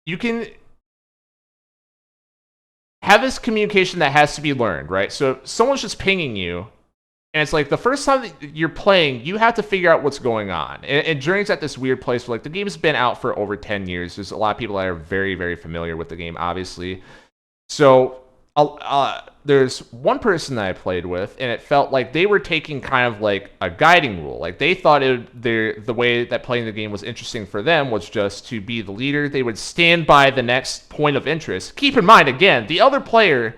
you can have this communication that has to be learned, right? So if someone's just pinging you, and it's like the first time that you're playing, you have to figure out what's going on. And Journey's at this weird place where like the game's been out for over 10 years. There's a lot of people that are very, very familiar with the game, obviously. So there's one person that I played with, and it felt like they were taking kind of like a guiding rule. Like they thought the way that playing the game was interesting for them was just to be the leader. They would stand by the next point of interest. Keep in mind, again, the other player,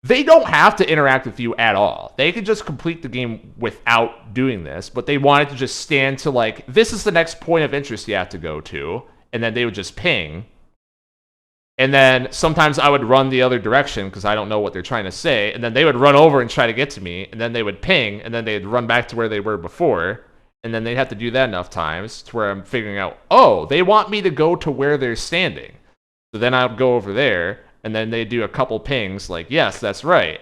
they don't have to interact with you at all. They could just complete the game without doing this, but they wanted to just stand to like, this is the next point of interest you have to go to, and then they would just ping. And then sometimes I would run the other direction because I don't know what they're trying to say. And then they would run over and try to get to me. And then they would ping. And then they'd run back to where they were before. And then they'd have to do that enough times to where I'm figuring out, oh, they want me to go to where they're standing. So then I would go over there. And then they'd do a couple pings like, yes, that's right.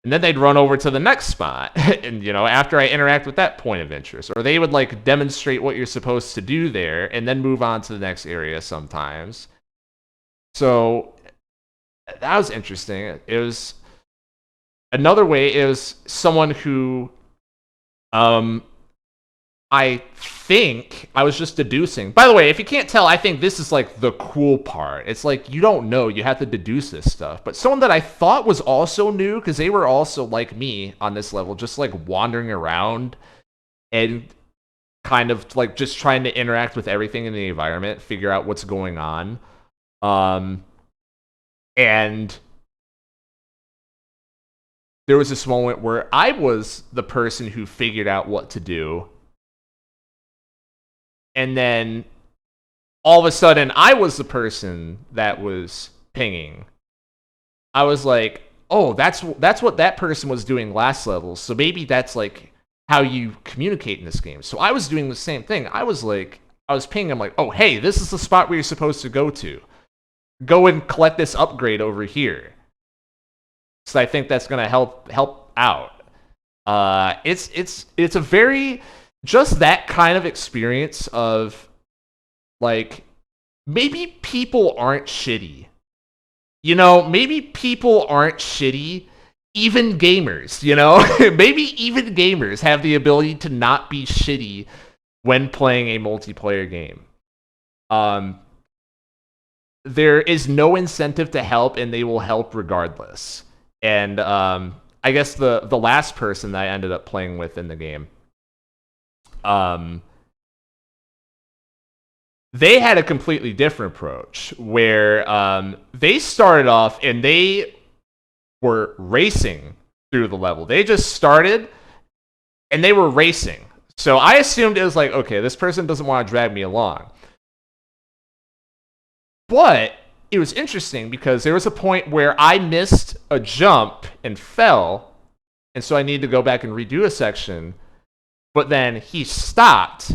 And then they'd run over to the next spot. And, you know, after I interact with that point of interest. Or they would like demonstrate what you're supposed to do there. And then move on to the next area sometimes. So that was interesting. It was another way. It was someone who, I think I was just deducing. By the way, if you can't tell, I think this is like the cool part. It's like you don't know, you have to deduce this stuff. But someone that I thought was also new, because they were also like me on this level, just like wandering around and kind of like just trying to interact with everything in the environment, figure out what's going on. And there was this moment where I was the person who figured out what to do. And then all of a sudden, I was the person that was pinging. I was like, oh, that's what that person was doing last level. So maybe that's like how you communicate in this game. So I was doing the same thing. I was pinging. I'm like, oh, hey, this is the spot where you're supposed to go to. Go and collect this upgrade over here. So I think that's gonna help out. It's a very just that kind of experience of like maybe people aren't shitty. You know, maybe people aren't shitty. Even gamers, you know, maybe even gamers have the ability to not be shitty when playing a multiplayer game. There is no incentive to help, and they will help regardless. And I guess the last person that I ended up playing with in the game, they had a completely different approach where they started off and they were racing through the level. They just started and they were racing. So I assumed it was like, okay, this person doesn't want to drag me along. But it was interesting because there was a point where I missed a jump and fell, and so I needed to go back and redo a section. But then he stopped,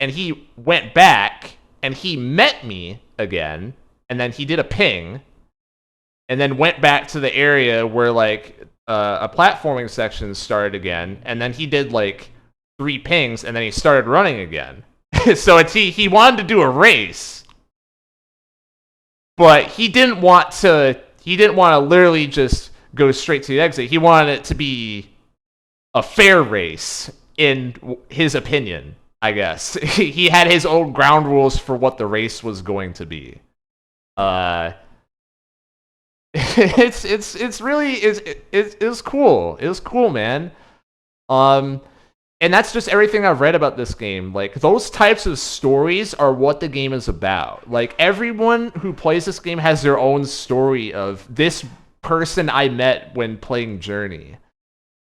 and he went back, and he met me again, and then he did a ping, and then went back to the area where like a platforming section started again, and then he did like 3 pings, and then he started running again. So he wanted to do a race. But he didn't want to literally just go straight to the exit. He wanted it to be a fair race, in his opinion, I guess. He had his own ground rules for what the race was going to be. It's really it was cool. It was cool, man. And that's just everything I've read about this game. Like, those types of stories are what the game is about. Like, everyone who plays this game has their own story of this person I met when playing Journey.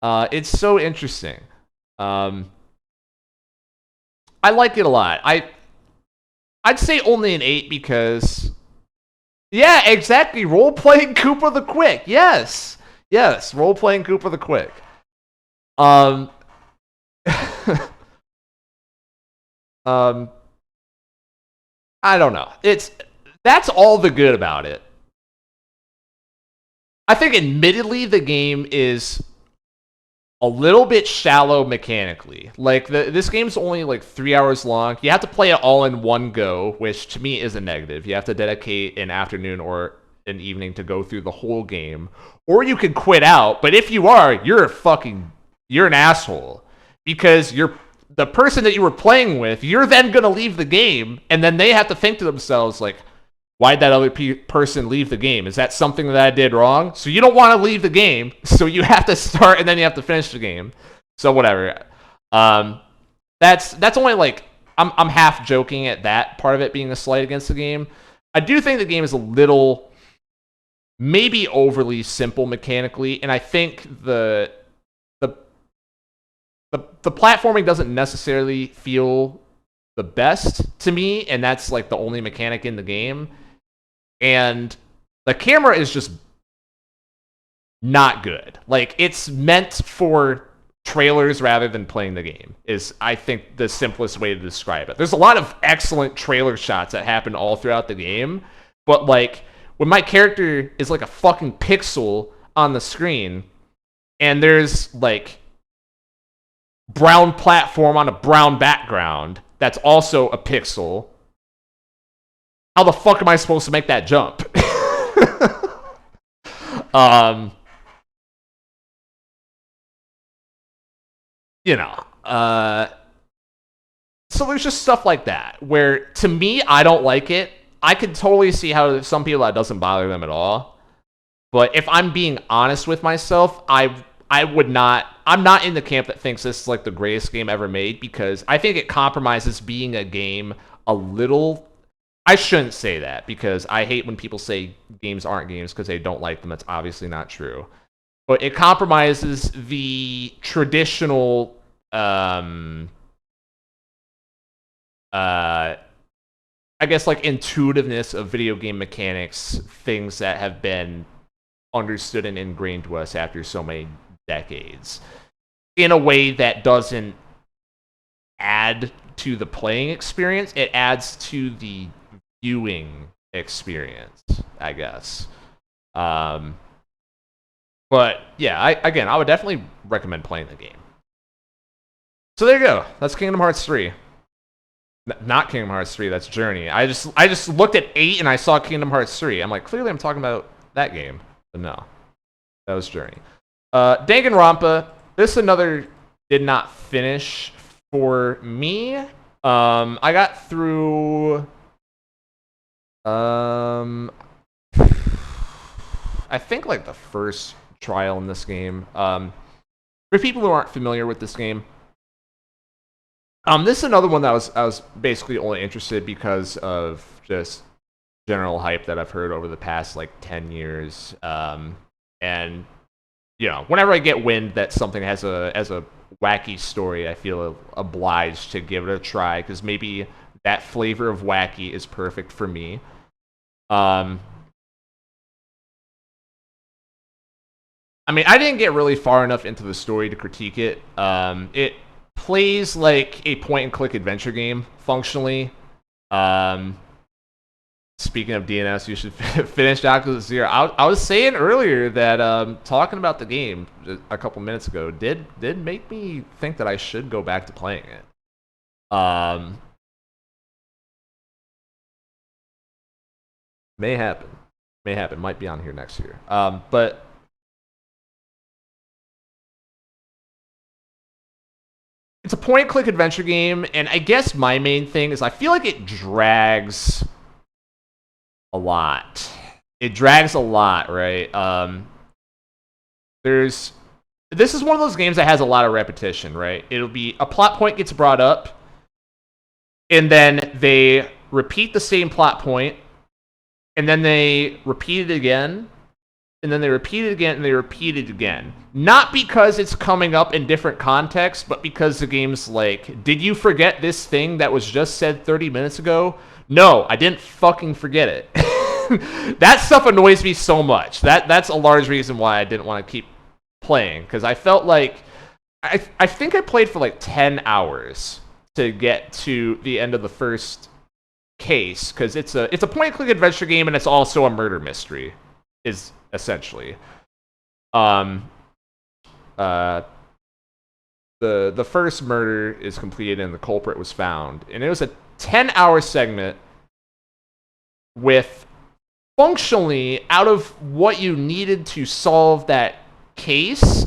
It's so interesting. I like it a lot. I'd say only an 8 because... Yeah, exactly. Role-playing Koopa the Quick. Yes. Yes, role-playing Koopa the Quick. I don't know. That's all the good about it. I think admittedly the game is a little bit shallow mechanically. Like, this game's only like 3 hours long. You have to play it all in one go, which to me is a negative. You have to dedicate an afternoon or an evening to go through the whole game. Or you can quit out, but if you are, you're an asshole. Because the person that you were playing with, you're then going to leave the game, and then they have to think to themselves, like, why'd that other person leave the game? Is that something that I did wrong? So you don't want to leave the game, so you have to start and then you have to finish the game. So whatever. That's only like, I'm half joking at that part of it being a slight against the game. I do think the game is a little, maybe overly simple mechanically, and I think the platforming doesn't necessarily feel the best to me, and that's like the only mechanic in the game. And the camera is just not good. Like, it's meant for trailers rather than playing the game, is, I think, the simplest way to describe it. There's a lot of excellent trailer shots that happen all throughout the game, but, like, when my character is like a fucking pixel on the screen, and there's, like, brown platform on a brown background that's also a pixel, how the fuck am I supposed to make that jump? So there's just stuff like that, where, to me, I don't like it. I can totally see how some people that doesn't bother them at all. But if I'm being honest with myself, I'm not in the camp that thinks this is like the greatest game ever made, because I think it compromises being a game a little. I shouldn't say that, because I hate when people say games aren't games because they don't like them. That's obviously not true. But it compromises the traditional I guess, like, intuitiveness of video game mechanics, things that have been understood and ingrained to us after so many decades, in a way that doesn't add to the playing experience. It adds to the viewing experience, I guess. But yeah, I would definitely recommend playing the game. So there you go. That's Kingdom Hearts 3. Not Kingdom Hearts 3, that's Journey. I just looked at 8 and I saw Kingdom Hearts 3. I'm like, clearly I'm talking about that game. But no. That was Journey. Danganronpa. This another did not finish for me. I got through I think like the first trial in this game. For people who aren't familiar with this game, this is another one that I was basically only interested because of just general hype that I've heard over the past like 10 years. And whenever I get wind that something has a wacky story, I feel obliged to give it a try, because maybe that flavor of wacky is perfect for me. I mean, I didn't get really far enough into the story to critique it. It plays like a point-and-click adventure game, functionally. Speaking of DNS, you should finish Yakuza 0. I was saying earlier that talking about the game a couple minutes ago did make me think that I should go back to playing it. May happen. Might be on here next year. But it's a point-and-click adventure game, and I guess my main thing is I feel like it drags a lot. It drags a lot, right? This is one of those games that has a lot of repetition, right? It'll be a plot point gets brought up, and then they repeat the same plot point, and then they repeat it again, and then they repeat it again, and they repeat it again. Not because it's coming up in different contexts, but because the game's like, did you forget this thing that was just said 30 minutes ago? No, I didn't fucking forget it. That stuff annoys me so much. That's a large reason why I didn't want to keep playing, because I felt like I think I played for like 10 hours to get to the end of the first case, because it's a point-and-click adventure game, and it's also a murder mystery, is essentially. the first murder is completed and the culprit was found, and it was a 10-hour segment with functionally, out of what you needed to solve that case,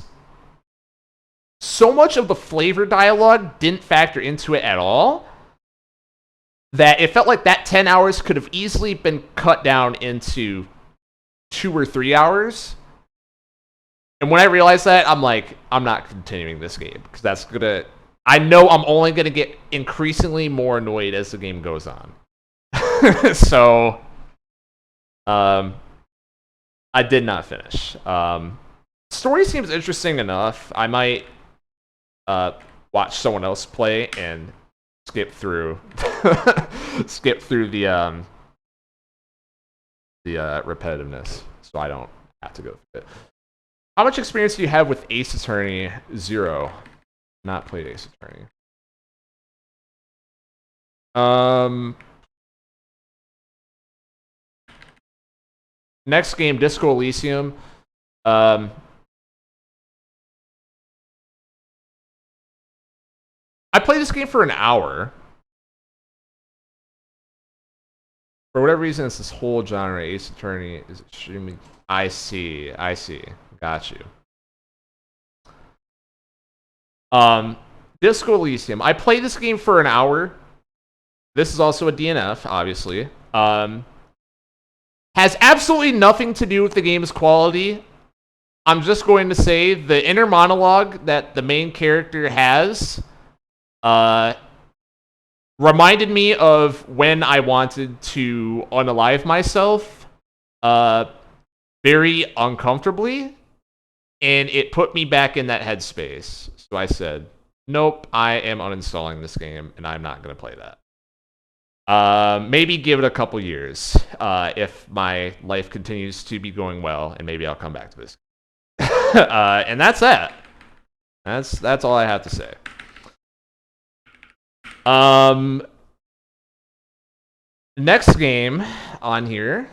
so much of the flavor dialogue didn't factor into it at all that it felt like that 10 hours could have easily been cut down into 2 or 3 hours. And when I realized that, I'm like, I'm not continuing this game because that's gonna. I know I'm only gonna get increasingly more annoyed as the game goes on. So, I did not finish. Story seems interesting enough. I might watch someone else play and skip through the repetitiveness, so I don't have to go through it. How much experience do you have with Ace Attorney? 0. Not played Ace Attorney. Next game, Disco Elysium. I played this game for an hour. For whatever reason, it's this whole genre. Ace Attorney is extremely. I see. Got you. Disco Elysium. I played this game for an hour. This is also a DNF, obviously. Has absolutely nothing to do with the game's quality. I'm just going to say the inner monologue that the main character has reminded me of when I wanted to unalive myself very uncomfortably, and it put me back in that headspace. So I said, nope, I am uninstalling this game, and I'm not going to play that. Maybe give it a couple years if my life continues to be going well, and maybe I'll come back to this. And that's that. That's all I have to say. Next game on here,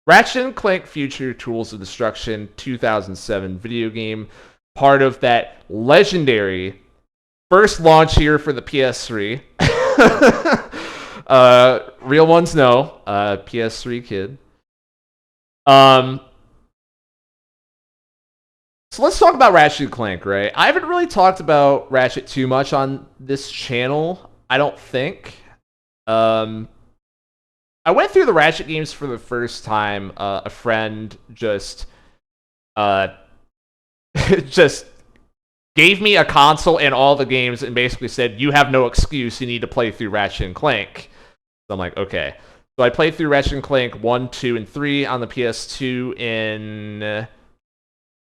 Ratchet & Clank Future Tools of Destruction 2007 video game, part of that legendary first launch here for the PS3. Real ones know, PS3 kid. So let's talk about Ratchet & Clank, right? I haven't really talked about Ratchet too much on this channel, I don't think. I went through the Ratchet games for the first time. A friend just just gave me a console and all the games and basically said, you have no excuse, you need to play through Ratchet & Clank. So I'm like, okay. So I played through Ratchet & Clank 1, 2, and 3 on the PS2 in... that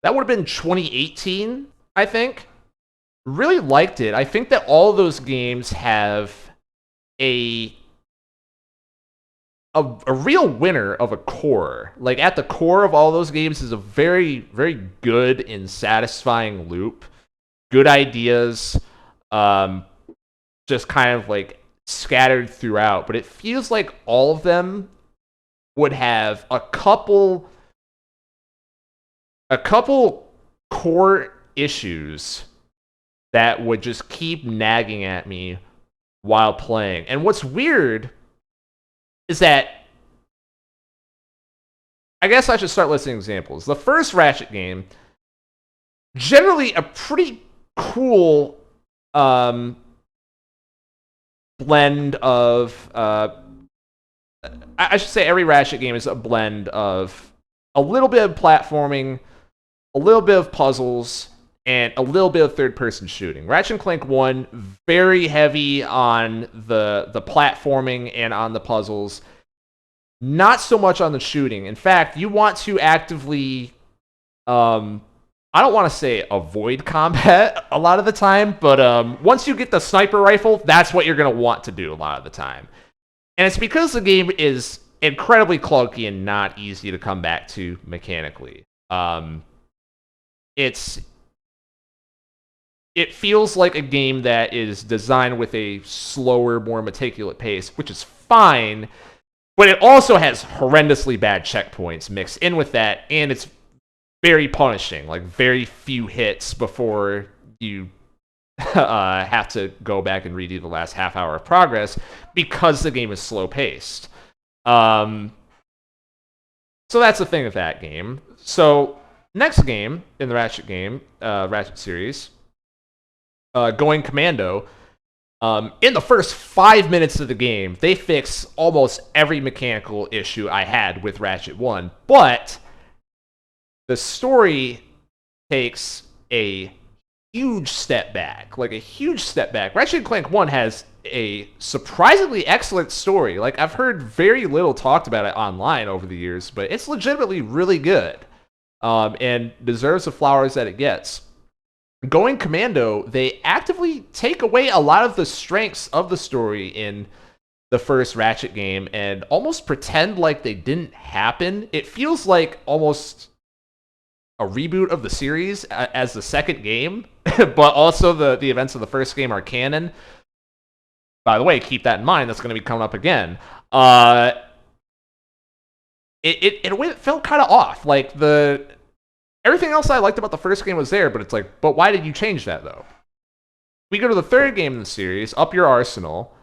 would have been 2018, I think. Really liked it. I think that all of those games have a real winner of a core. Like, at the core of all those games is a very, very good and satisfying loop. Good ideas, just kind of like scattered throughout. But it feels like all of them would have a couple core issues that would just keep nagging at me while playing. And what's weird is that, I guess I should start listing examples. The first Ratchet game, generally a pretty cool blend of... I should say every Ratchet game is a blend of a little bit of platforming, a little bit of puzzles, and a little bit of third-person shooting. Ratchet & Clank 1, very heavy on the platforming and on the puzzles. Not so much on the shooting. In fact, you want to actively... I don't want to say avoid combat a lot of the time, but once you get the sniper rifle, that's what you're going to want to do a lot of the time. And it's because the game is incredibly clunky and not easy to come back to mechanically. It feels like a game that is designed with a slower, more meticulous pace, which is fine, but it also has horrendously bad checkpoints mixed in with that, and it's very punishing. Like very few hits before you have to go back and redo the last half hour of progress because the game is slow paced. So that's the thing with that game. So next game in the Ratchet series, Going Commando. In the first 5 minutes of the game, they fix almost every mechanical issue I had with Ratchet 1, but the story takes a huge step back. Like, a huge step back. Ratchet & Clank 1 has a surprisingly excellent story. Like, I've heard very little talked about it online over the years, but it's legitimately really good, and deserves the flowers that it gets. Going Commando, they actively take away a lot of the strengths of the story in the first Ratchet game and almost pretend like they didn't happen. It feels like almost a reboot of the series as the second game, but also the events of the first game are canon. By the way, keep that in mind. That's going to be coming up again. It felt kind of off. Like, everything else I liked about the first game was there, but it's like, but why did you change that, though? We go to the third game in the series, Up Your Arsenal,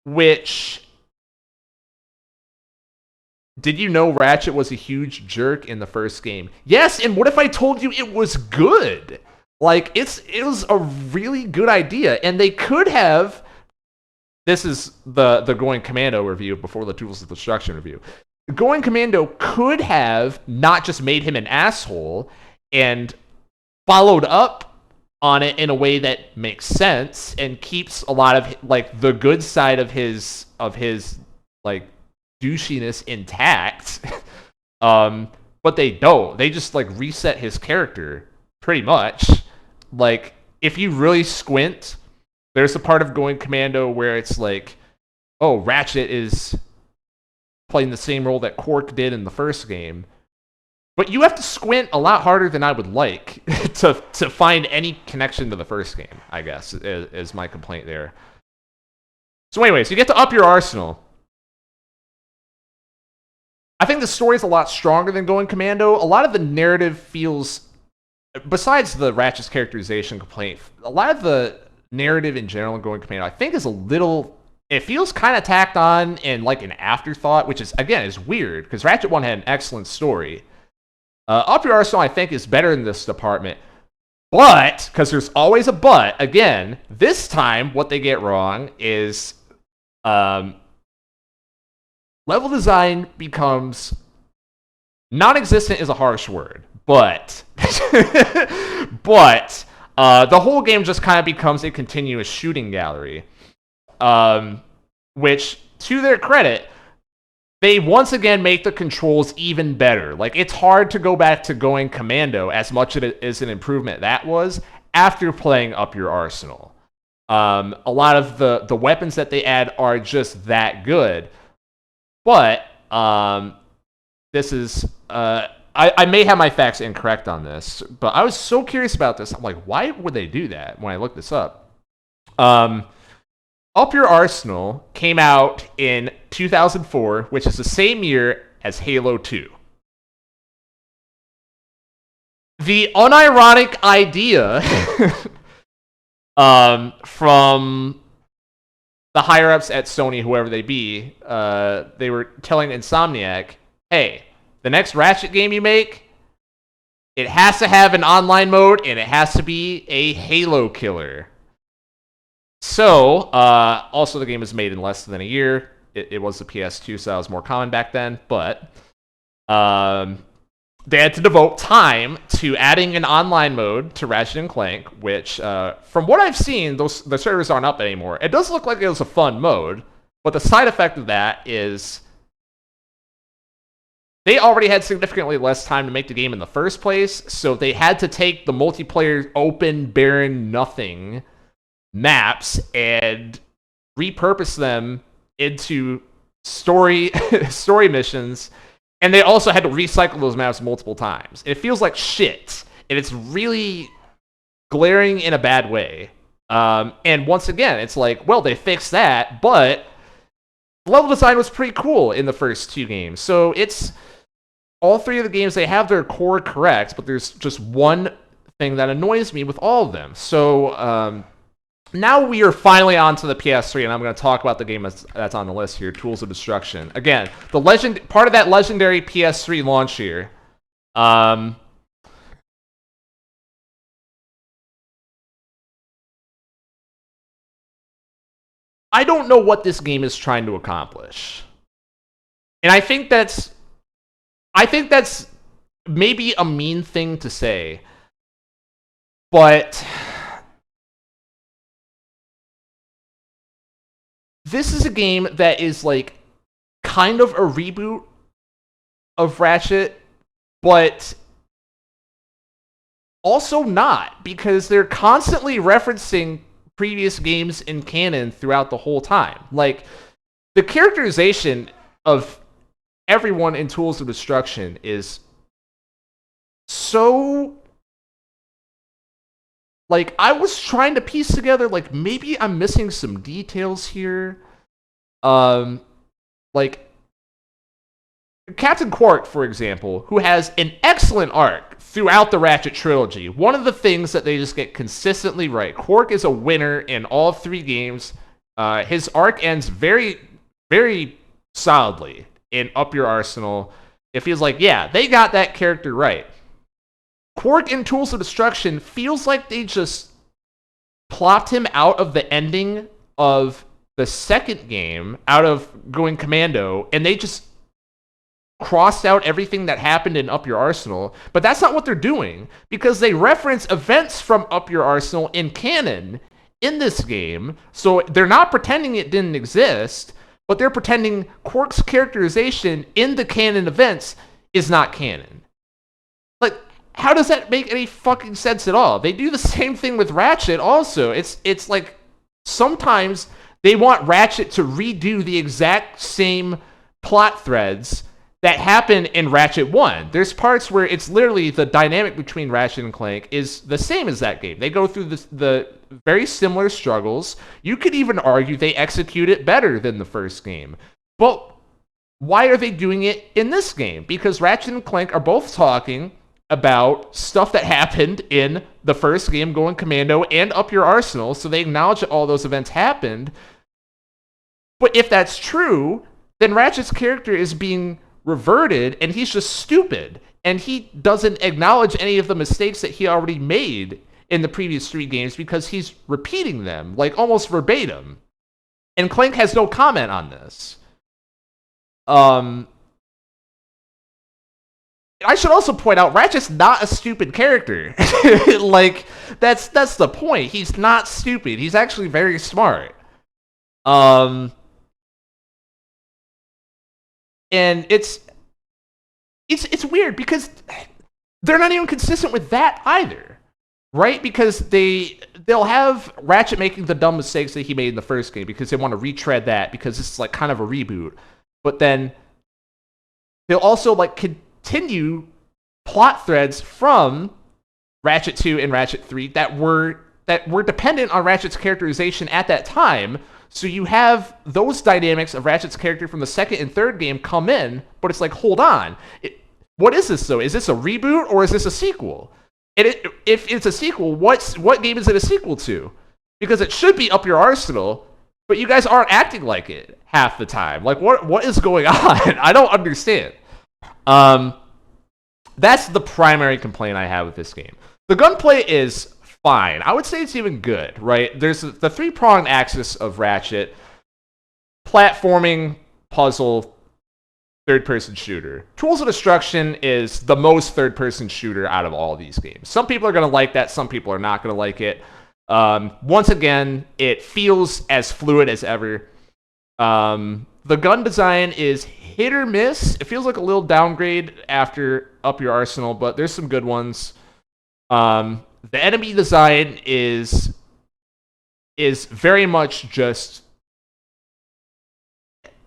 which... Did you know Ratchet was a huge jerk in the first game? Yes, and what if I told you it was good? Like, it was a really good idea, and they could have... This is the Going Commando review before the Tools of Destruction review. Going Commando could have not just made him an asshole and followed up on it in a way that makes sense and keeps a lot of, like, the good side of his like, douchiness intact. But they don't. They just, like, reset his character pretty much. Like, if you really squint, there's a part of Going Commando where it's like, oh, Ratchet is playing the same role that Quark did in the first game. But you have to squint a lot harder than I would like to find any connection to the first game, I guess, is my complaint there. So anyways, you get to Up Your Arsenal. I think the story is a lot stronger than Going Commando. A lot of the narrative feels, besides the Ratchet's characterization complaint, a lot of the narrative in general in Going Commando, I think, is a little... It feels kind of tacked on and like an afterthought, which is, again, is weird, because Ratchet 1 had an excellent story. Up Your Arsenal, I think, is better in this department. But, because there's always a but, again, this time, what they get wrong is level design becomes... Non-existent is a harsh word, but... but the whole game just kind of becomes a continuous shooting gallery. Which, to their credit, they once again make the controls even better. Like, it's hard to go back to Going Commando, as much as an improvement that was, after playing Up Your Arsenal. A lot of the weapons that they add are just that good. But, this is... I may have my facts incorrect on this, but I was so curious about this. I'm like, why would they do that when I looked this up? Up Your Arsenal came out in 2004, which is the same year as Halo 2. The unironic idea from the higher-ups at Sony, whoever they be, they were telling Insomniac, hey, the next Ratchet game you make, it has to have an online mode, and it has to be a Halo killer. So, also the game was made in less than a year. It was the PS2, so that was more common back then. But they had to devote time to adding an online mode to Ratchet & Clank, which, from what I've seen, the servers aren't up anymore. It does look like it was a fun mode, but the side effect of that is they already had significantly less time to make the game in the first place, so they had to take the multiplayer open, barren, nothing maps and repurpose them into story missions, and they also had to recycle those maps multiple times. It feels like shit, and it's really glaring in a bad way. And once again, it's like, well, they fixed that, but level design was pretty cool in the first 2 games. So it's all 3 of the games, they have their core correct, but there's just one thing that annoys me with all of them. So now we are finally on to the PS3, and I'm going to talk about the game that's on the list here, Tools of Destruction. Again, part of that legendary PS3 launch year. I don't know what this game is trying to accomplish. And I think that's maybe a mean thing to say. But this is a game that is like kind of a reboot of Ratchet, but also not, because they're constantly referencing previous games in canon throughout the whole time. Like, the characterization of everyone in Tools of Destruction is so... Like, I was trying to piece together, like, maybe I'm missing some details here. Like, Captain Quark, for example, who has an excellent arc throughout the Ratchet trilogy. One of the things that they just get consistently right. Quark is a winner in all 3 games. His arc ends very, very solidly in Up Your Arsenal. It feels like, yeah, they got that character right. Quark in Tools of Destruction feels like they just plopped him out of the ending of the second game, out of Going Commando, and they just crossed out everything that happened in Up Your Arsenal. But that's not what they're doing, because they reference events from Up Your Arsenal in canon in this game. So they're not pretending it didn't exist, but they're pretending Quark's characterization in the canon events is not canon. Like, how does that make any fucking sense at all? They do the same thing with Ratchet also. It's like sometimes they want Ratchet to redo the exact same plot threads that happen in Ratchet 1. There's parts where it's literally the dynamic between Ratchet and Clank is the same as that game. They go through the very similar struggles. You could even argue they execute it better than the first game. But why are they doing it in this game? Because Ratchet and Clank are both talking about stuff that happened in the first game, Going Commando, and Up Your Arsenal, so they acknowledge that all those events happened. But if that's true, then Ratchet's character is being reverted, and he's just stupid, and he doesn't acknowledge any of the mistakes that he already made in the previous 3 games because he's repeating them, like almost verbatim. And Clank has no comment on this. I should also point out, Ratchet's not a stupid character. Like, that's the point. He's not stupid. He's actually very smart. And it's weird because they're not even consistent with that either, right? Because they'll have Ratchet making the dumb mistakes that he made in the first game because they want to retread that because it's like kind of a reboot. But then they'll also like continue plot threads from Ratchet 2 and Ratchet 3 that were dependent on Ratchet's characterization at that time. So you have those dynamics of Ratchet's character from the second and third game come in, but it's like, hold on. What is this, though? Is this a reboot or is this a sequel? And if it's a sequel, what game is it a sequel to? Because it should be Up Your Arsenal, but you guys aren't acting like it half the time. Like, what is going on? I don't understand. That's the primary complaint I have with this game. The gunplay is fine. I would say it's even good, right? There's the 3-pronged axis of Ratchet: platforming, puzzle, third-person shooter. Tools of Destruction is the most third-person shooter out of all these games. Some people are going to like that. Some people are not going to like it. Once again, it feels as fluid as ever. The gun design is hit or miss. It feels like a little downgrade after Up Your Arsenal, but there's some good ones. The enemy design is very much just...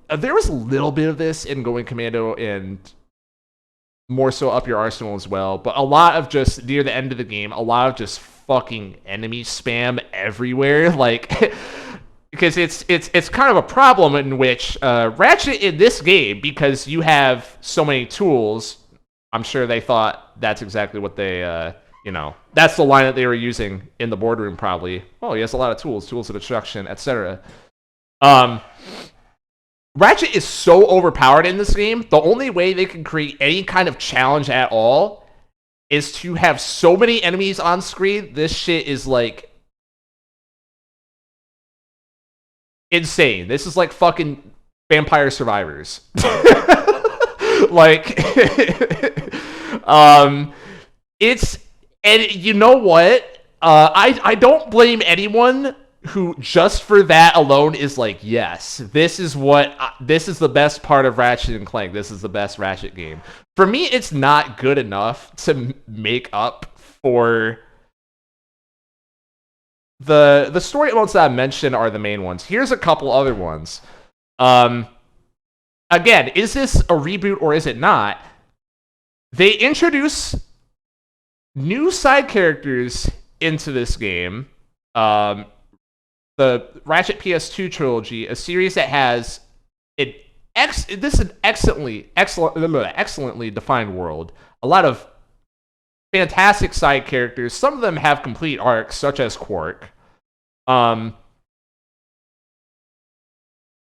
there was a little bit of this in Going Commando and more so Up Your Arsenal as well, but a lot of just near the end of the game, a lot of just fucking enemy spam everywhere. Like, because it's kind of a problem in which Ratchet in this game, because you have so many tools. I'm sure they thought that's exactly what they that's the line that they were using in the boardroom probably. Oh, he has a lot of tools of destruction, etc. Ratchet is so overpowered in this game. The only way they can create any kind of challenge at all is to have so many enemies on screen. This shit is like insane. This is like fucking Vampire Survivors. Like, it's, and you know what? I don't blame anyone who just for that alone is like, yes, this is the best part of Ratchet and Clank. This is the best Ratchet game. For me, it's not good enough to make up for the story modes that I mentioned are the main ones. Here's a couple other ones. Again, is this a reboot or is it not? They introduce new side characters into this game. The Ratchet Ps2 trilogy, a series that has this is an excellently defined world. A lot of fantastic side characters. Some of them have complete arcs, such as Quark. A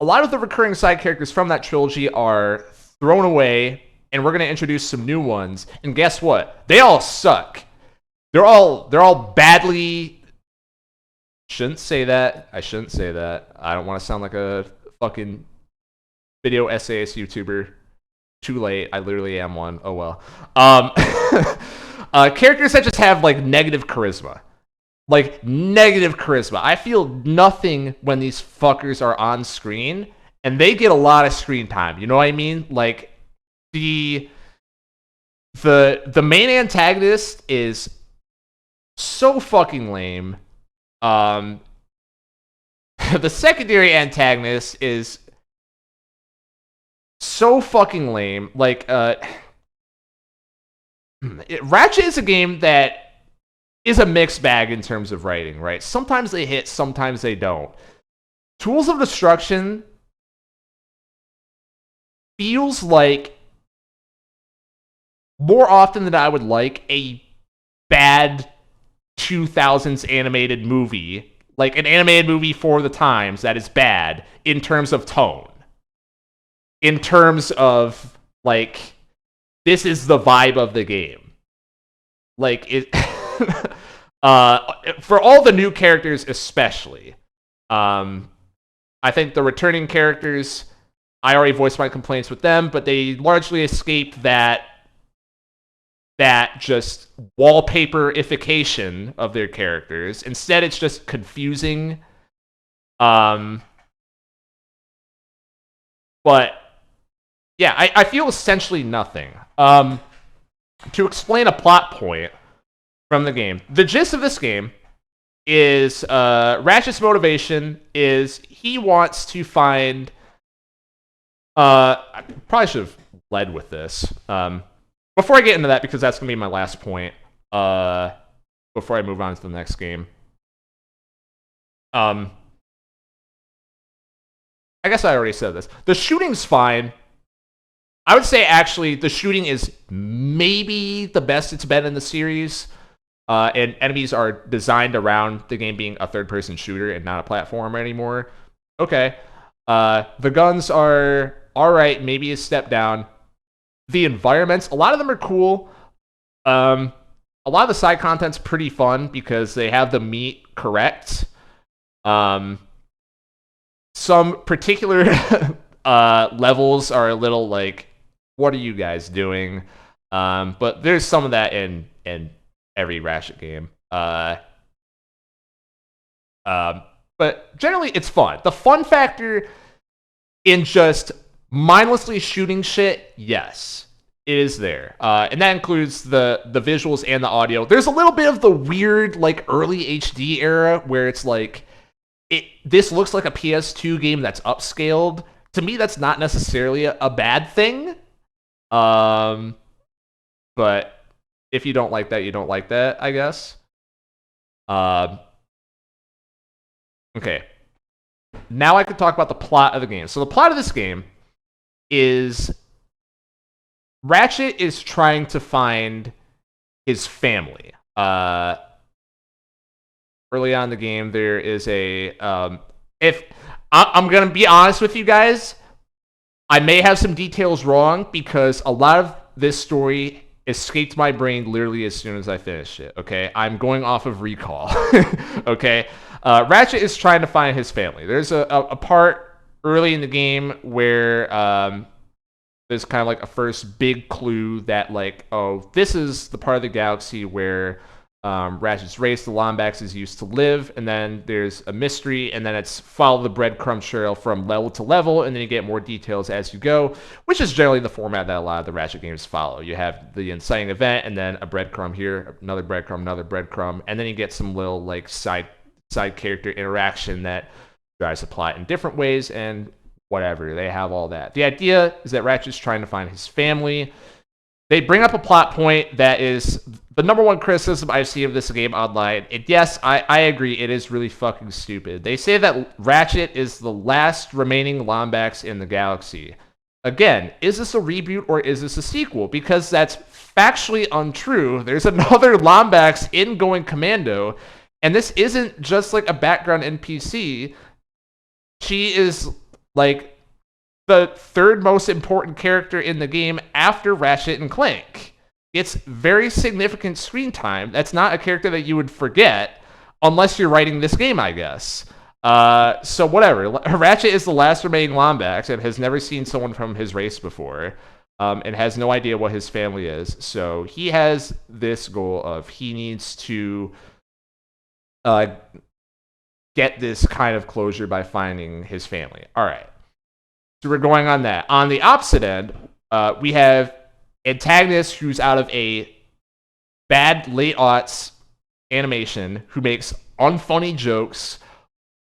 lot of the recurring side characters from that trilogy are thrown away, and we're going to introduce some new ones. And guess what? They all suck. They're all badly. Shouldn't say that. I shouldn't say that. I don't want to sound like a fucking video essayist YouTuber. Too late. I literally am one. Oh well. Characters that just have like negative charisma. Like negative charisma. I feel nothing when these fuckers are on screen, and they get a lot of screen time. You know what I mean? Like the main antagonist is so fucking lame. The secondary antagonist is so fucking lame. Like Ratchet is a game that is a mixed bag in terms of writing, right? Sometimes they hit, sometimes they don't. Tools of Destruction feels like, more often than I would like, a bad 2000s animated movie. Like an animated movie for the times that is bad in terms of tone. In terms of, like, this is the vibe of the game. Like, it... for all the new characters especially. I think the returning characters, I already voiced my complaints with them, but they largely escaped that just wallpaperification of their characters. Instead, it's just confusing. But yeah, I feel essentially nothing. To explain a plot point from the game, the gist of this game is Ratchet's motivation is he wants to find. I probably should have led with this. Before I get into that, because that's gonna be my last point. Before I move on to the next game. I guess I already said this. The shooting's fine. I would say actually the shooting is maybe the best it's been in the series. And enemies are designed around the game being a third-person shooter and not a platformer anymore. Okay. The guns are alright, maybe a step down. The environments, a lot of them are cool. A lot of the side content's pretty fun because they have the meat correct. Some particular levels are a little like, what are you guys doing? But there's some of that in every Ratchet game. But generally, it's fun. The fun factor in just mindlessly shooting shit, yes, it is there. And that includes the visuals and the audio. There's a little bit of the weird, like, early HD era where it's like, this looks like a PS2 game that's upscaled. To me, that's not necessarily a bad thing. But if you don't like that, you don't like that, I guess. Okay. now I can talk about the plot of the game. So the plot of this game is Ratchet is trying to find his family. Early on in the game, there is a if I'm gonna be honest with you guys, I may have some details wrong because a lot of this story escaped my brain literally as soon as I finished it. Okay, I'm going off of recall. Okay, Ratchet is trying to find his family. There's a part early in the game where there's kind of like a first big clue that like, oh, this is the part of the galaxy where Ratchet's race, the Lombaxes, used to live, and then there's a mystery, and then it's follow the breadcrumb trail from level to level, and then you get more details as you go, which is generally the format that a lot of the Ratchet games follow. You have the inciting event, and then a breadcrumb here, another breadcrumb, and then you get some little like side character interaction that drives the plot in different ways, and whatever. They have all that. The idea is that Ratchet's trying to find his family. They bring up a plot point that is the number one criticism I see of this game online. And yes, I agree, it is really fucking stupid. They say that Ratchet is the last remaining Lombax in the galaxy. Again, is this a reboot or is this a sequel? Because that's factually untrue. There's another Lombax in Going Commando, and this isn't just like a background NPC. She is like the third most important character in the game after Ratchet and Clank. It's very significant screen time. That's not a character that you would forget unless you're writing this game, I guess. So whatever. Ratchet is the last remaining Lombax and has never seen someone from his race before, and has no idea what his family is. So he has this goal of he needs to get this kind of closure by finding his family. All right. So we're going on that. On the opposite end, we have antagonist who's out of a bad late aughts animation who makes unfunny jokes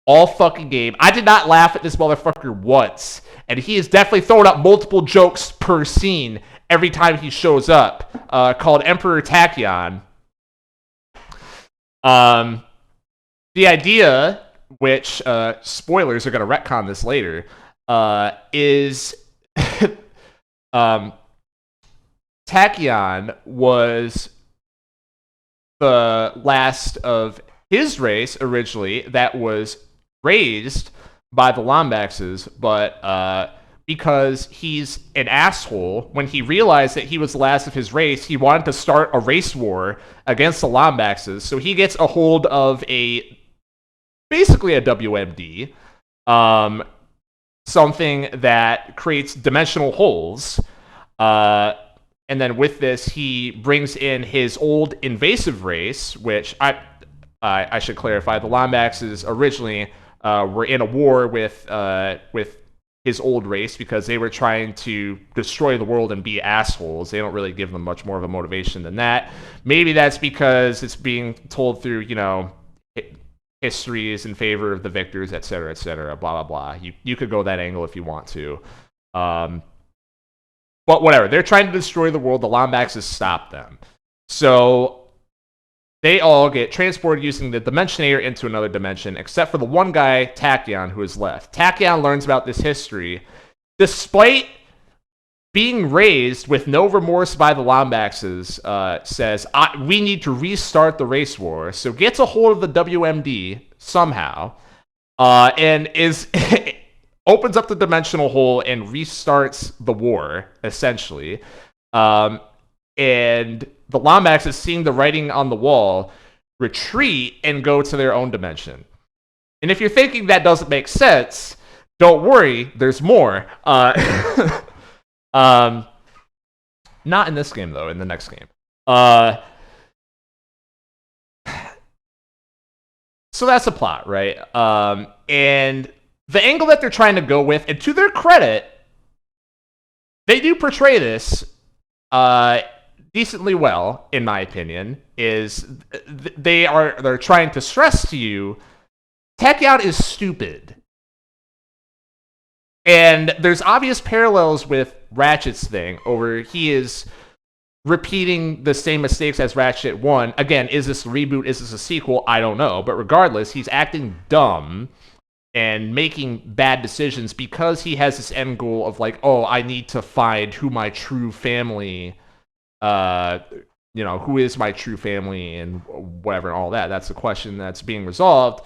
all fucking game. I did not laugh at this motherfucker once, and he is definitely throwing up multiple jokes per scene every time he shows up. Called Emperor Tachyon. The idea, which spoilers are going to retcon this later, is Tachyon was the last of his race originally that was raised by the Lombaxes, but because he's an asshole, when he realized that he was the last of his race, he wanted to start a race war against the Lombaxes, so he gets a hold of basically a WMD, something that creates dimensional holes. And then with this, he brings in his old invasive race, which I should clarify. The Lombaxes originally were in a war with his old race because they were trying to destroy the world and be assholes. They don't really give them much more of a motivation than that. Maybe that's because it's being told through, history is in favor of the victors, et cetera, blah, blah, blah. You could go that angle if you want to. But whatever. They're trying to destroy the world. The Lombaxes stop them. So they all get transported using the Dimensionator into another dimension, except for the one guy, Tachyon, who is left. Tachyon learns about this history. Despite being raised with no remorse by the Lombaxes, says, we need to restart the race war. So gets a hold of the WMD somehow, and opens up the dimensional hole and restarts the war, essentially. And the Lombaxes, seeing the writing on the wall, retreat and go to their own dimension. And if you're thinking that doesn't make sense, don't worry, there's more. Not in this game, though, in the next game. So that's the plot, right? And the angle that they're trying to go with, and to their credit, they do portray this decently well, in my opinion, is they're trying to stress to you, Tachyon is stupid. And there's obvious parallels with Ratchet's thing, over he is repeating the same mistakes as Ratchet 1. Again, is this a reboot? Is this a sequel? I don't know. But regardless, he's acting dumb. and making bad decisions because he has this end goal of like, oh, I need to find who my true family, who is my true family and whatever and all that. That's the question that's being resolved.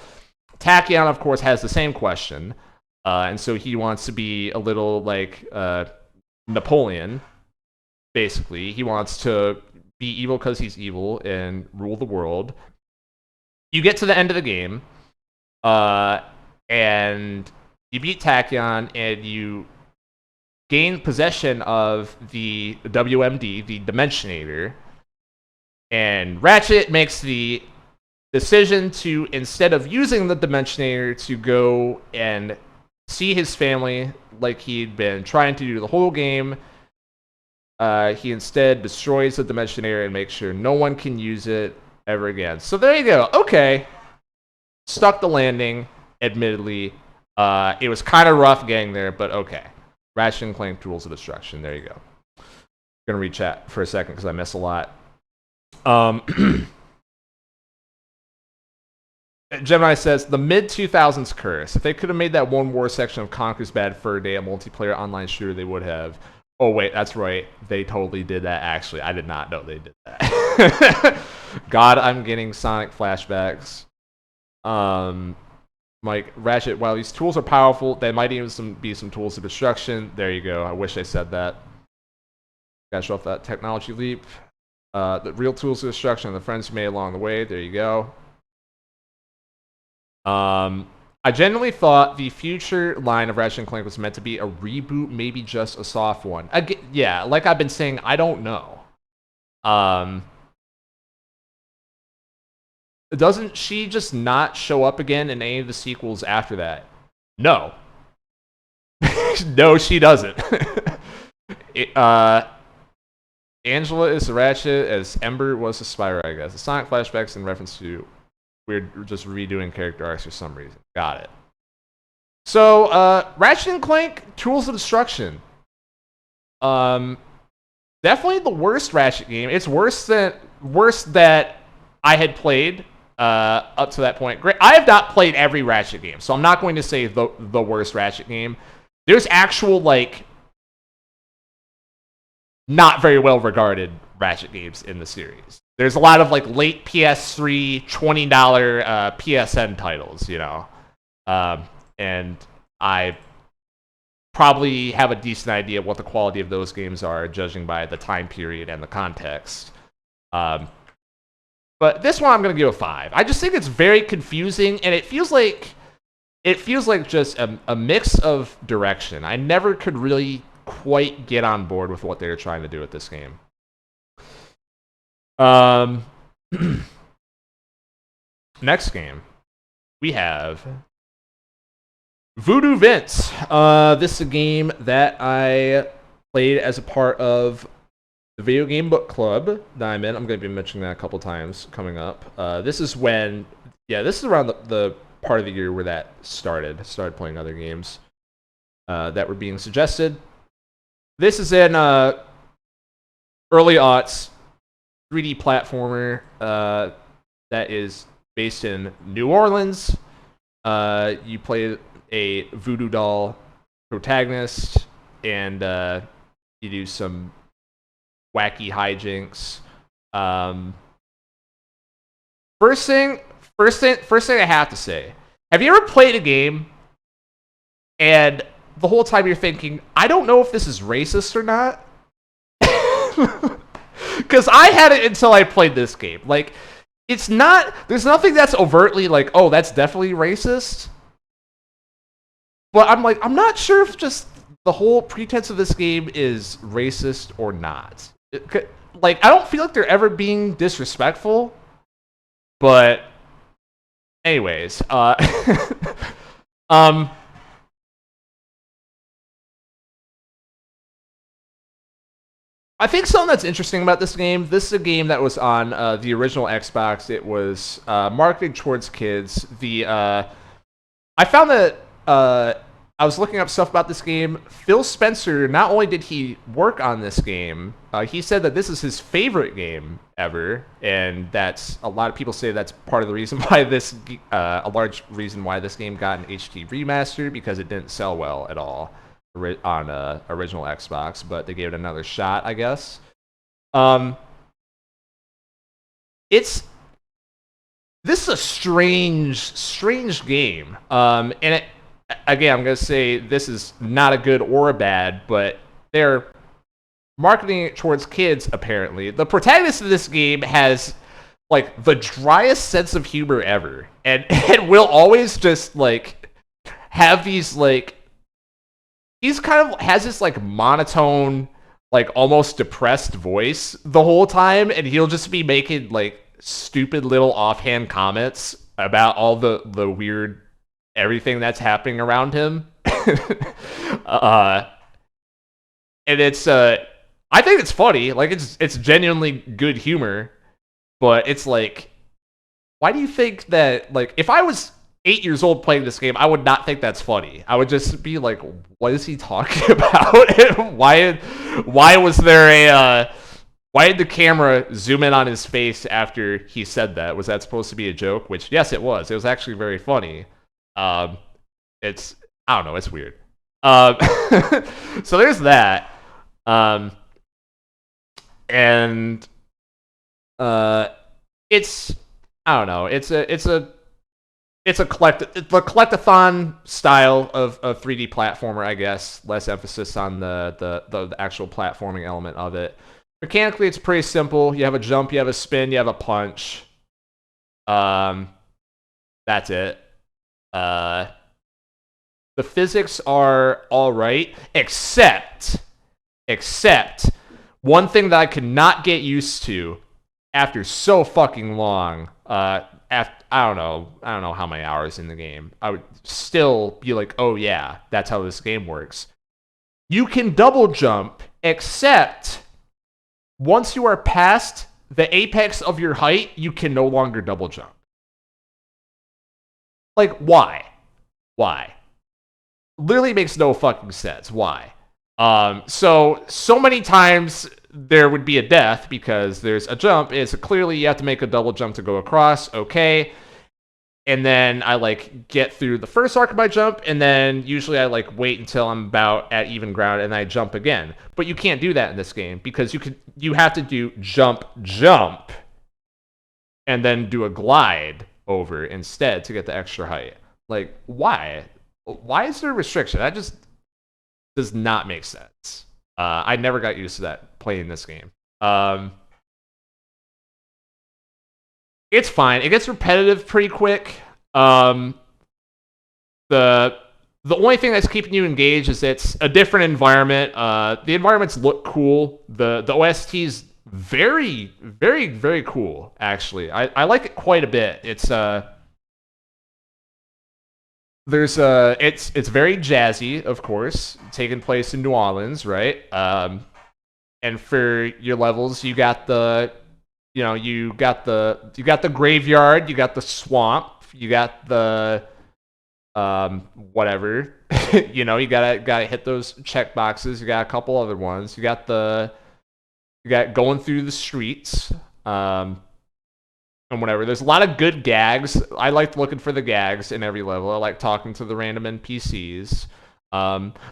Tachyon, of course, has the same question, and so he wants to be a little like Napoleon. Basically, he wants to be evil because he's evil and rule the world. You get to the end of the game, and you beat Tachyon, and you gain possession of the WMD, the Dimensionator, and Ratchet makes the decision to, instead of using the Dimensionator, to go and see his family like he'd been trying to do the whole game. He instead destroys the Dimensionator and makes sure no one can use it ever again. So there you go. Okay. Stuck the landing, admittedly. It was kind of rough getting there, but okay. Ratchet and Clank Tools of Destruction. There you go. I'm going to read chat for a second because I miss a lot. Gemini says, the mid-2000s curse. If they could have made that one war section of Conker's Bad Fur Day a multiplayer online shooter, they would have. Oh, wait, that's right. They totally did that, actually. I did not know they did that. God, I'm getting Sonic flashbacks. Mike, Ratchet, while these tools are powerful, they might even be some tools of destruction. There you go. I wish I said that. Gotta show off that technology leap. The real tools of destruction are the friends you made along the way. There you go. I genuinely thought the future line of Ratchet & Clank was meant to be a reboot, maybe just a soft one. Again, yeah, like I've been saying, I don't know. Doesn't she just not show up again in any of the sequels after that? No. No, she doesn't. Angela is the Ratchet as Ember was the Spyro, I guess. The Sonic flashbacks in reference to we're just redoing character arcs for some reason. Got it. So, Ratchet & Clank Tools of Destruction. Definitely the worst Ratchet game. It's worse that I had played up to that point. I have not played every Ratchet game, so I'm not going to say the worst Ratchet game. There's actual, like, not very well regarded Ratchet games in the series. There's a lot of like late PS3 $20 PSN titles, you know, and I probably have a decent idea of what the quality of those games are, judging by the time period and the context. But this one I'm gonna give a 5. I just think it's very confusing, and it feels like just a mix of direction. I never could really quite get on board with what they were trying to do with this game. Next game, we have Voodoo Vince. This is a game that I played as a part of the video game book club that I'm in. I'm going to be mentioning that a couple times coming up. This is when, this is around the part of the year where that started. I started playing other games that were being suggested. This is in early aughts 3D platformer that is based in New Orleans. You play a voodoo doll protagonist, and you do some wacky hijinks. First thing I have to say: have you ever played a game and the whole time you're thinking, I don't know if this is racist or not? Because I had it until I played this game. Like, it's not, there's nothing that's overtly like, oh, that's definitely racist. But I'm like, I'm not sure if just the whole pretense of this game is racist or not. Like, I don't feel like they're ever being disrespectful. But, anyways, I think something that's interesting about this is a game that was on the original Xbox. It was marketed towards kids. I found that I was looking up stuff about this game. Phil Spencer, not only did he work on this game, he said that this is his favorite game ever, and that's a lot of people say that's part of the reason why this, a large reason why this game got an HD remaster, because it didn't sell well at all on original Xbox, but they gave it another shot, I guess. This is a strange game, and it. Again, I'm going to say this is not a good or a bad, but they're marketing it towards kids, apparently. The protagonist of this game has, like, the driest sense of humor ever. And it will always just, like, have these, like... He's kind of has this, like, monotone, like, almost depressed voice the whole time, and he'll just be making, like, stupid little offhand comments about all the weird... everything that's happening around him. And it's I think it's funny. Like, it's genuinely good humor, but it's like, why do you think that, like, if I was 8 years old playing this game, I would not think that's funny. I would just be like, what is he talking about? Why was there a why did the camera zoom in on his face after he said that? Was that supposed to be a joke? Which, yes, it was. It was actually very funny. It's, I don't know, it's weird. So there's that. And it's, I don't know, it's a collectathon style of 3D platformer, I guess. Less emphasis on the actual platforming element of it. Mechanically, it's pretty simple. You have a jump, you have a spin, you have a punch. That's it. The physics are all right, except one thing that I could not get used to after so fucking long. I don't know how many hours in the game. I would still be like, oh yeah, that's how this game works. You can double jump, except once you are past the apex of your height, you can no longer double jump. Like, why? Why? Literally makes no fucking sense. Why? So many times there would be a death because there's a jump. It's clearly you have to make a double jump to go across. Okay. And then I, like, get through the first arc of my jump, and then usually I, like, wait until I'm about at even ground, and I jump again. But you can't do that in this game because you have to do jump, and then do a glide over instead to get the extra height. Like, why? Why is there a restriction? That just does not make sense. I never got used to that playing this game. It's fine. It gets repetitive pretty quick. The only thing that's keeping you engaged is it's a different environment. The environments look cool. The OST's very, very, very cool, actually. I like it quite a bit. It's it's very jazzy, of course, taking place in New Orleans, right? And for your levels, you got the graveyard, you got the swamp, you got the whatever. You gotta hit those check boxes. You got a couple other ones. You got going through the streets. And whatever. There's a lot of good gags. I like looking for the gags in every level. I like talking to the random NPCs.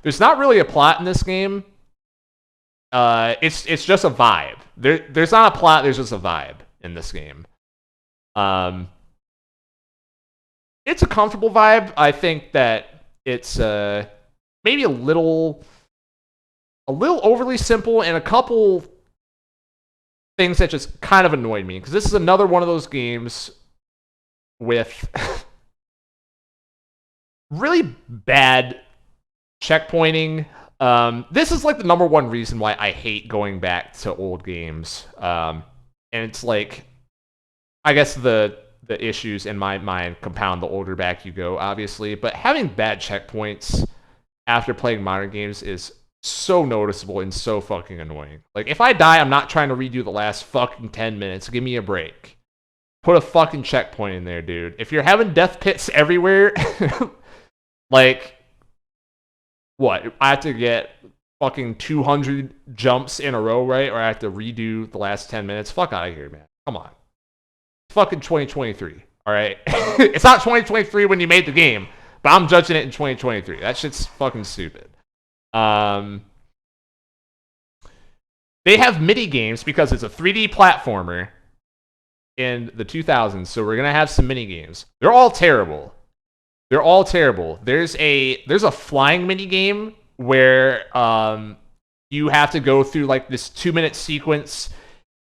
There's not really a plot in this game. It's just a vibe. There's not a plot. There's just a vibe in this game. It's a comfortable vibe. I think that it's maybe a little overly simple, and a couple things that just kind of annoyed me, because this is another one of those games with really bad checkpointing. This is like the number one reason why I hate going back to old games. And it's like, I guess the issues in my mind compound the older back you go, obviously, but having bad checkpoints after playing modern games is so noticeable and so fucking annoying. Like, if I die, I'm not trying to redo the last fucking 10 minutes. Give me a break. Put a fucking checkpoint in there, dude. If you're having death pits everywhere, like, what? I have to get fucking 200 jumps in a row, right? Or I have to redo the last 10 minutes? Fuck out of here, man. Come on. It's fucking 2023, all right? It's not 2023 when you made the game, but I'm judging it in 2023. That shit's fucking stupid. They have mini games because it's a 3D platformer in the 2000s, so we're gonna have some mini games. They're all terrible. They're all terrible. There's a flying mini game where you have to go through like this 2-minute sequence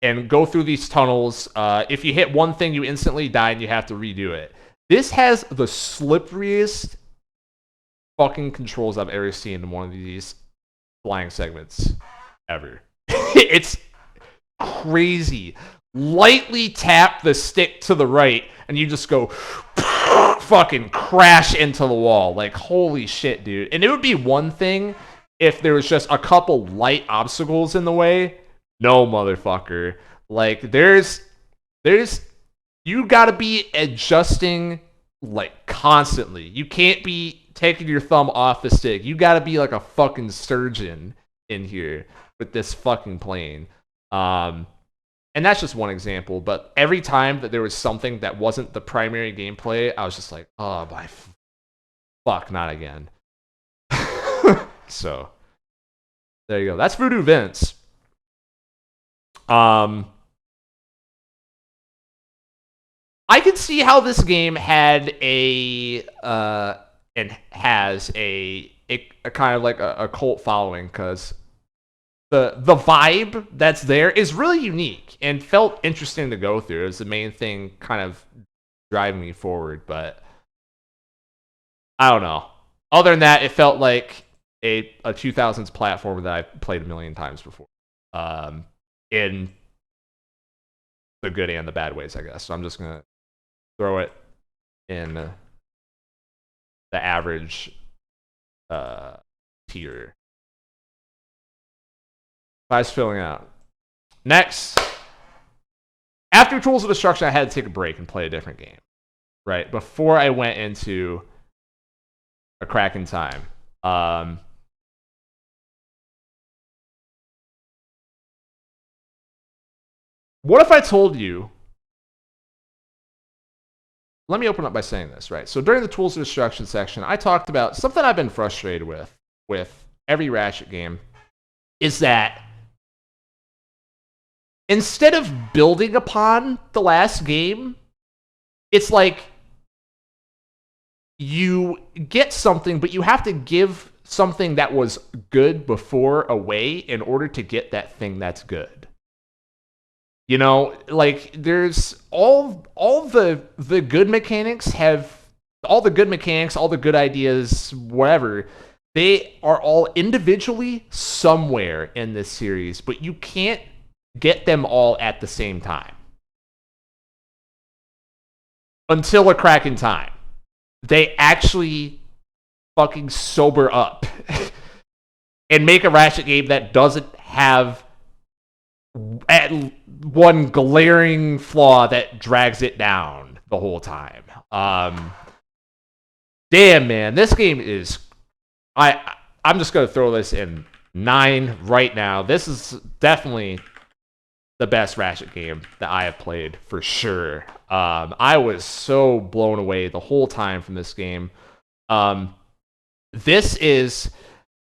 and go through these tunnels. If you hit one thing, you instantly die and you have to redo it. This has the slipperiest fucking controls I've ever seen in one of these flying segments ever. It's crazy. Lightly tap the stick to the right and you just go fucking crash into the wall. Like, holy shit, dude. And it would be one thing if there was just a couple light obstacles in the way. No, motherfucker. Like, there's you gotta be adjusting like constantly. You can't be taking your thumb off the stick. You gotta be like a fucking surgeon in here with this fucking plane. And that's just one example, but every time that there was something that wasn't the primary gameplay, I was just like, oh my fuck, not again. So there you go. That's Voodoo Vince. I can see how this game had and has a kind of like a cult following, because the vibe that's there is really unique and felt interesting to go through. It was the main thing kind of driving me forward, but I don't know. Other than that, it felt like a 2000s platformer that I played a million times before. In the good and the bad ways, I guess. So I'm just going to throw it in the average tier. Vibe's filling out. Next. After Tools of Destruction, I had to take a break and play a different game. Right? Before I went into A Crack in Time. What if I told you... Let me open up by saying this, right? So during the Tools of Destruction section, I talked about something I've been frustrated with every Ratchet game, is that instead of building upon the last game, it's like you get something, but you have to give something that was good before away in order to get that thing that's good. You know, like there's all the good mechanics have all the good mechanics, all the good ideas, whatever. They are all individually somewhere in this series, but you can't get them all at the same time. Until A Crack in Time. They actually fucking sober up and make a Ratchet game that doesn't have one glaring flaw that drags it down the whole time. Damn, man, this game is... I'm just going to throw this in 9 right now. This is definitely the best Ratchet game that I have played, for sure. I was so blown away the whole time from this game. This is...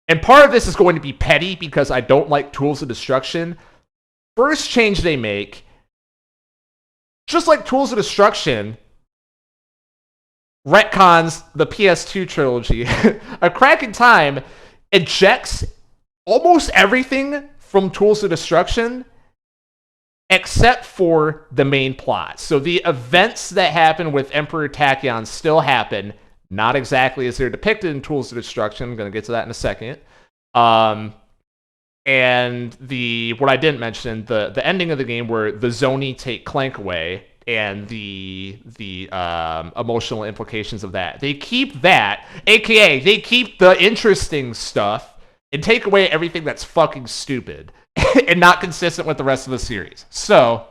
And part of this is going to be petty because I don't like Tools of Destruction. First change they make, just like Tools of Destruction, retcons the PS2 trilogy. A Crack in Time ejects almost everything from Tools of Destruction except for the main plot. So the events that happen with Emperor Tachyon still happen, not exactly as they're depicted in Tools of Destruction. I'm going to get to that in a second. And what I didn't mention, the ending of the game where the Zoni take Clank away and the emotional implications of that. They keep that, aka they keep the interesting stuff and take away everything that's fucking stupid and not consistent with the rest of the series. So,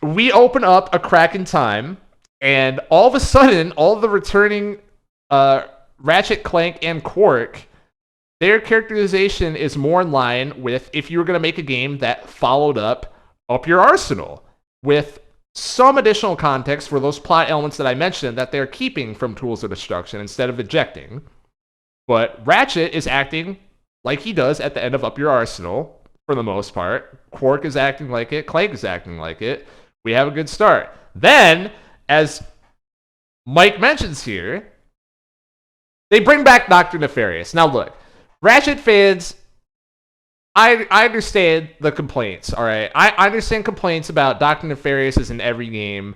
we open up A Crack in Time And all of a sudden, all of the returning Ratchet, Clank, and Quark, their characterization is more in line with if you were going to make a game that followed up Your Arsenal with some additional context for those plot elements that I mentioned that they're keeping from Tools of Destruction instead of ejecting. But Ratchet is acting like he does at the end of Up Your Arsenal for the most part. Quark is acting like it. Clank is acting like it. We have a good start. Then, as Mike mentions here, they bring back Dr. Nefarious. Now look, Ratchet fans, I understand the complaints, all right? I understand complaints about Dr. Nefarious is in every game.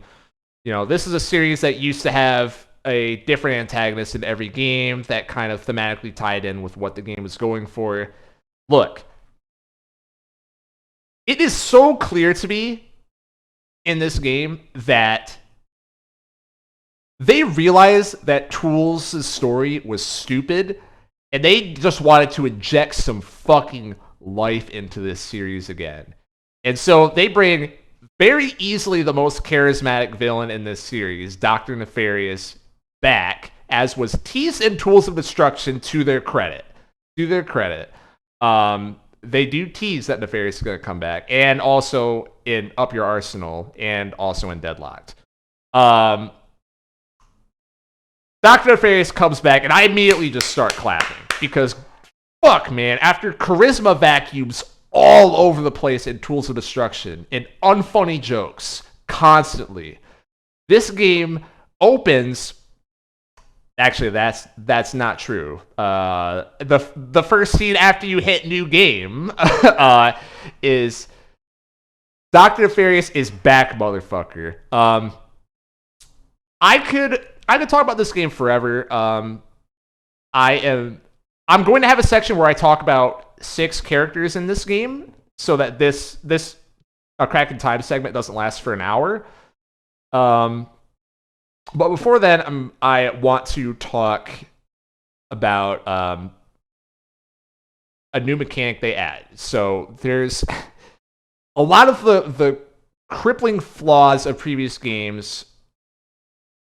You know, this is a series that used to have a different antagonist in every game that kind of thematically tied in with what the game was going for. Look, it is so clear to me in this game that they realized that Tools' story was stupid, and they just wanted to inject some fucking life into this series again. And so they bring very easily the most charismatic villain in this series, Dr. Nefarious, back, as was teased in Tools of Destruction to their credit. To their credit. They do tease that Nefarious is going to come back, and also in Up Your Arsenal, and also in Deadlocked. Dr. Nefarious comes back, and I immediately just start clapping, because fuck, man, after charisma vacuums all over the place in Tools of Destruction and unfunny jokes constantly, this game opens. Actually, that's not true. The first scene after you hit new game is Dr. Nefarious is back, motherfucker. I could talk about this game forever. I'm going to have a section where I talk about 6 characters in this game, so that this a Crack in Time segment doesn't last for an hour. But before then, I want to talk about a new mechanic they add. So there's a lot of the crippling flaws of previous games,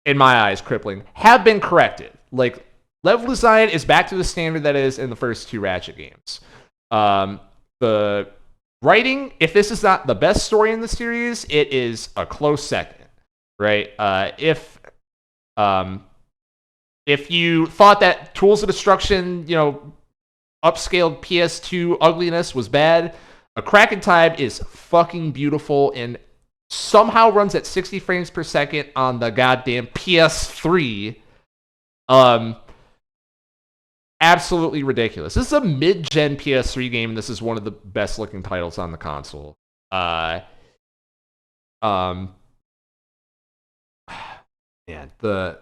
in my eyes, crippling, have been corrected. Like, level design is back to the standard that is in the first 2 Ratchet games. The writing, if this is not the best story in the series, it is a close second, right? If you thought that Tools of Destruction, upscaled PS2 ugliness was bad, A Crack in Time is fucking beautiful and somehow runs at 60 frames per second on the goddamn PS3. Absolutely ridiculous. This is a mid-gen PS3 game. This is one of the best-looking titles on the console. Man, the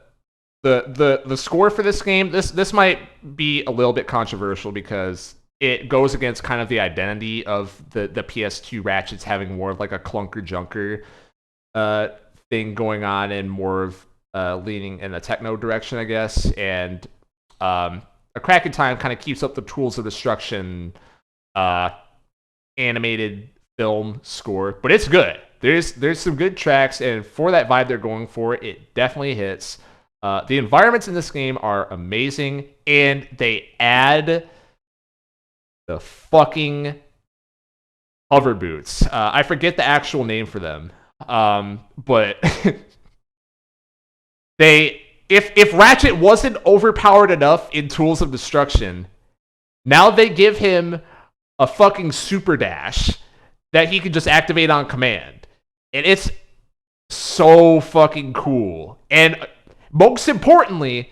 score for this game, this might be a little bit controversial because it goes against kind of the identity of the PS2 Ratchets having more of like a clunker junker thing going on and more of leaning in the techno direction, I guess. And A Crack in Time kind of keeps up the Tools of Destruction animated film score, but it's good. There's some good tracks, and for that vibe they're going for, it definitely hits. The environments in this game are amazing, and they add the fucking hover boots. I forget the actual name for them, but if Ratchet wasn't overpowered enough in Tools of Destruction, now they give him a fucking super dash that he can just activate on command. And it's so fucking cool. And most importantly,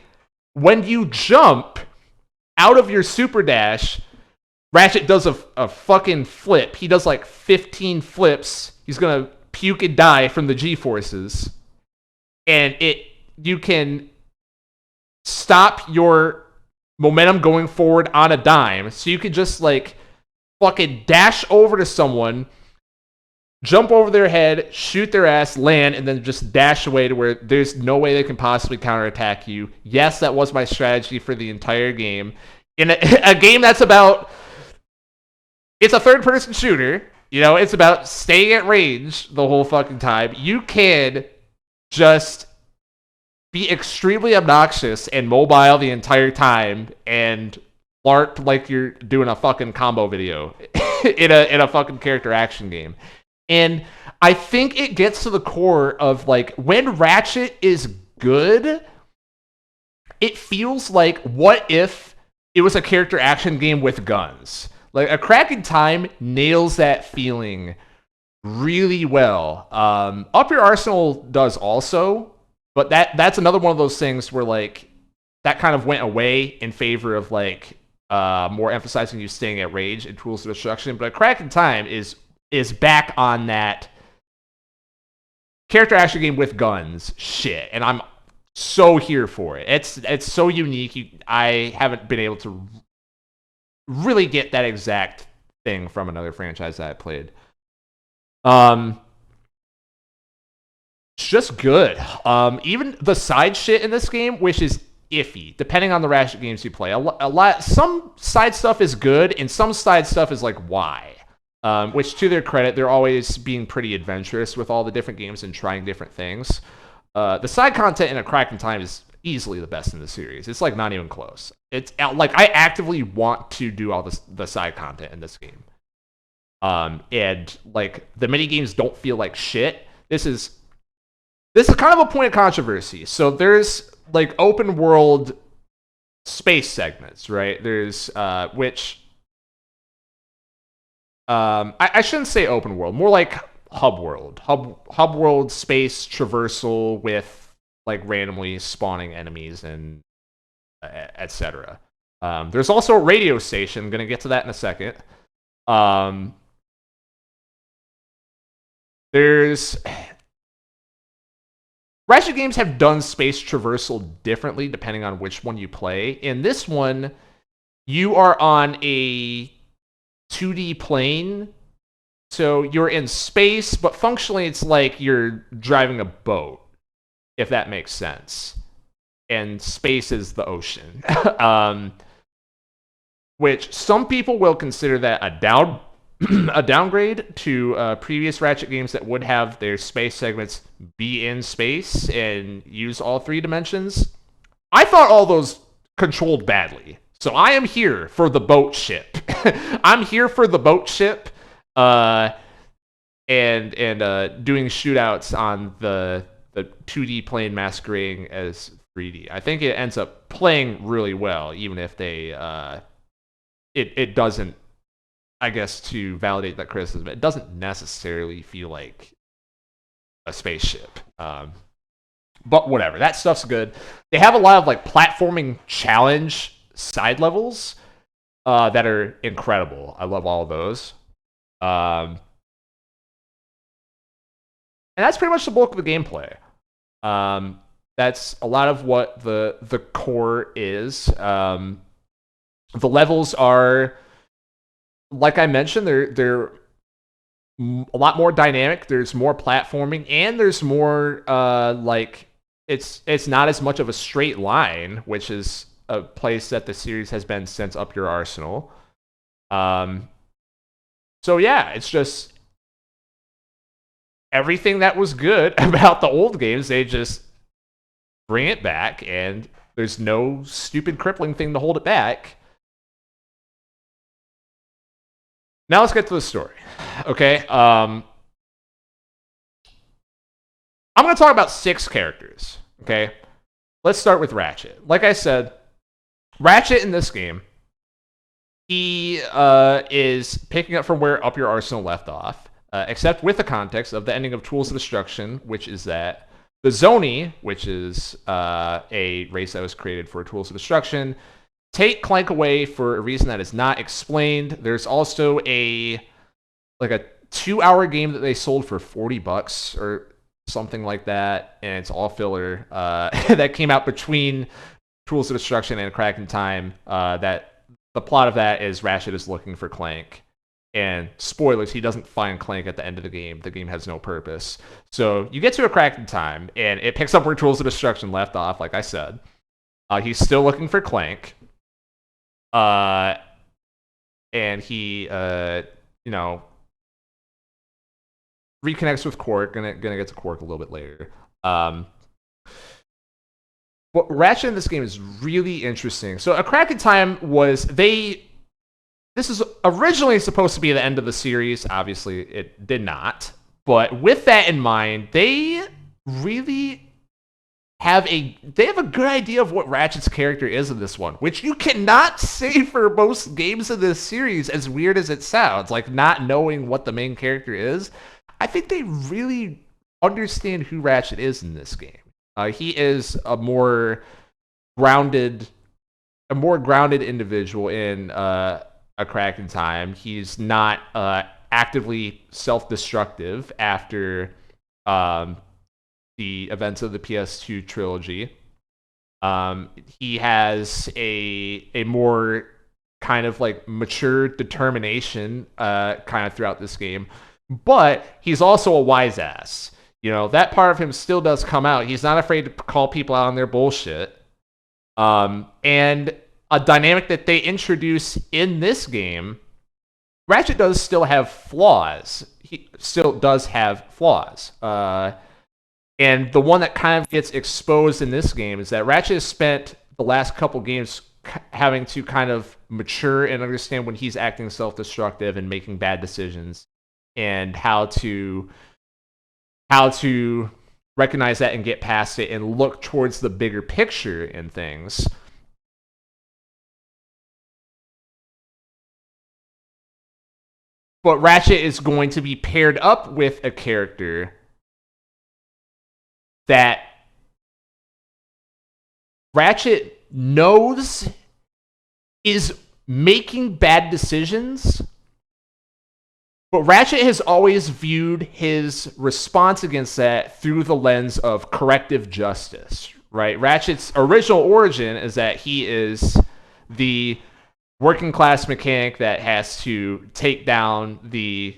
when you jump out of your super dash, Ratchet does a fucking flip. He does like 15 flips. He's gonna puke and die from the G-forces. And you can stop your momentum going forward on a dime. So you can just like fucking dash over to someone, jump over their head, shoot their ass, land, and then just dash away to where there's no way they can possibly counterattack you. Yes, that was my strategy for the entire game. In a game that's about... It's a third-person shooter. It's about staying at range the whole fucking time. You can just be extremely obnoxious and mobile the entire time and LARP like you're doing a fucking combo video in a fucking character action game. And I think it gets to the core of like when Ratchet is good, it feels like what if it was a character action game with guns? Like A Crack in Time nails that feeling really well. Up Your Arsenal does also, but that's another one of those things where like that kind of went away in favor of like more emphasizing you staying at range and Tools of Destruction. But A Crack in Time is back on that character action game with guns shit, and I'm so here for it. It's so unique. I haven't been able to really get that exact thing from another franchise that I played. It's just good. Even the side shit in this game, which is iffy, depending on the Ratchet games you play. A lot, some side stuff is good, and some side stuff is like, why? Which, to their credit, they're always being pretty adventurous with all the different games and trying different things. The side content in A Crack in Time is easily the best in the series. It's like not even close. It's like I actively want to do all the side content in this game. And like the mini games don't feel like shit. This is kind of a point of controversy. So there's like open world space segments, right? There's which I shouldn't say open world, more like hub world space traversal with like randomly spawning enemies and etc. There's also a radio station. I'm gonna get to that in a second. There's Ratchet games have done space traversal differently depending on which one you play. In this one, you are on a 2D plane, so you're in space, but functionally it's like you're driving a boat, if that makes sense. And space is the ocean. Which some people will consider that a downgrade to previous Ratchet games that would have their space segments be in space and use all three dimensions. I thought all those controlled badly. So I am here for the boat ship. I'm here for the boat ship and doing shootouts on the 2D plane masquerading as 3D. I think it ends up playing really well, even if they it doesn't, I guess, to validate that criticism, it doesn't necessarily feel like a spaceship. But whatever, that stuff's good. They have a lot of like platforming challenge side levels that are incredible. I love all of those. And that's pretty much the bulk of the gameplay. That's a lot of what the core is. The levels are, like I mentioned, they're a lot more dynamic. There's more platforming, and there's more like it's not as much of a straight line, which is a place that the series has been since Up Your Arsenal. So yeah, it's just everything that was good about the old games. They just bring it back, and there's no stupid crippling thing to hold it back. Now let's get to the story. Okay. I'm going to talk about 6 characters. Okay. Let's start with Ratchet. Like I said, Ratchet in this game, he is picking up from where Up Your Arsenal left off, except with the context of the ending of Tools of Destruction, which is that the Zoni, which is a race that was created for Tools of Destruction, take Clank away for a reason that is not explained. There's also a 2-hour game that they sold for $40 or something like that, and it's all filler that came out between Tools of Destruction and A Crack in Time. That the plot of that is Ratchet is looking for Clank, and spoilers, he doesn't find Clank at the end of the game. The game has no purpose. So you get to A Crack in Time, and it picks up where Tools of Destruction left off. Like I said, he's still looking for Clank. And he, reconnects with Quark. Gonna get to Quark a little bit later. what Ratchet in this game is really interesting. So A Crack in Time was this is originally supposed to be the end of the series. Obviously, it did not. But with that in mind, they really have a good idea of what Ratchet's character is in this one, which you cannot say for most games of this series, as weird as it sounds, like not knowing what the main character is. I think they really understand who Ratchet is in this game. He is a more grounded individual in A Crack in Time. He's not actively self-destructive after the events of the PS2 trilogy. He has a more kind of like mature determination kind of throughout this game, but he's also a wise ass. You know, that part of him still does come out. He's not afraid to call people out on their bullshit. And a dynamic that they introduce in this game, Ratchet does still have flaws. He still does have flaws. And the one that kind of gets exposed in this game is that Ratchet has spent the last couple games having to kind of mature and understand when he's acting self-destructive and making bad decisions, and how to recognize that and get past it and look towards the bigger picture in things. But Ratchet is going to be paired up with a character that Ratchet knows is making bad decisions, but Ratchet has always viewed his response against that through the lens of corrective justice, right? Ratchet's original origin is that he is the working class mechanic that has to take down the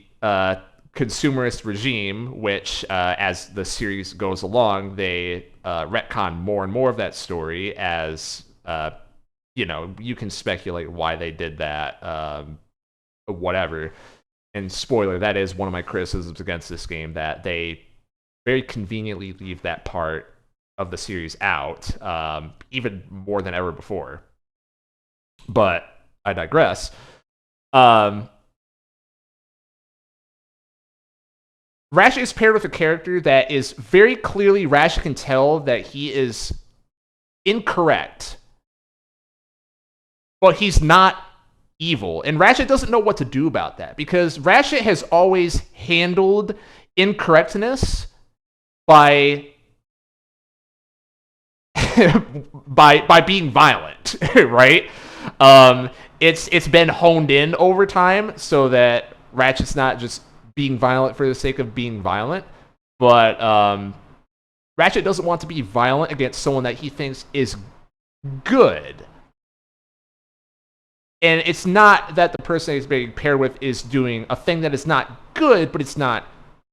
consumerist regime, which, as the series goes along, they retcon more and more of that story as, you can speculate why they did that, whatever. And spoiler, that is one of my criticisms against this game, that they very conveniently leave that part of the series out, even more than ever before. But I digress. Ratchet is paired with a character that is very clearly, Ratchet can tell that he is incorrect, but he's not evil. And Ratchet doesn't know what to do about that, because Ratchet has always handled incorrectness by by being violent, right? It's been honed in over time so that Ratchet's not just being violent for the sake of being violent, but Ratchet doesn't want to be violent against someone that he thinks is good. And it's not that the person he's being paired with is doing a thing that is not good, but it's not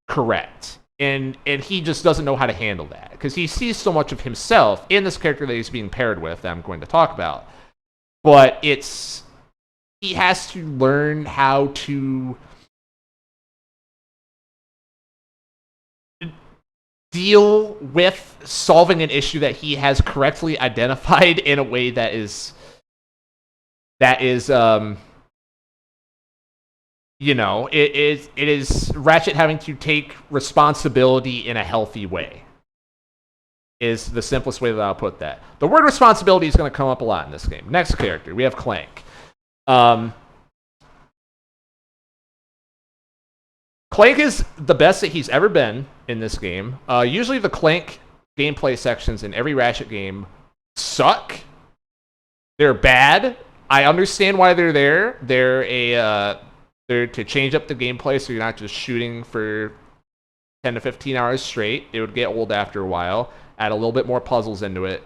correct. And he just doesn't know how to handle that, because he sees so much of himself in this character that he's being paired with that I'm going to talk about. But he has to learn how to deal with solving an issue that he has correctly identified in a way that is it is Ratchet having to take responsibility in a healthy way, is the simplest way that I'll put that. The word responsibility is going to come up a lot in this game. Next character, we have Clank. Clank is the best that he's ever been in this game. Usually the Clank gameplay sections in every Ratchet game suck. They're bad. I understand why they're there. They're to change up the gameplay so you're not just shooting for 10 to 15 hours straight. It would get old after a while. Add a little bit more puzzles into it.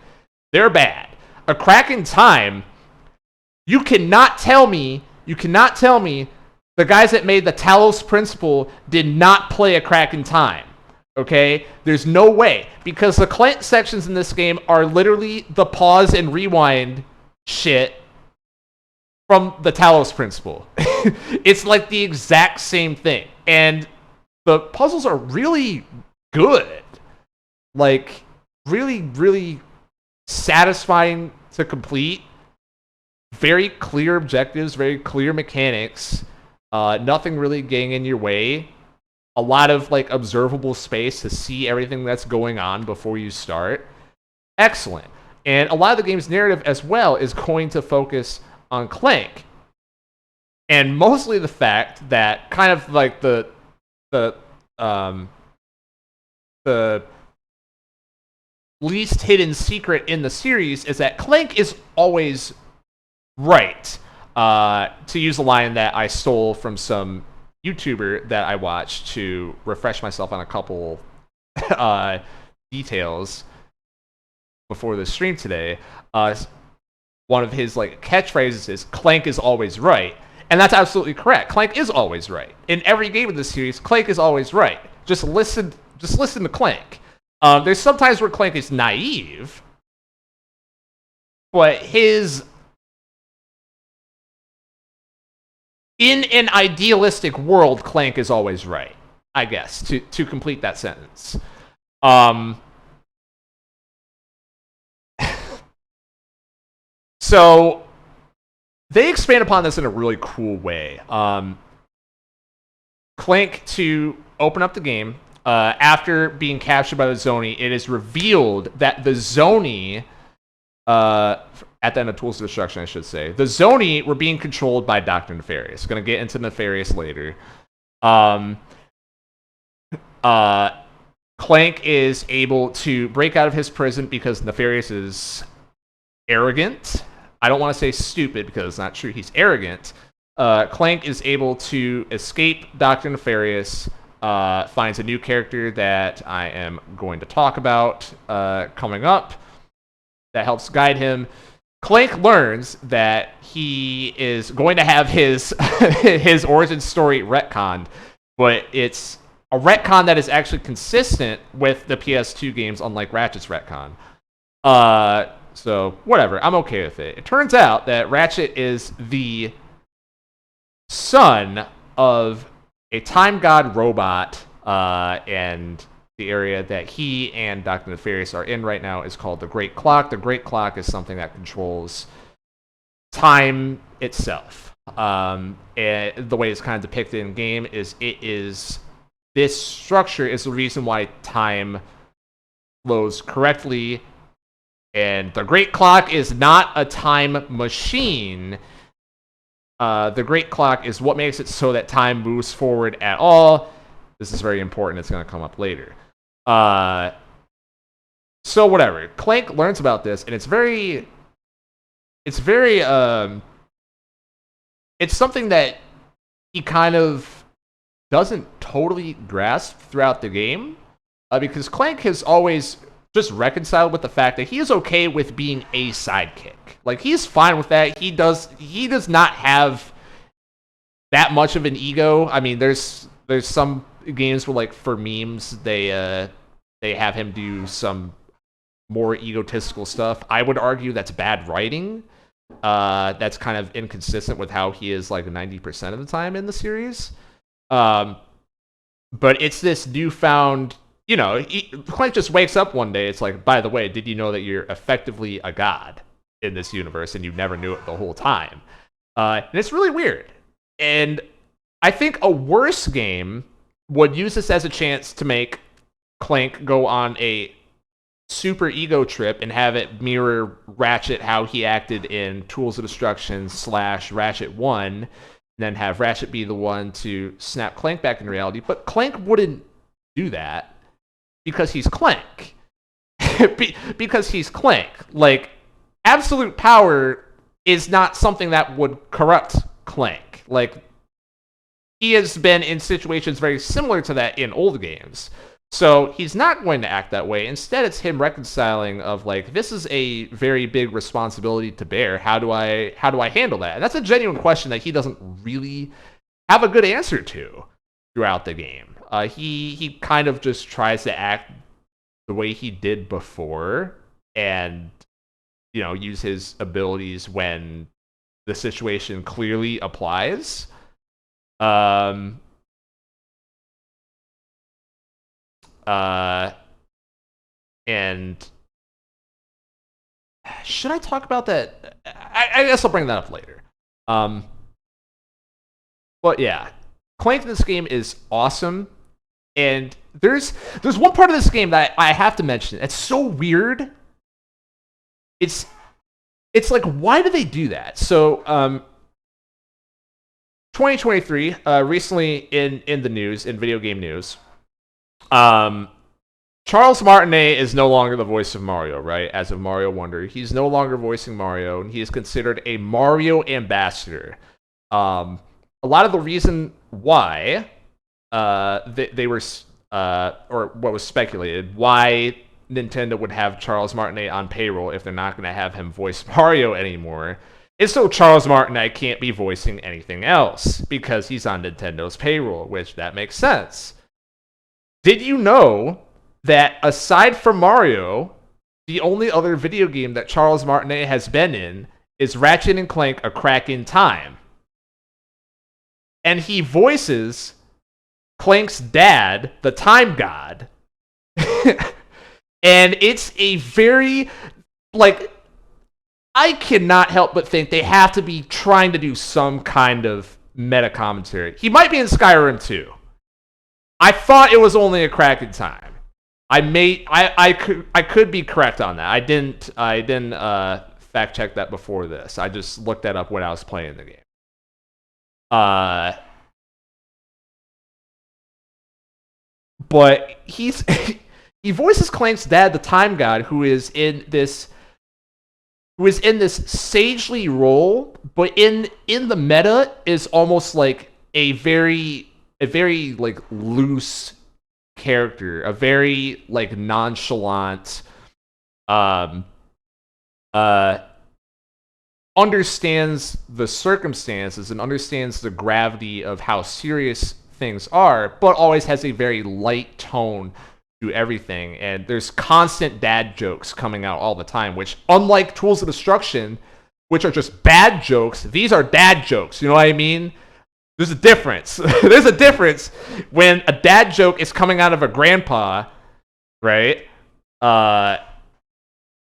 They're bad. A Crack in Time, you cannot tell me the guys that made the Talos Principle did not play A Crack in Time. Okay? There's no way. Because the Clank sections in this game are literally the pause and rewind shit from the Talos Principle. It's like the exact same thing. And the puzzles are really good. Like, really, really satisfying to complete, very clear objectives, very clear mechanics, nothing really getting in your way, a lot of like observable space to see everything that's going on before you start. Excellent. And a lot of the game's narrative as well is going to focus on Clank. And mostly the fact that kind of like the least hidden secret in the series is that Clank is always right. To use a line that I stole from some YouTuber that I watched to refresh myself on a couple details before the stream today. One of his like catchphrases is "Clank is always right," and that's absolutely correct. Clank is always right in every game of the series. Clank is always right. Just listen to Clank. There's sometimes where Clank is naive, but in an idealistic world, Clank is always right. I guess to complete that sentence. So they expand upon this in a really cool way. Clank, to open up the game, after being captured by the Zoni, it is revealed that the Zoni, at the end of Tools of Destruction, I should say, the Zoni were being controlled by Dr. Nefarious. Going to get into Nefarious later. Clank is able to break out of his prison because Nefarious is arrogant. I don't want to say stupid because it's not true. He's arrogant. Clank is able to escape Dr. Nefarious, finds a new character that I am going to talk about coming up that helps guide him. Clank learns that he is going to have his his origin story retconned, but it's a retcon that is actually consistent with the PS2 games, unlike Ratchet's retcon. So whatever, I'm okay with it. It turns out that Ratchet is the son of a time god robot, and the area that he and Dr. Nefarious are in right now is called the Great Clock. The Great Clock is something that controls time itself. And the way it's kind of depicted in game is this structure is the reason why time flows correctly. And the Great Clock is not a time machine. The Great Clock is what makes it so that time moves forward at all. This is very important. It's going to come up later. So whatever. Clank learns about this, and it's something that he kind of doesn't totally grasp throughout the game, because Clank has always just reconciled with the fact that he is okay with being a sidekick. Like, he's fine with that. He does not have that much of an ego. I mean, there's some games where, like, for memes, they have him do some more egotistical stuff. I would argue that's bad writing. That's kind of inconsistent with how he is, like, 90% of the time in the series. But it's this newfound, Clank just wakes up one day. It's like, by the way, did you know that you're effectively a god in this universe and you never knew it the whole time? And it's really weird. And I think a worse game would use this as a chance to make Clank go on a super ego trip and have it mirror Ratchet, how he acted in Tools of Destruction / Ratchet 1, and then have Ratchet be the one to snap Clank back in reality. But Clank wouldn't do that because he's Clank. Because he's Clank. Like, absolute power is not something that would corrupt Clank. Like, he has been in situations very similar to that in old games. So he's not going to act that way. Instead, it's him reconciling of, like, this is a very big responsibility to bear. How do I handle that? And that's a genuine question that he doesn't really have a good answer to throughout the game. He kind of just tries to act the way he did before and, use his abilities when the situation clearly applies. And should I talk about that? I guess I'll bring that up later. But yeah, Clank in this game is awesome, and there's one part of this game that I have to mention. It's so weird. It's like, why do they do that? So 2023, recently in the news, in video game news, Charles Martinet is no longer the voice of Mario, right? As of Mario Wonder, he's no longer voicing Mario, and he is considered a Mario ambassador. A lot of the reason why they were, or what was speculated, why Nintendo would have Charles Martinet on payroll if they're not going to have him voice Mario anymore, is so Charles Martinet can't be voicing anything else because he's on Nintendo's payroll, which that makes sense. Did you know that aside from Mario, the only other video game that Charles Martinet has been in is Ratchet and Clank: A Crack in Time? And he voices Clank's dad, the Time God. And it's a very, like, I cannot help but think they have to be trying to do some kind of meta commentary. He might be in Skyrim too. I thought it was only A Crack in Time. I could be correct on that. I didn't fact check that before this. I just looked that up when I was playing the game. But he voices Clank's dad, the Time God, who is in this sagely role, but in the meta is almost like a very like loose character, a very like nonchalant, understands the circumstances and understands the gravity of how serious things are, but always has a very light tone to everything. And there's constant dad jokes coming out all the time, which, unlike Tools of Destruction, which are just bad jokes, these are dad jokes. You know what I mean? There's a difference. There's a difference when a dad joke is coming out of a grandpa, right?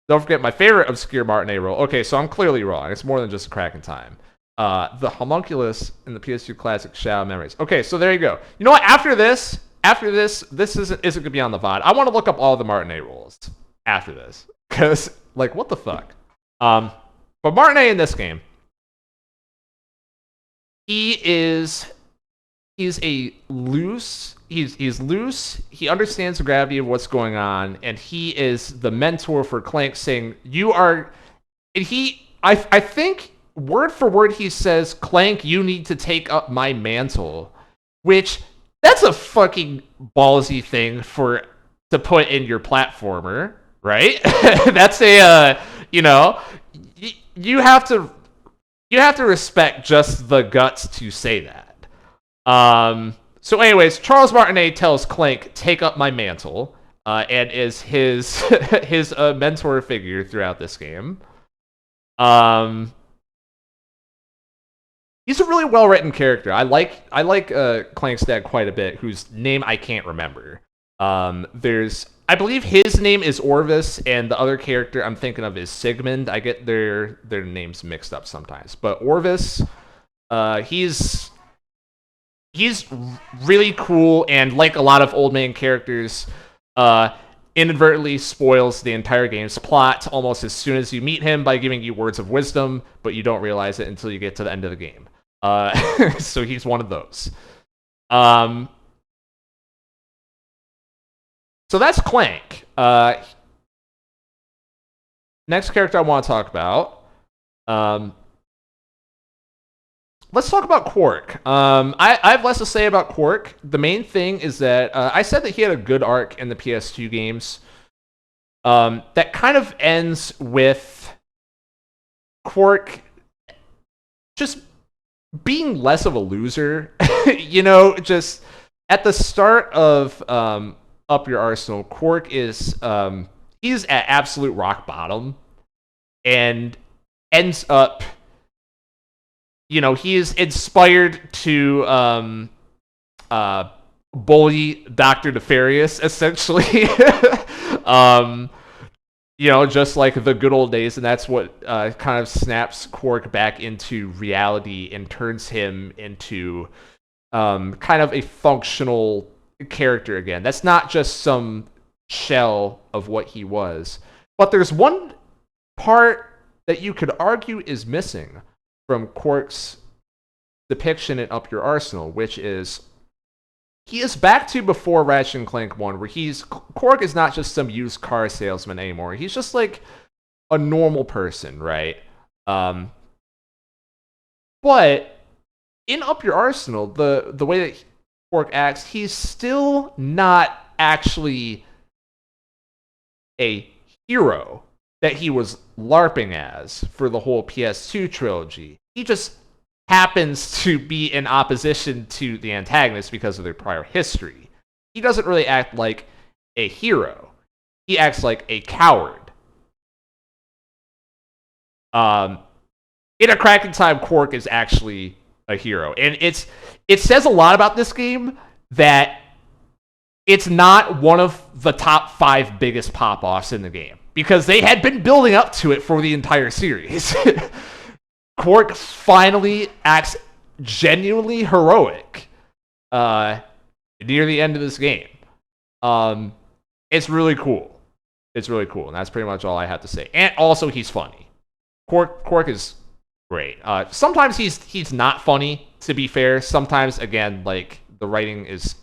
Don't forget my favorite obscure Martinet role. Okay, so I'm clearly wrong. It's more than just A Crack in Time. The homunculus in the PS2 classic Shadow Memories. Okay, so there you go. You know what? After this isn't gonna be on the VOD. I want to look up all the Martinet roles after this, because like, what the fuck? But Martinet in this game, he's loose. He understands the gravity of what's going on, and he is the mentor for Clank, saying, "You are." And I think word for word he says, "Clank, you need to take up my mantle," which, that's a fucking ballsy thing to put in your platformer, right? That's a you have to respect just the guts to say that. So anyways, Charles Martinet tells Clank, "Take up my mantle," and is his mentor figure throughout this game. He's a really well-written character. I like Clank's dad quite a bit, whose name I can't remember. I believe his name is Orvis, and the other character I'm thinking of is Sigmund. I get their names mixed up sometimes. But Orvis, he's really cool, and like a lot of old man characters, inadvertently spoils the entire game's plot almost as soon as you meet him by giving you words of wisdom, but you don't realize it until you get to the end of the game. So he's one of those. So that's Clank. Next character I want to talk about. Let's talk about Quark. I have less to say about Quark. The main thing is that I said that he had a good arc in the PS2 games. That kind of ends with Quark just being less of a loser. Just at the start of Up Your Arsenal, Quark is he's at absolute rock bottom and ends up, he is inspired to bully Dr. Nefarious, essentially. just like the good old days, and that's what kind of snaps Quark back into reality and turns him into kind of a functional character again. That's not just some shell of what he was. But there's one part that you could argue is missing from Quark's depiction in Up Your Arsenal, which is he is back to before Ratchet and Clank 1, where Quark is not just some used car salesman anymore. He's just like a normal person, right? But in Up Your Arsenal, the way that Quark acts, he's still not actually a hero that he was LARPing as for the whole PS2 trilogy. He just happens to be in opposition to the antagonist because of their prior history. He doesn't really act like a hero. He acts like a coward. In A Crack in Time, Quark is actually a hero. And it says a lot about this game that it's not one of the top 5 biggest pop-offs in the game, because they had been building up to it for the entire series. Quark finally acts genuinely heroic near the end of this game. It's really cool. It's really cool, and that's pretty much all I have to say. And also, he's funny. Quark is great. Sometimes he's not funny, to be fair. Sometimes, again, like, the writing is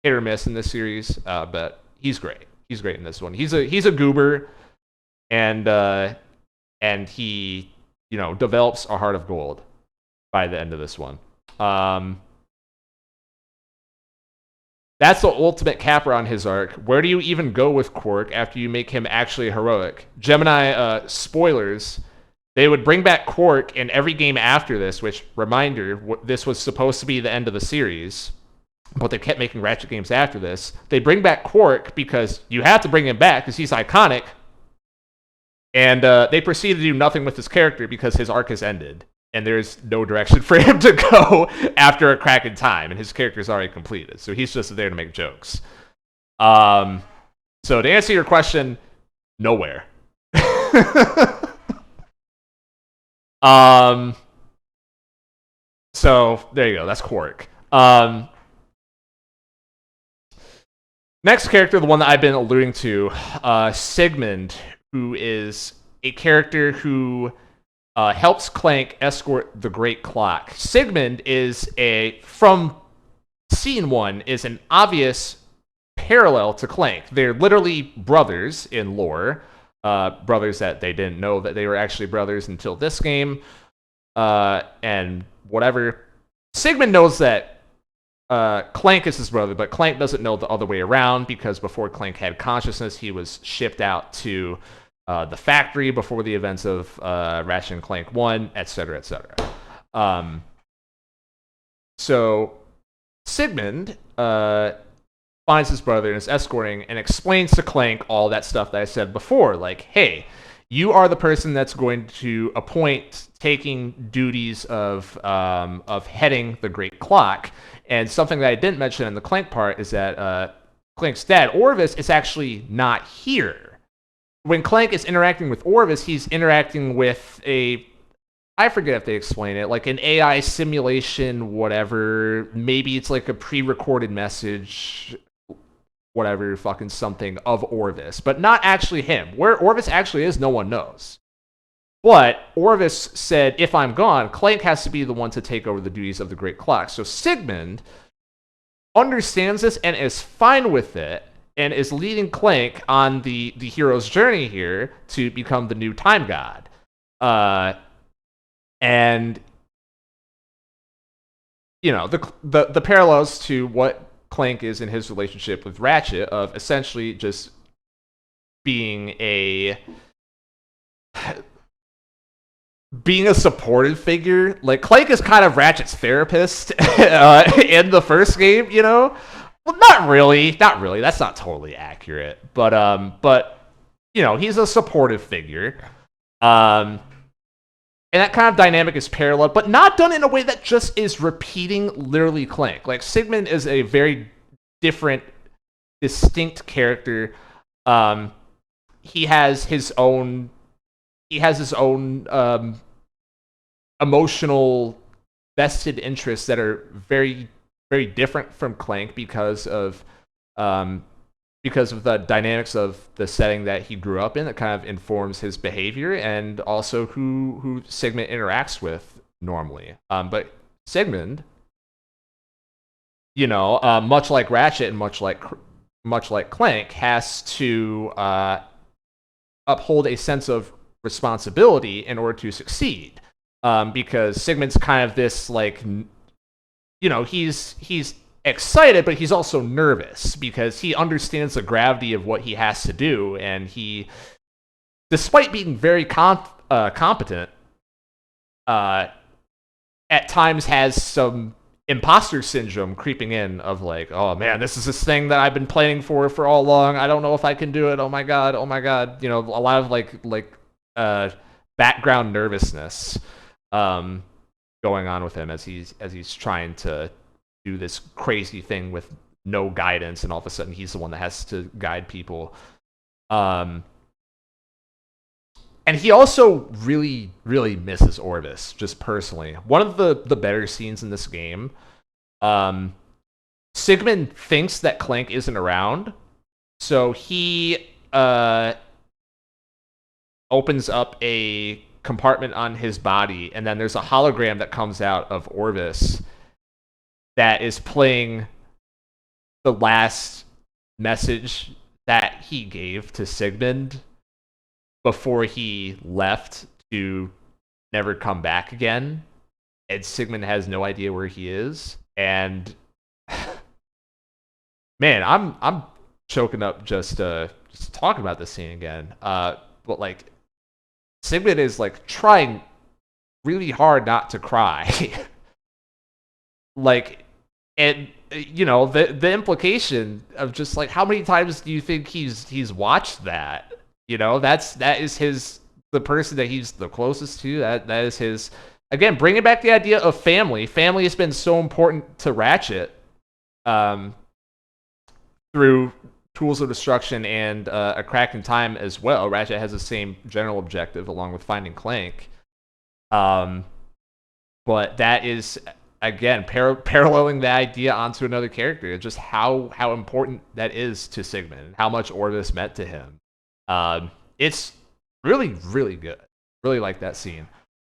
hit or miss in this series, but he's great. He's great in this one. He's a goober, and he develops a heart of gold by the end of this one. That's the ultimate capper on his arc. Where do you even go with Quark after you make him actually heroic? Gemini, spoilers, they would bring back Quark in every game after this, which, reminder, this was supposed to be the end of the series, but they kept making Ratchet games after this. They bring back Quark because you have to bring him back because he's iconic. And they proceed to do nothing with his character because his arc has ended. And there's no direction for him to go after A Crack in Time. And his character's already completed. So he's just there to make jokes. So to answer your question, nowhere. So there you go. That's Quark. Next character, the one that I've been alluding to, Sigmund, who is a character who helps Clank escort the Great Clock. Sigmund is from Scene 1, is an obvious parallel to Clank. They're literally brothers in lore. Brothers that they didn't know that they were actually brothers until this game. And whatever. Sigmund knows that Clank is his brother, but Clank doesn't know the other way around, because before Clank had consciousness, he was shipped out to the factory before the events of Ratchet and Clank 1, etc., etc. So Sigmund finds his brother and is escorting and explains to Clank all that stuff that I said before, like, hey, you are the person that's going to appoint taking duties of heading the Great Clock. And something that I didn't mention in the Clank part is that Clank's dad, Orvis, is actually not here. When Clank is interacting with Orvis, he's interacting with I forget if they explain it, like an AI simulation, whatever. Maybe it's like a pre-recorded message, whatever, fucking something of Orvis, but not actually him. Where Orvis actually is, no one knows. But Orvis said, if I'm gone, Clank has to be the one to take over the duties of the Great Clock. So Sigmund understands this and is fine with it, and is leading Clank on the hero's journey here to become the new time god. And the parallels to what Clank is in his relationship with Ratchet, of essentially just being a supportive figure. Like, Clank is kind of Ratchet's therapist in the first game, Well, not really. That's not totally accurate. But he's a supportive figure. And that kind of dynamic is parallel, but not done in a way that just is repeating literally Clank. Like, Sigmund is a very different, distinct character. he has his own emotional vested interests that are very, very different from Clank because of the dynamics of the setting that he grew up in that kind of informs his behavior and also who Sigmund interacts with normally. But Sigmund, much like Ratchet and much like Clank, has to uphold a sense of responsibility in order to succeed. Because Sigmund's kind of this he's excited, but he's also nervous because he understands the gravity of what he has to do, and he, despite being very competent, at times has some imposter syndrome creeping in of like, oh man, this is this thing that I've been planning for all along. I don't know if I can do it. Oh my god. A lot of background nervousness going on with him as he's trying to do this crazy thing with no guidance, and all of a sudden he's the one that has to guide people. And he also really, really misses Orvis, just personally. One of the better scenes in this game, Sigmund thinks that Clank isn't around, so he opens up a compartment on his body, and then there's a hologram that comes out of Orvis that is playing the last message that he gave to Sigmund before he left to never come back again. And Sigmund has no idea where he is. And man, I'm choking up just talking about this scene again. But like, Sigmund is like trying really hard not to cry. Like, and the implication of just like, how many times do you think he's watched that? That is the person that he's the closest to. That is his, again, bringing back the idea of family. Family has been so important to Ratchet through Tools of Destruction and A Crack in Time as well. Ratchet has the same general objective along with finding Clank. But that is, again, paralleling the idea onto another character. Just how important that is to Sigmund and how much Orvis meant to him. It's really, really good. Really like that scene.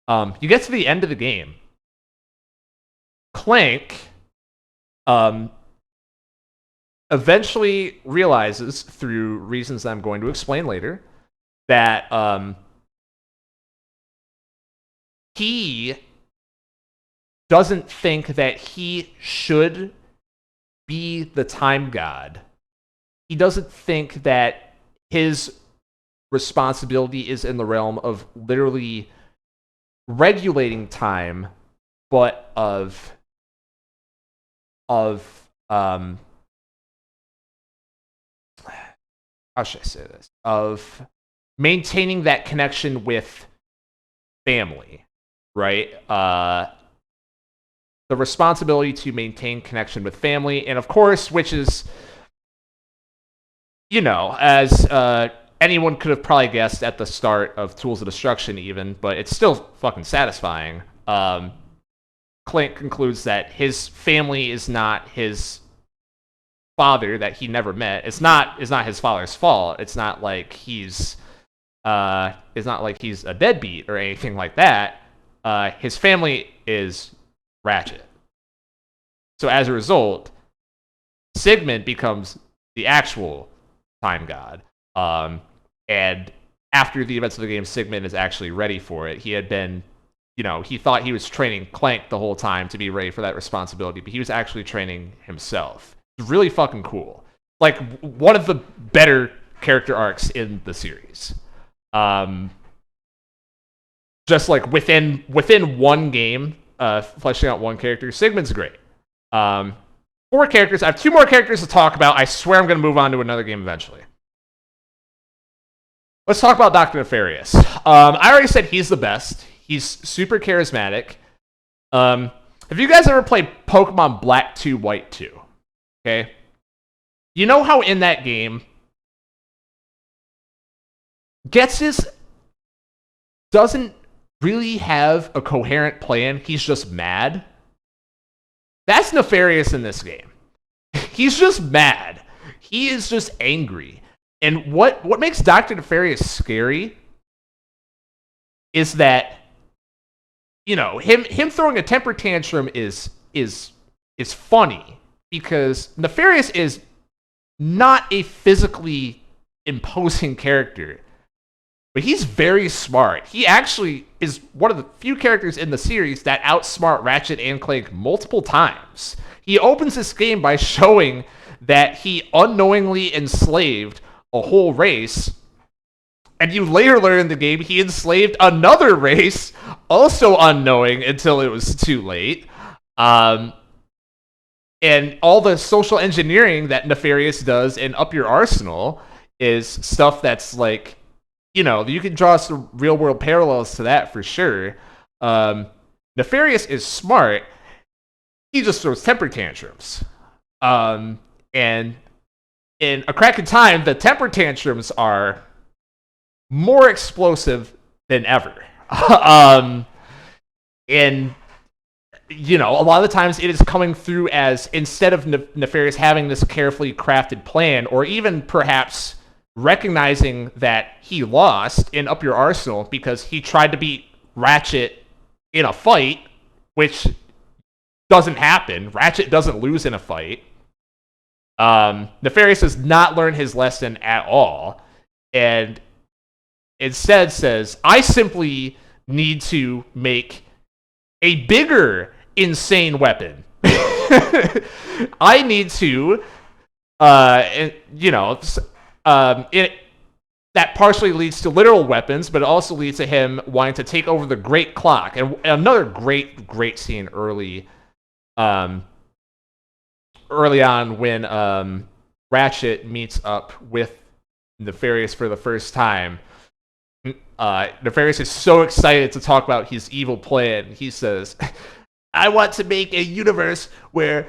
You get to the end of the game. Clank eventually realizes, through reasons I'm going to explain later, that he doesn't think that he should be the time god. He doesn't think that his responsibility is in the realm of literally regulating time, but of how should I say this? Of maintaining that connection with family, right? The responsibility to maintain connection with family, and of course, which is, as anyone could have probably guessed at the start of Tools of Destruction even, but it's still fucking satisfying. Clank concludes that his family is not his father that he never met. It's not his father's fault. It's not like he's a deadbeat or anything like that. His family is Ratchet. So as a result, Sigmund becomes the actual time god. And after the events of the game, Sigmund is actually ready for it. He had been, he thought he was training Clank the whole time to be ready for that responsibility, but he was actually training himself. It's really fucking cool. Like, one of the better character arcs in the series. Just like within one game, fleshing out one character, Sigmund's great. 4 characters. I have 2 more characters to talk about. I swear I'm going to move on to another game eventually. Let's talk about Dr. Nefarious. I already said he's the best. He's super charismatic. Have you guys ever played Pokemon Black 2, White 2? Okay. You know how in that game, Getsus doesn't really have a coherent plan. He's just mad. That's Nefarious in this game. He's just mad. He is just angry. And what makes Dr. Nefarious scary is that, you know, him throwing a temper tantrum is funny because Nefarious is not a physically imposing character, but he's very smart. He actually is one of the few characters in the series that outsmart Ratchet and Clank multiple times. He opens this game by showing that he unknowingly enslaved a whole race, and you later learn in the game he enslaved another race, also unknowing until it was too late. And all the social engineering that Nefarious does in Up Your Arsenal is stuff that's like, you know, you can draw some real world parallels to that for sure. Nefarious is smart. He just throws temper tantrums. And in A Crack in Time, the temper tantrums are more explosive than ever. And, you know, a lot of the times it is coming through as, instead of Nefarious having this carefully crafted plan, or even perhaps recognizing that he lost in Up Your Arsenal because he tried to beat Ratchet in a fight, which doesn't happen. Ratchet doesn't lose in a fight. Nefarious does not learn his lesson at all, and instead says, I simply need to make a bigger insane weapon. I need to, you know, that partially leads to literal weapons, but it also leads to him wanting to take over the Great Clock. And another great scene early on when Ratchet meets up with Nefarious for the first time. Nefarious is so excited to talk about his evil plan. He says, I want to make a universe where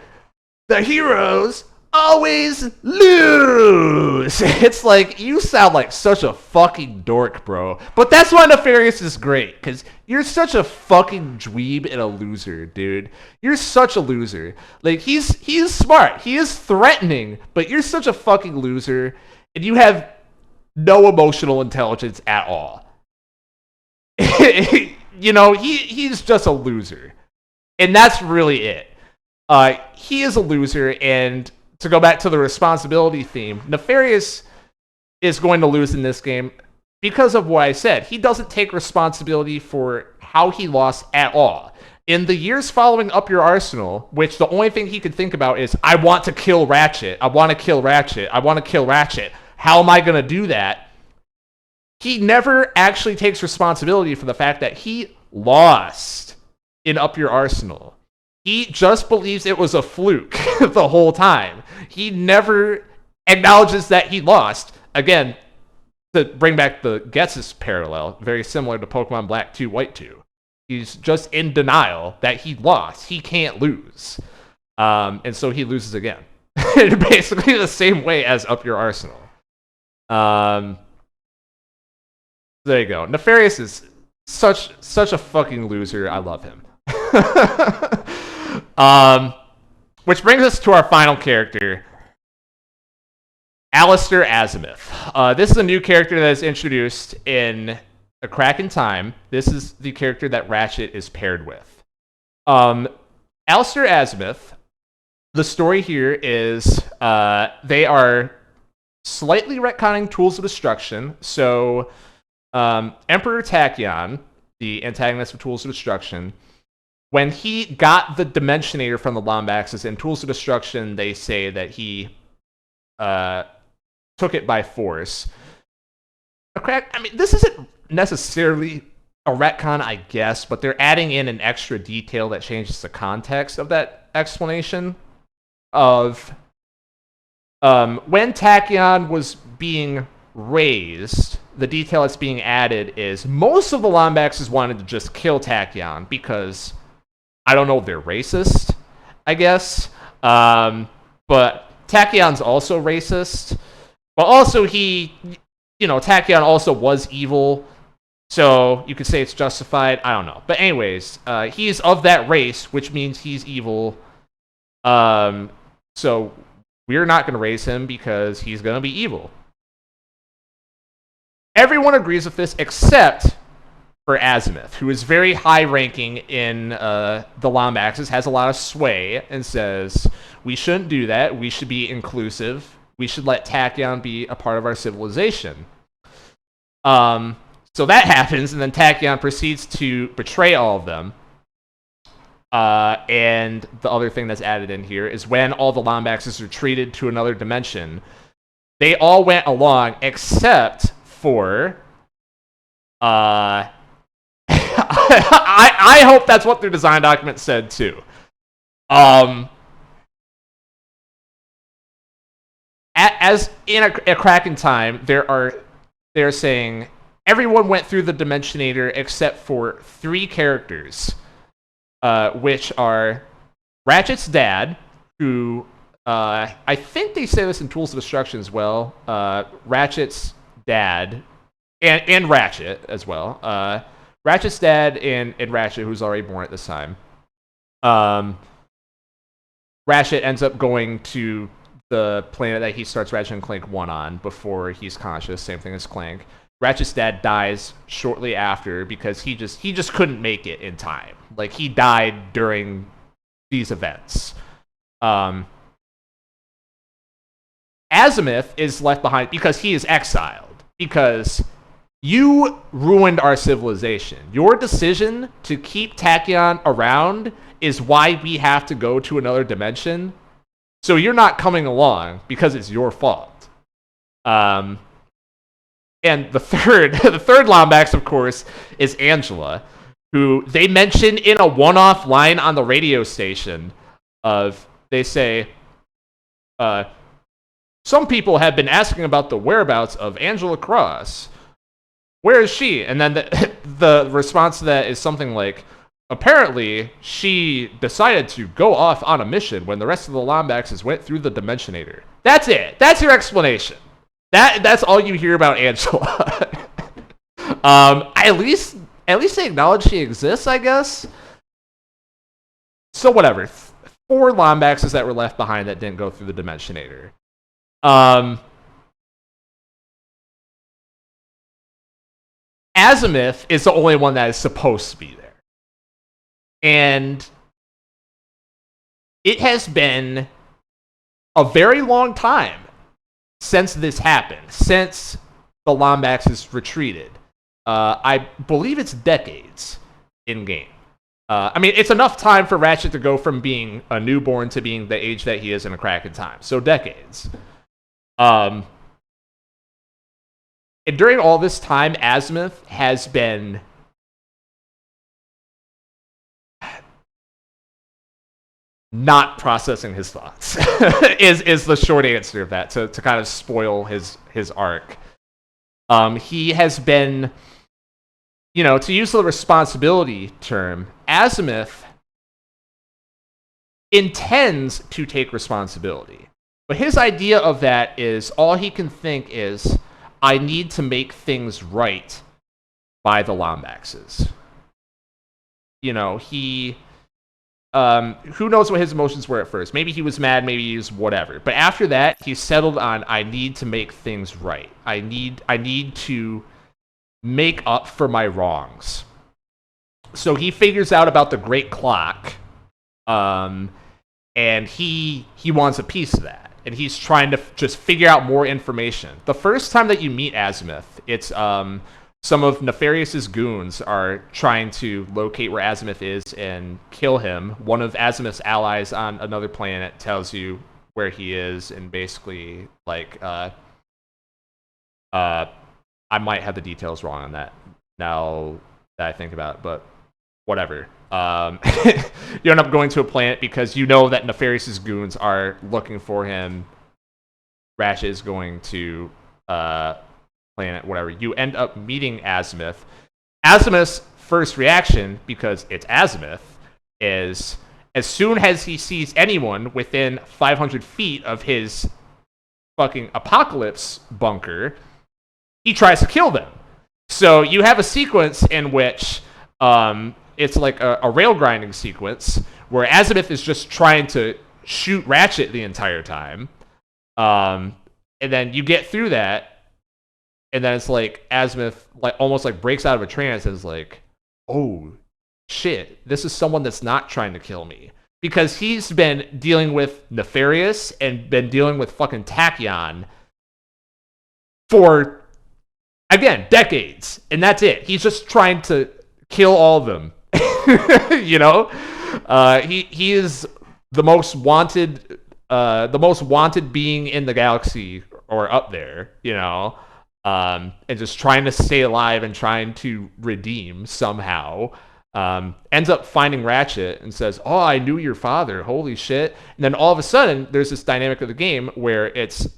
the heroes always lose. It's like, you sound like such a fucking dork, bro. But that's why Nefarious is great, because you're such a fucking dweeb and a loser, dude. You're such a loser. Like, he's smart. He is threatening, but you're such a fucking loser, and you have no emotional intelligence at all. You know, he's just a loser. And that's really it. He is a loser, and to go back to the responsibility theme, Nefarious is going to lose in this game because of what I said. He doesn't take responsibility for how he lost at all. In the years following Up Your Arsenal, which the only thing he could think about is, I want to kill Ratchet. I want to kill Ratchet. I want to kill Ratchet. How am I going to do that? He never actually takes responsibility for the fact that he lost in Up Your Arsenal. He just believes it was a fluke the whole time. He never acknowledges that he lost. Again, to bring back the Getsus parallel, very similar to Pokemon Black 2, White 2. He's just in denial that he lost. He can't lose. And so he loses again. Basically the same way as Up Your Arsenal. There you go. Nefarious is such a fucking loser. I love him. Which brings us to our final character, Alistair Azimuth. This is a new character that is introduced in A Crack in Time. This is the character that Ratchet is paired with. Alistair Azimuth, the story here is they are slightly retconning Tools of Destruction. So Emperor Tachyon, the antagonist of Tools of Destruction, when he got the Dimensionator from the Lombaxes in Tools of Destruction, they say that he took it by force. I mean, this isn't necessarily a retcon, I guess, but they're adding in an extra detail that changes the context of that explanation of when Tachyon was being raised. The detail that's being added is most of the Lombaxes wanted to just kill Tachyon because, I don't know, they're racist, I guess. But Tachyon's also racist. But also he Tachyon also was evil, so you could say it's justified. I don't know. But anyways, he's of that race, which means he's evil. So we're not going to raise him because he's going to be evil. Everyone agrees with this except for Azimuth, who is very high-ranking in the Lombaxes, has a lot of sway, and says, we shouldn't do that. We should be inclusive. We should let Tachyon be a part of our civilization. So that happens, and then Tachyon proceeds to betray all of them. And the other thing that's added in here is when all the Lombaxes retreated to another dimension, they all went along except for... I hope that's what their design document said too. As in a Kraken time, they're saying everyone went through the Dimensionator except for 3 characters, which are Ratchet's dad, who I think they say this in Tools of Destruction as well. Ratchet's dad and Ratchet as well. Ratchet's dad and Ratchet, who's already born at this time. Ratchet ends up going to the planet that he starts Ratchet and Clank 1 on before he's conscious. Same thing as Clank. Ratchet's dad dies shortly after because he just couldn't make it in time. Like, he died during these events. Azimuth is left behind because he is exiled. Because you ruined our civilization. Your decision to keep Tachyon around is why we have to go to another dimension. So you're not coming along because it's your fault. And the third Lombax, of course, is Angela, who they mention in a one-off line on the radio station. They say, some people have been asking about the whereabouts of Angela Cross. Where is she? And then the response to that is something like, apparently, she decided to go off on a mission when the rest of the Lombaxes went through the Dimensionator. That's it. That's your explanation. That's all you hear about Angela. At least they acknowledge she exists, I guess. So whatever. 4 Lombaxes that were left behind that didn't go through the Dimensionator. Azimuth is the only one that is supposed to be there. And it has been a very long time since this happened, since the Lombaxes retreated. I believe it's decades in-game. I mean, it's enough time for Ratchet to go from being a newborn to being the age that he is in a Kraken time. So decades. And during all this time, Azimuth has been not processing his thoughts. is the short answer of that, to kind of spoil his arc. He has been, to use the responsibility term, Azimuth intends to take responsibility. But his idea of that is all he can think is, I need to make things right by the Lombaxes. He... who knows what his emotions were at first. Maybe he was mad, maybe he was whatever. But after that, he settled on, I need to make things right. I need to make up for my wrongs. So he figures out about the Great Clock, and he wants a piece of that. And he's trying to just figure out more information. The first time that you meet Azimuth, it's some of Nefarious's goons are trying to locate where Azimuth is and kill him. One of Azimuth's allies on another planet tells you where he is, and basically, like, I might have the details wrong on that now that I think about it, but whatever. You end up going to a planet because you know that Nefarious's goons are looking for him. Ratchet is going to planet, whatever. You end up meeting Azimuth. Azimuth's first reaction, because it's Azimuth, is as soon as he sees anyone within 500 feet of his fucking apocalypse bunker, he tries to kill them. So you have a sequence in which it's like a rail grinding sequence where Azimuth is just trying to shoot Ratchet the entire time. And then you get through that, and then it's like Azimuth like almost like breaks out of a trance and is like, oh shit, this is someone that's not trying to kill me. Because he's been dealing with Nefarious and been dealing with fucking Tachyon for, again, decades. And that's it. He's just trying to kill all of them. You know? He is the most wanted being in the galaxy, or up there, you know? And just trying to stay alive and trying to redeem somehow. Ends up finding Ratchet and says, oh, I knew your father, holy shit. And then all of a sudden, there's this dynamic of the game where it's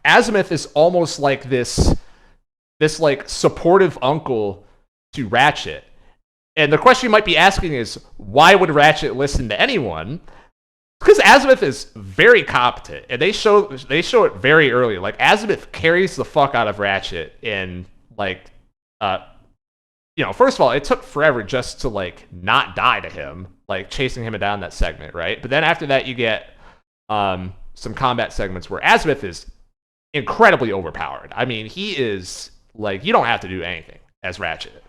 Azimuth is almost like this like supportive uncle to Ratchet. And the question you might be asking is, why would Ratchet listen to anyone? Because Azimuth is very competent, and they show it very early. Like, Azimuth carries the fuck out of Ratchet in, like, first of all, it took forever just to, like, not die to him, like, chasing him down that segment, right? But then after that, you get some combat segments where Azimuth is incredibly overpowered. I mean, he is, like, you don't have to do anything as Ratchet.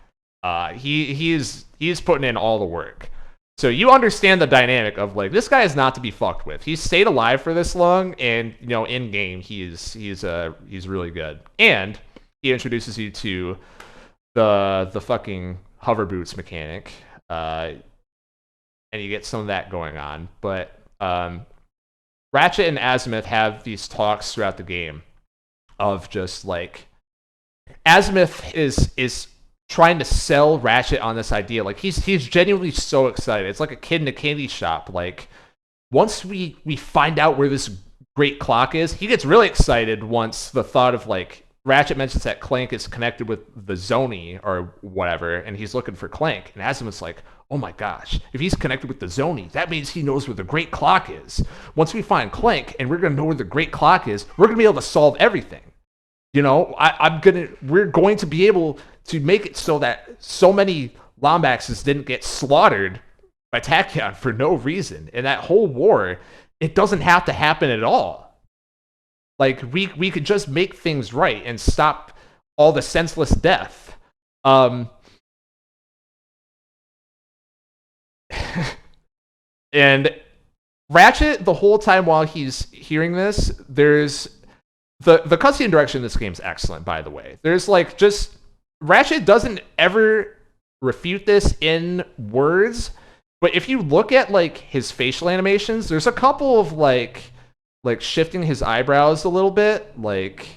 He's putting in all the work. So you understand the dynamic of, like, this guy is not to be fucked with. He's stayed alive for this long, and, you know, in game he's really good. And he introduces you to the fucking hover boots mechanic, and you get some of that going on. But Ratchet and Azimuth have these talks throughout the game of just, like, Azimuth is trying to sell Ratchet on this idea. Like, he's genuinely so excited. It's like a kid in a candy shop. Like, once we find out where this great clock is, he gets really excited once the thought of, like, Ratchet mentions that Clank is connected with the Zoni or whatever, and he's looking for Clank. And Azimuth's like, oh my gosh, if he's connected with the Zoni, that means he knows where the great clock is. Once we find Clank and we're going to know where the great clock is, we're going to be able to solve everything. You know, we're going to be able to make it so that so many Lombaxes didn't get slaughtered by Tachyon for no reason. And that whole war, it doesn't have to happen at all. Like, we could just make things right and stop all the senseless death. And Ratchet, the whole time while he's hearing this, there's the cutscene direction in this game is excellent, by the way. There's, like, just Ratchet doesn't ever refute this in words, but if you look at, like, his facial animations, there's a couple of, like shifting his eyebrows a little bit, like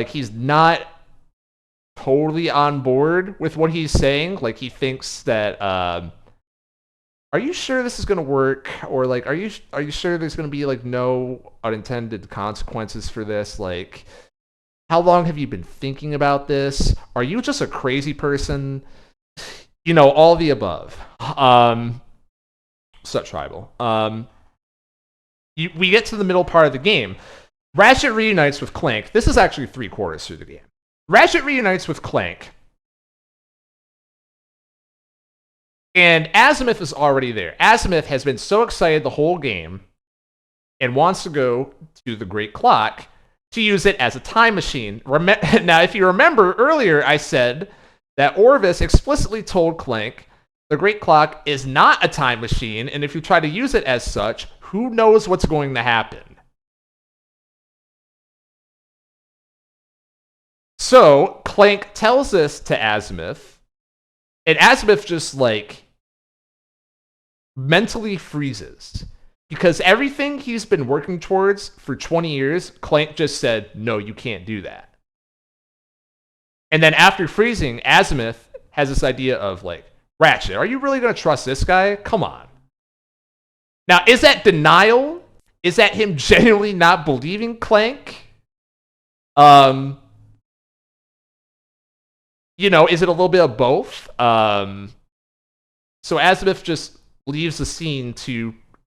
he's not totally on board with what he's saying. Like, he thinks that, are you sure this is going to work? Or, like, are you sure there's going to be, like, no unintended consequences for this? Like, how long have you been thinking about this? Are you just a crazy person? You know, all the above. Such tribal. We get to the middle part of the game. Ratchet reunites with Clank. This is actually 3/4 through the game. Ratchet reunites with Clank. And Azimuth is already there. Azimuth has been so excited the whole game and wants to go to the Great Clock to use it as a time machine. Now, if you remember earlier, I said that Orvis explicitly told Clank the Great Clock is not a time machine, and if you try to use it as such, who knows what's going to happen? So Clank tells this to Azimuth, and Azimuth just, like, mentally freezes. Because everything he's been working towards for 20 years, Clank just said, no, you can't do that. And then after freezing, Azimuth has this idea of, like, Ratchet, are you really going to trust this guy? Come on. Now, is that denial? Is that him genuinely not believing Clank? You know, is it a little bit of both? So Azimuth just leaves the scene to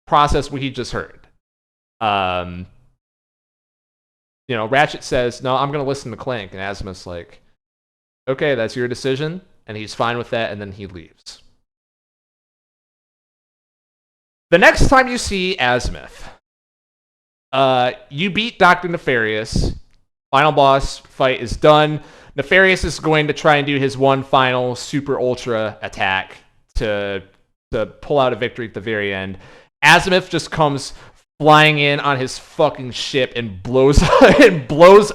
process what he just heard. Ratchet says, no, I'm going to listen to Clank. And Azimuth's like, okay, that's your decision. And he's fine with that, and then he leaves. The next time you see Azimuth, you beat Dr. Nefarious. Final boss fight is done. Nefarious is going to try and do his one final super ultra attack to pull out a victory at the very end. Azimuth just comes flying in on his fucking ship and blows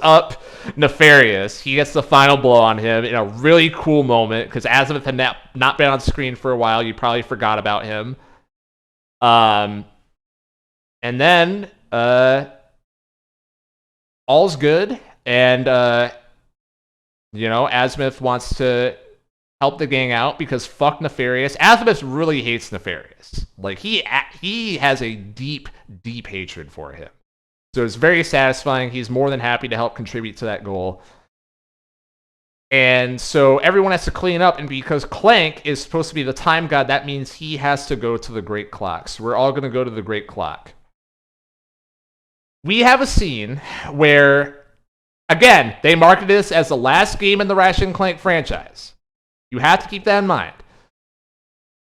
up Nefarious. He gets the final blow on him in a really cool moment because Azimuth had not been on screen for a while. You probably forgot about him. And then all's good, and Azimuth wants to help the gang out because fuck Nefarious. Azimuth really hates Nefarious. Like he has a deep hatred for him. So it's very satisfying. He's more than happy to help contribute to that goal. And so everyone has to clean up, and because Clank is supposed to be the time god, that means he has to go to the Great Clock. So we're all going to go to the Great Clock. We have a scene where, again, they marketed this as the last game in the Ratchet and Clank franchise. You have to keep that in mind.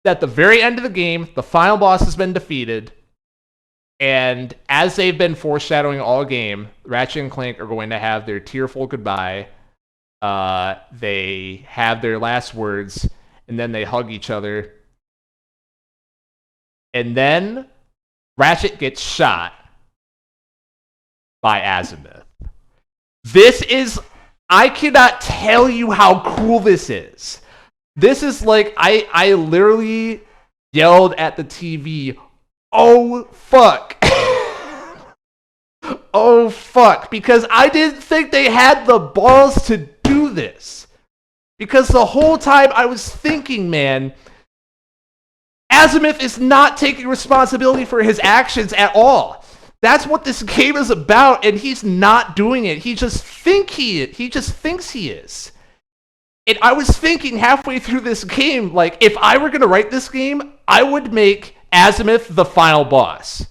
At the very end of the game, the final boss has been defeated, and as they've been foreshadowing all game, Ratchet and Clank are going to have their tearful goodbye. They have their last words, and then they hug each other. And then Ratchet gets shot by Azimuth. I cannot tell you how cool this is. This is like, I literally yelled at the TV, oh fuck. Oh fuck, because I didn't think they had the balls to do this. Because the whole time I was thinking, man, Azimuth is not taking responsibility for his actions at all. That's what this game is about, and he's not doing it. He just thinks he is. And I was thinking halfway through this game, like, if I were going to write this game, I would make Azimuth the final boss.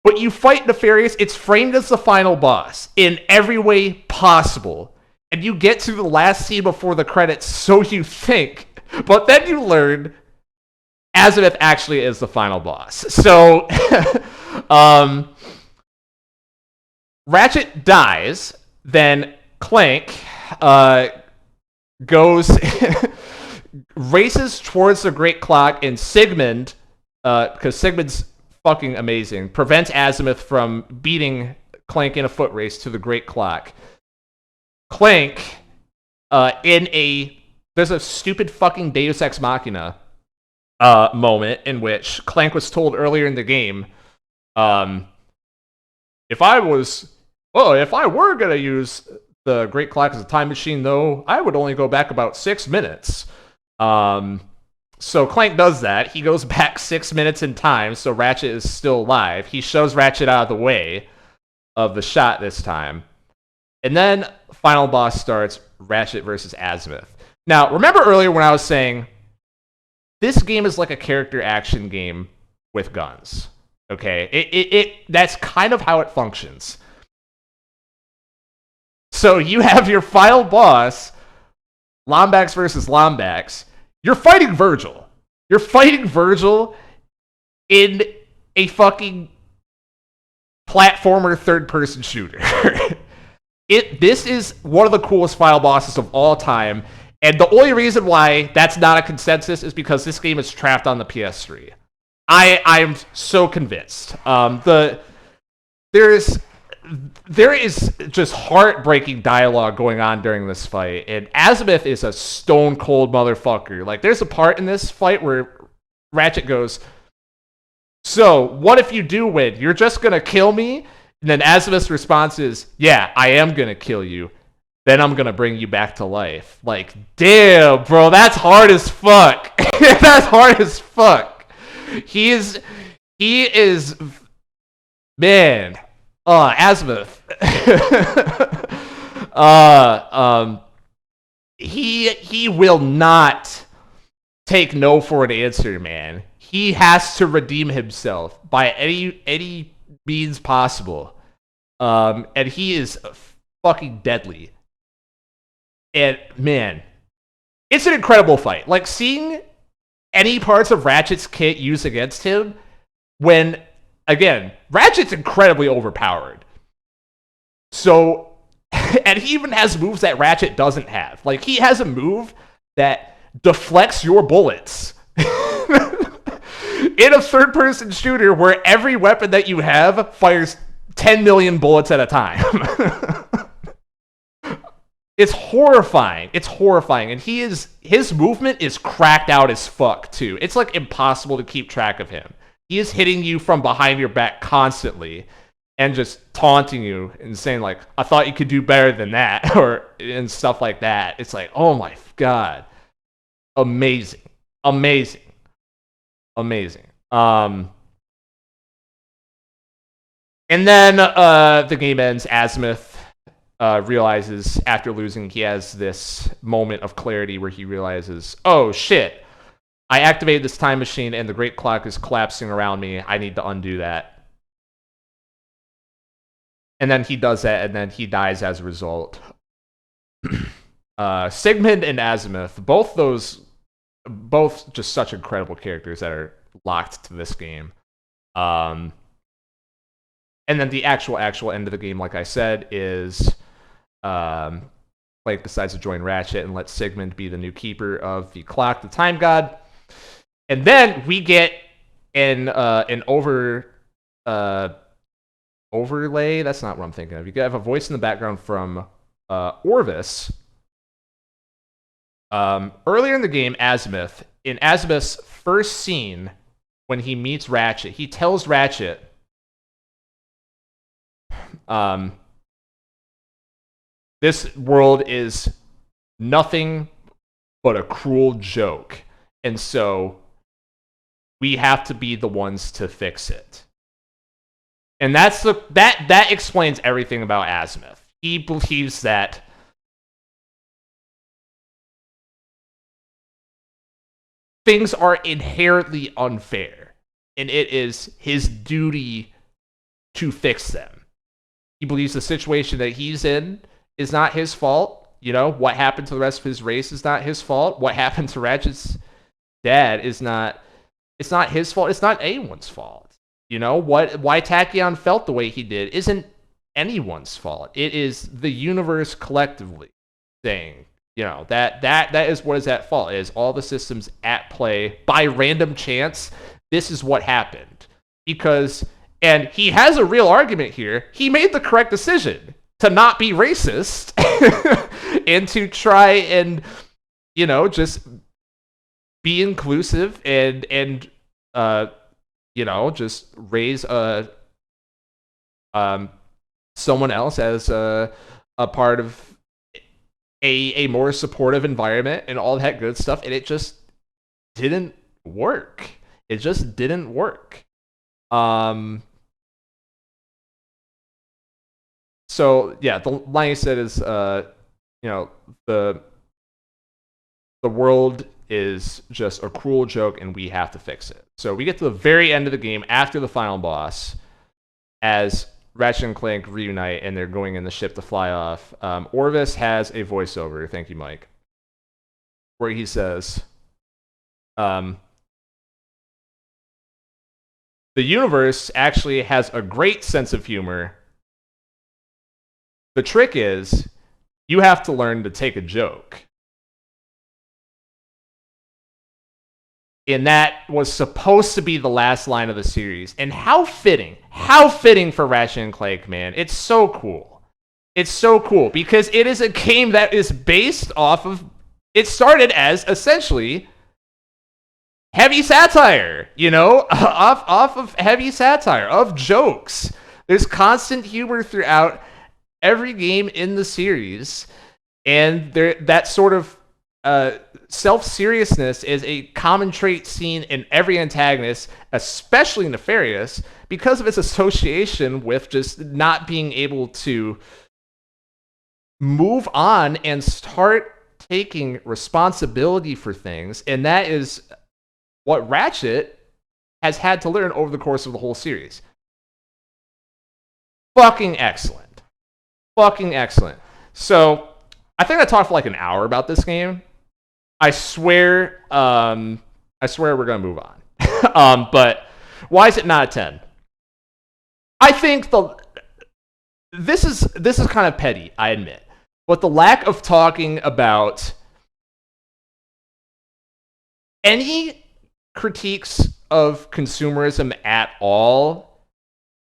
But you fight Nefarious, it's framed as the final boss in every way possible. And you get to the last scene before the credits, so you think. But then you learn Azimuth actually is the final boss. So, Ratchet dies, then Clank races towards the Great Clock, and Sigmund, because Sigmund's fucking amazing, prevents Azimuth from beating Clank in a foot race to the Great Clock. Clank, there's a stupid fucking Deus Ex Machina moment in which Clank was told earlier in the game, if I were gonna use the Great Clock as a time machine, though, I would only go back about 6 minutes. So Clank does that. He goes back 6 minutes in time, so Ratchet is still alive. He shoves Ratchet out of the way of the shot this time. And then final boss starts, Ratchet versus Azimuth. Now, remember earlier when I was saying this game is like a character action game with guns. Okay? That's kind of how it functions. So you have your final boss, Lombax versus Lombax. You're fighting Virgil. You're fighting Virgil in a fucking platformer third-person shooter. This is one of the coolest final bosses of all time, and the only reason why that's not a consensus is because this game is trapped on the PS3. I'm so convinced. There is just heartbreaking dialogue going on during this fight, and Azimuth is a stone cold motherfucker. Like, there's a part in this fight where Ratchet goes, so what if you do win? You're just gonna kill me? And then Azimuth's response is, yeah, I am gonna kill you. Then I'm gonna bring you back to life. Like, damn, bro, that's hard as fuck. That's hard as fuck. He is, man. Azimuth. He will not take no for an answer, man. He has to redeem himself by any means possible. And he is fucking deadly. And man, it's an incredible fight. Like, seeing any parts of Ratchet's kit used against him when, again, Ratchet's incredibly overpowered. So, and he even has moves that Ratchet doesn't have. Like, he has a move that deflects your bullets. In a third-person shooter where every weapon that you have fires 10 million bullets at a time. It's horrifying. It's horrifying. And his movement is cracked out as fuck, too. It's like impossible to keep track of him. He is hitting you from behind your back constantly and just taunting you and saying, like, I thought you could do better than that, and stuff like that. It's like, oh my God. Amazing. Amazing. Amazing. And then the game ends. Azimuth realizes, after losing, he has this moment of clarity where he realizes, oh shit, I activated this time machine and the Great Clock is collapsing around me. I need to undo that. And then he does that, and then he dies as a result. Sigmund and Azimuth, both just such incredible characters that are locked to this game. And then the actual end of the game, like I said, is Clank decides to join Ratchet and let Sigmund be the new keeper of the clock, the time god. And then we get an overlay. That's not what I'm thinking of. You have a voice in the background from Orvis. Earlier in the game, in Azimuth's first scene, when he meets Ratchet, he tells Ratchet, this world is nothing but a cruel joke, and so we have to be the ones to fix it. And that explains everything about Azimuth. He believes that things are inherently unfair, and it is his duty to fix them. He believes the situation that he's in is not his fault. You know, what happened to the rest of his race is not his fault. What happened to Ratchet's dad it's not his fault. It's not anyone's fault. You know, why Tachyon felt the way he did isn't anyone's fault. It is the universe collectively saying, you know, that is what is at fault. It is all the systems at play by random chance. This is what happened. And he has a real argument here. He made the correct decision to not be racist and to try and, you know, just be inclusive and you know, just raise someone else as a part of a more supportive environment and all that good stuff, and it just didn't work. It just didn't work. So yeah, the line he said is, you know, the world is just a cruel joke and we have to fix it. So we get to the very end of the game after the final boss, as Ratchet and Clank reunite and they're going in the ship to fly off. Orvis has a voiceover, thank you, Mike, where he says, the universe actually has a great sense of humor. The trick is, you have to learn to take a joke. And that was supposed to be the last line of the series. And how fitting for Ratchet and Clank, man. It's so cool. It's so cool because it is a game that is based off of, it started as essentially heavy satire, you know, off of heavy satire, of jokes. There's constant humor throughout every game in the series. And that sort of self-seriousness is a common trait seen in every antagonist, especially Nefarious, because of its association with just not being able to move on and start taking responsibility for things. And that is what Ratchet has had to learn over the course of the whole series. fucking excellent. Fucking excellent. So, I think I talked for like an hour about this game. I swear we're gonna move on. But why is it not a 10? I think this is kind of petty, I admit. But the lack of talking about any critiques of consumerism at all,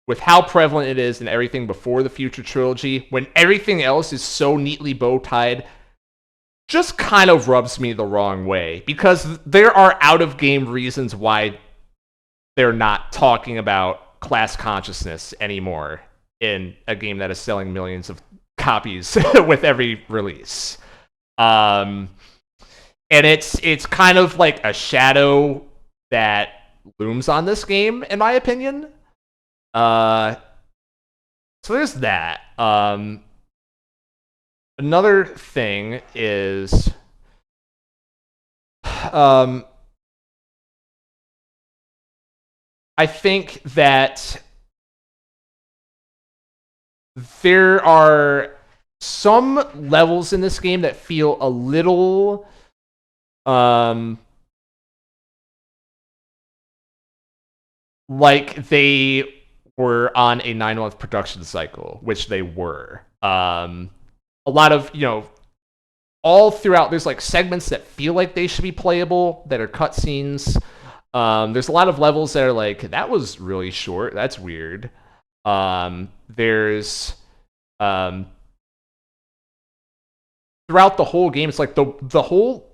with how prevalent it is in everything before the Future Trilogy, when everything else is so neatly bow-tied, just kind of rubs me the wrong way. Because there are out-of-game reasons why they're not talking about class consciousness anymore in a game that is selling millions of copies with every release. And it's kind of like a shadow that looms on this game, in my opinion. So there's that. Another thing is, I think that there are some levels in this game that feel a little like they were on a 9-month production cycle, which they were. A lot of, all throughout, there's like segments that feel like they should be playable that are cutscenes. There's a lot of levels that are like, that was really short. That's weird. There's throughout the whole game, it's like the whole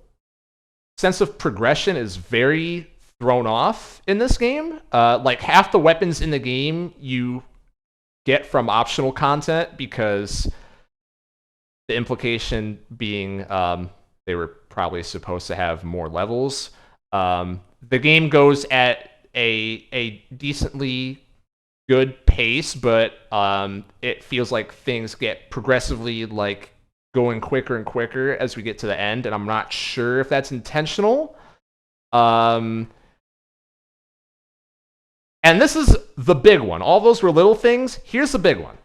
sense of progression is very thrown off in this game. Like half the weapons in the game you get from optional content, because the implication being they were probably supposed to have more levels. The game goes at a decently good pace, but it feels like things get progressively like going quicker and quicker as we get to the end, and I'm not sure if that's intentional. And this is the big one. All those were little things. Here's the big one.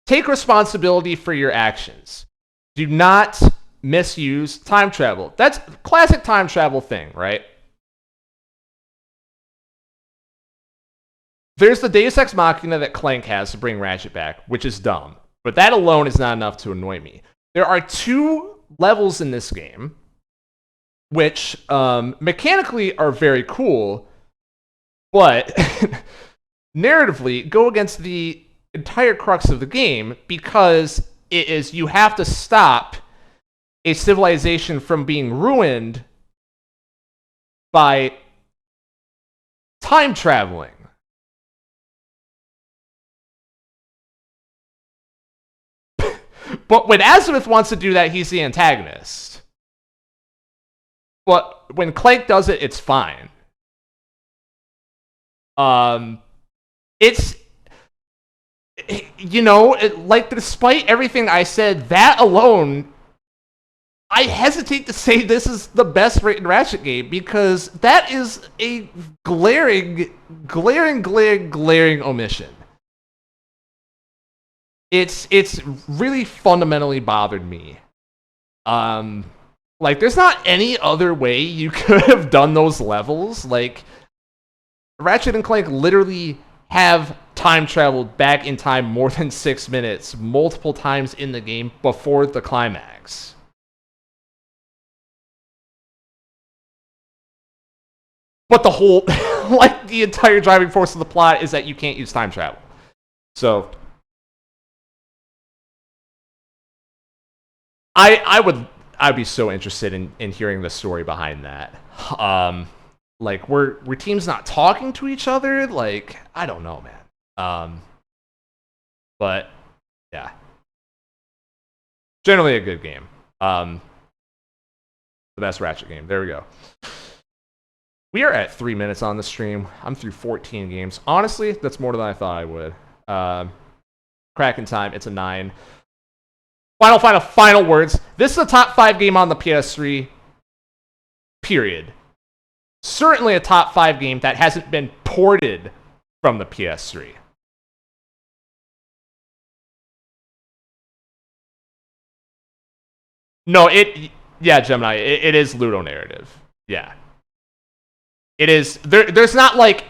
Take responsibility for your actions. Do not misuse time travel. That's a classic time travel thing, right? There's the Deus Ex Machina that Clank has to bring Ratchet back, which is dumb. But that alone is not enough to annoy me. There are 2 levels in this game, which mechanically are very cool, but narratively go against the entire crux of the game, because it is, you have to stop a civilization from being ruined by time traveling. But when Azimuth wants to do that, he's the antagonist. But when Clank does it, it's fine. It's, like, despite everything I said, that alone, I hesitate to say this is the best written Ratchet game, because that is a glaring omission. It's really fundamentally bothered me. Like, there's not any other way you could have done those levels. Like, Ratchet and Clank literally have time traveled back in time more than 6 minutes multiple times in the game before the climax. But the whole, like, the entire driving force of the plot is that you can't use time travel. So I'd be so interested in hearing the story behind that. Like, were teams not talking to each other? Like, I don't know, man. But yeah, generally a good game. The best Ratchet game. There we go. We are at 3 minutes on the stream. I'm through 14 games. Honestly, that's more than I thought I would. Cracking time. It's a 9. Final words. This is a top 5 game on the PS3. Period. Certainly a top 5 game that hasn't been ported from the PS3. No, yeah, Gemini, it is ludonarrative. Yeah. It is there's not like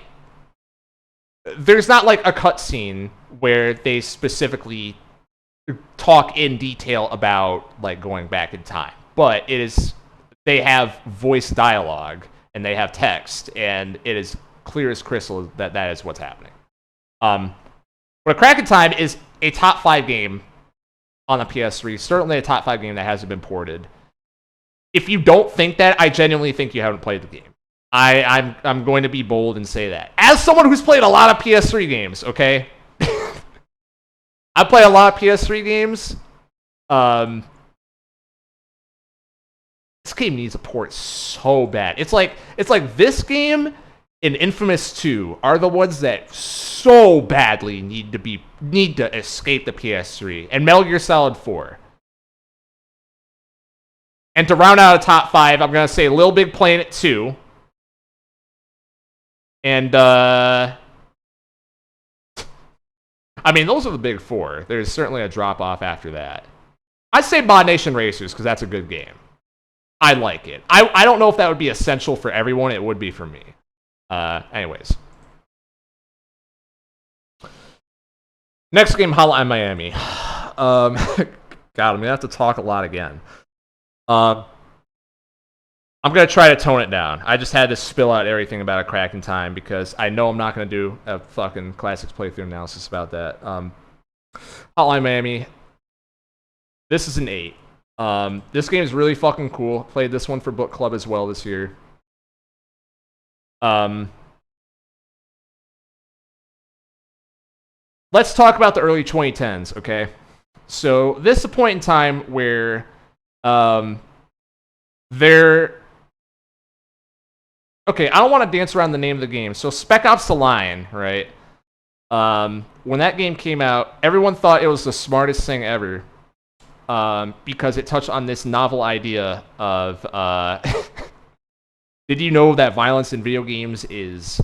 a cutscene where they specifically talk in detail about like going back in time. But it is they have voice dialogue and they have text, and it is clear as crystal that that is what's happening. But A Crack in Time is a top 5 game on the PS3, certainly a top 5 game that hasn't been ported. If you don't think that, I genuinely think you haven't played the game. I'm going to be bold and say that. As someone who's played a lot of PS3 games, okay? I play a lot of PS3 games. This game needs a port so bad. It's like this game and Infamous 2 are the ones that so badly need to escape the PS3, and Metal Gear Solid 4. And to round out a top 5, I'm gonna say Little Big Planet 2. And I mean, those are the big 4. There's certainly a drop off after that. I'd say Mod Nation Racers because that's a good game. I like it. I don't know if that would be essential for everyone. It would be for me. Anyways. Next game, Hotline Miami. God, I'm going to have to talk a lot again. I'm going to try to tone it down. I just had to spill out everything about A Crack in Time because I know I'm not going to do a fucking Classics playthrough analysis about that. Hotline Miami. This is an 8. This game is really fucking cool. Played this one for book club as well this year. Let's talk about the early 2010s, okay? So this is a point in time where okay, I don't want to dance around the name of the game. So Spec Ops: The Line, right? When that game came out, everyone thought it was the smartest thing ever. Because it touched on this novel idea of did you know that violence in video games is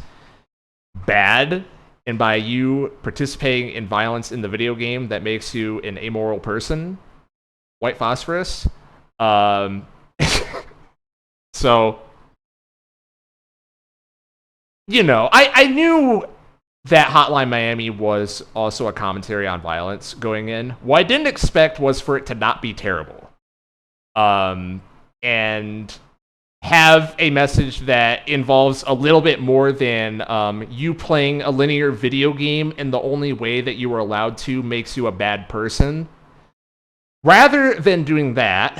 bad? And by you participating in violence in the video game, that makes you an amoral person? White phosphorus. So, you know, I knew that Hotline Miami was also a commentary on violence going in. What I didn't expect was for it to not be terrible. And have a message that involves a little bit more than you playing a linear video game and the only way that you are allowed to makes you a bad person. Rather than doing that,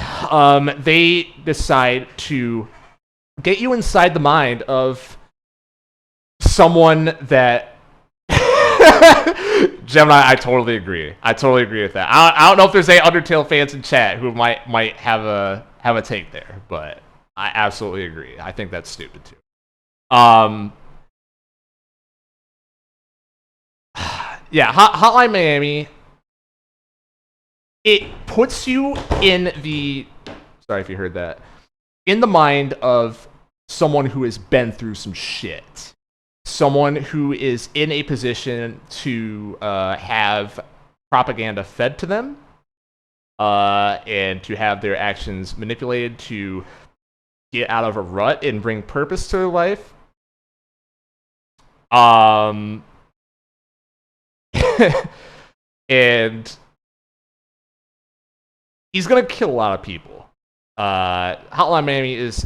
they decide to get you inside the mind of someone that Gemini, I totally agree. I totally agree with that. I don't know if there's any Undertale fans in chat who might have a take there, but I absolutely agree. I think that's stupid too. Yeah, Hotline Miami. It puts you in the sorry if you heard that, in the mind of someone who has been through some shit. Someone who is in a position to have propaganda fed to them and to have their actions manipulated to get out of a rut and bring purpose to their life. And he's going to kill a lot of people. Hotline Miami is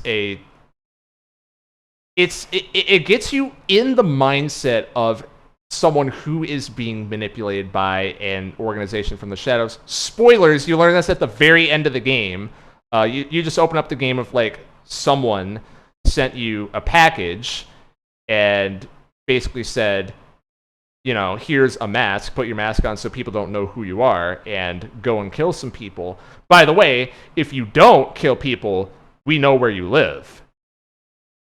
it gets you in the mindset of someone who is being manipulated by an organization from the shadows. Spoilers, you learn this at the very end of the game. You just open up the game of like someone sent you a package and basically said, you know, here's a mask, put your mask on so people don't know who you are, and go and kill some people. By the way, if you don't kill people, we know where you live.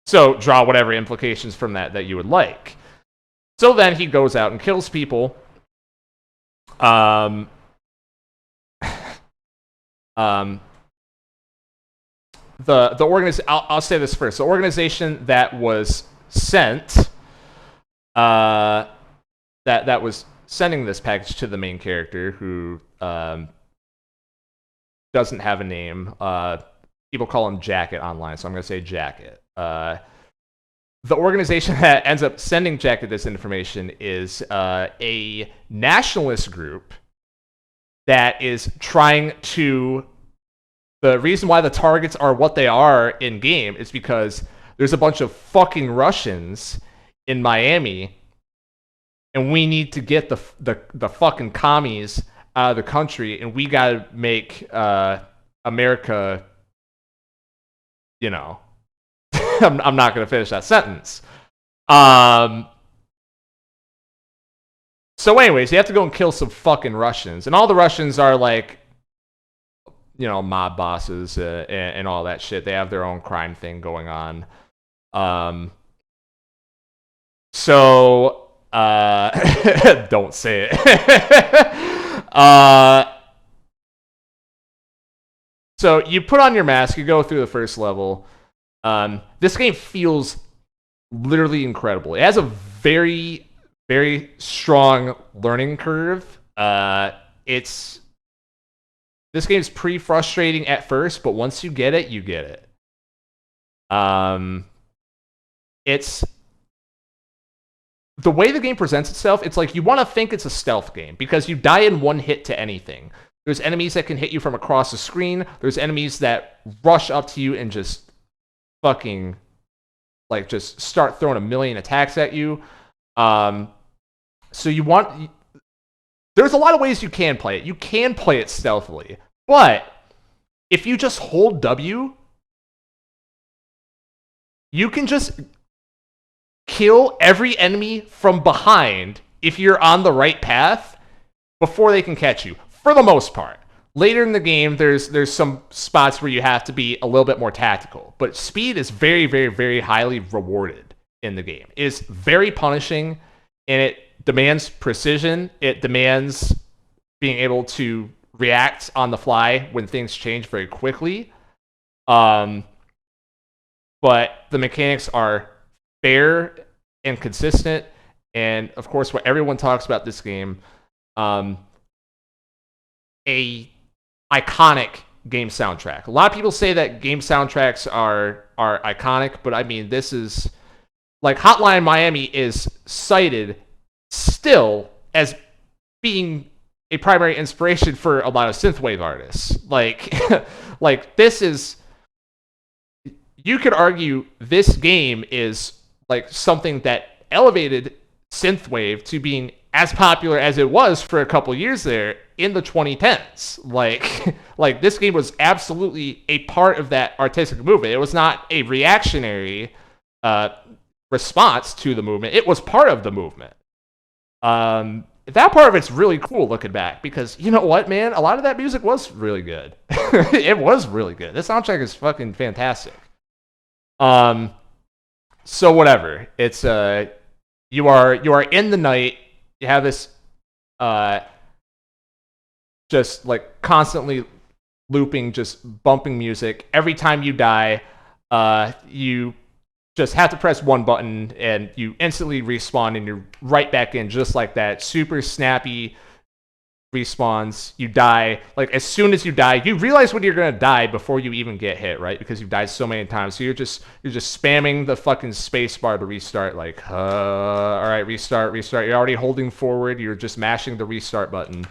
So draw whatever implications from that you would like. So then he goes out and kills people. The organization. I'll say this first. The organization that was sent, that was sending this package to the main character, who doesn't have a name. People call him Jacket online, so I'm going to say Jacket. The organization that ends up sending Jacket this information is a nationalist group that is trying to... The reason why the targets are what they are in game is because there's a bunch of fucking Russians in Miami, and we need to get the fucking commies out of the country, and we gotta make America, you know... I'm not gonna finish that sentence. So anyways, you have to go and kill some fucking Russians, and all the Russians are like, you know, mob bosses and all that shit. They have their own crime thing going on. So don't say it. So you put on your mask, you go through the first level. This game feels literally incredible. It has a very, very strong learning curve. This game's pretty frustrating at first, but once you get it, you get it. It's the way the game presents itself. It's like you want to think it's a stealth game because you die in one hit to anything. There's enemies that can hit you from across the screen. There's enemies that rush up to you and just fucking like just start throwing a million attacks at you. So you want... There's a lot of ways you can play it. You can play it stealthily. But if you just hold W, you can just kill every enemy from behind if you're on the right path before they can catch you, for the most part. Later in the game, there's some spots where you have to be a little bit more tactical. But speed is very, very, very highly rewarded in the game. It is very punishing, and it demands precision. It demands being able to react on the fly when things change very quickly. But the mechanics are fair and consistent. And, of course, what everyone talks about this game, a iconic game soundtrack. A lot of people say that game soundtracks are iconic, but I mean, this is... Like, Hotline Miami is cited still as being a primary inspiration for a lot of synthwave artists. Like, like this is... You could argue this game is like something that elevated synthwave to being as popular as it was for a couple years there in the 2010s. Like this game was absolutely a part of that artistic movement. It was not a reactionary response to the movement. It was part of the movement. That part of it's really cool looking back because, you know what, man? A lot of that music was really good. It was really good. This soundtrack is fucking fantastic. So whatever. It's you are in the night. You have this just like constantly looping, just bumping music. Every time you die, you just have to press one button and you instantly respawn and you're right back in just like that. Super snappy respawns. You die. Like as soon as you die, you realize when you're gonna die before you even get hit, right? Because you've died so many times. So you're just spamming the fucking space bar to restart. Like, all right, restart. You're already holding forward. You're just mashing the restart button.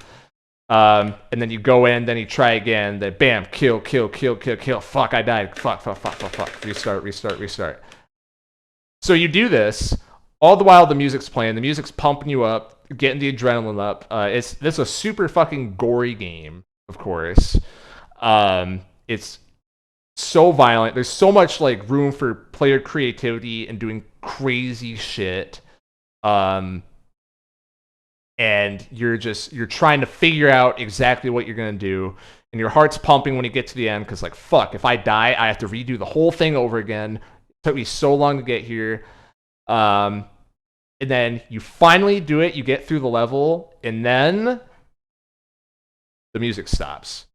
And then you go in, then you try again. Then bam, kill. Fuck, I died. Fuck. Restart. So you do this all the while the music's playing. The music's pumping you up, getting the adrenaline up. This is a super fucking gory game, of course. It's so violent. There's so much like room for player creativity and doing crazy shit. And you're trying to figure out exactly what you're gonna do. And your heart's pumping when you get to the end because like, fuck, if I die, I have to redo the whole thing over again. It took me so long to get here. And then you finally do it, you get through the level, and then the music stops.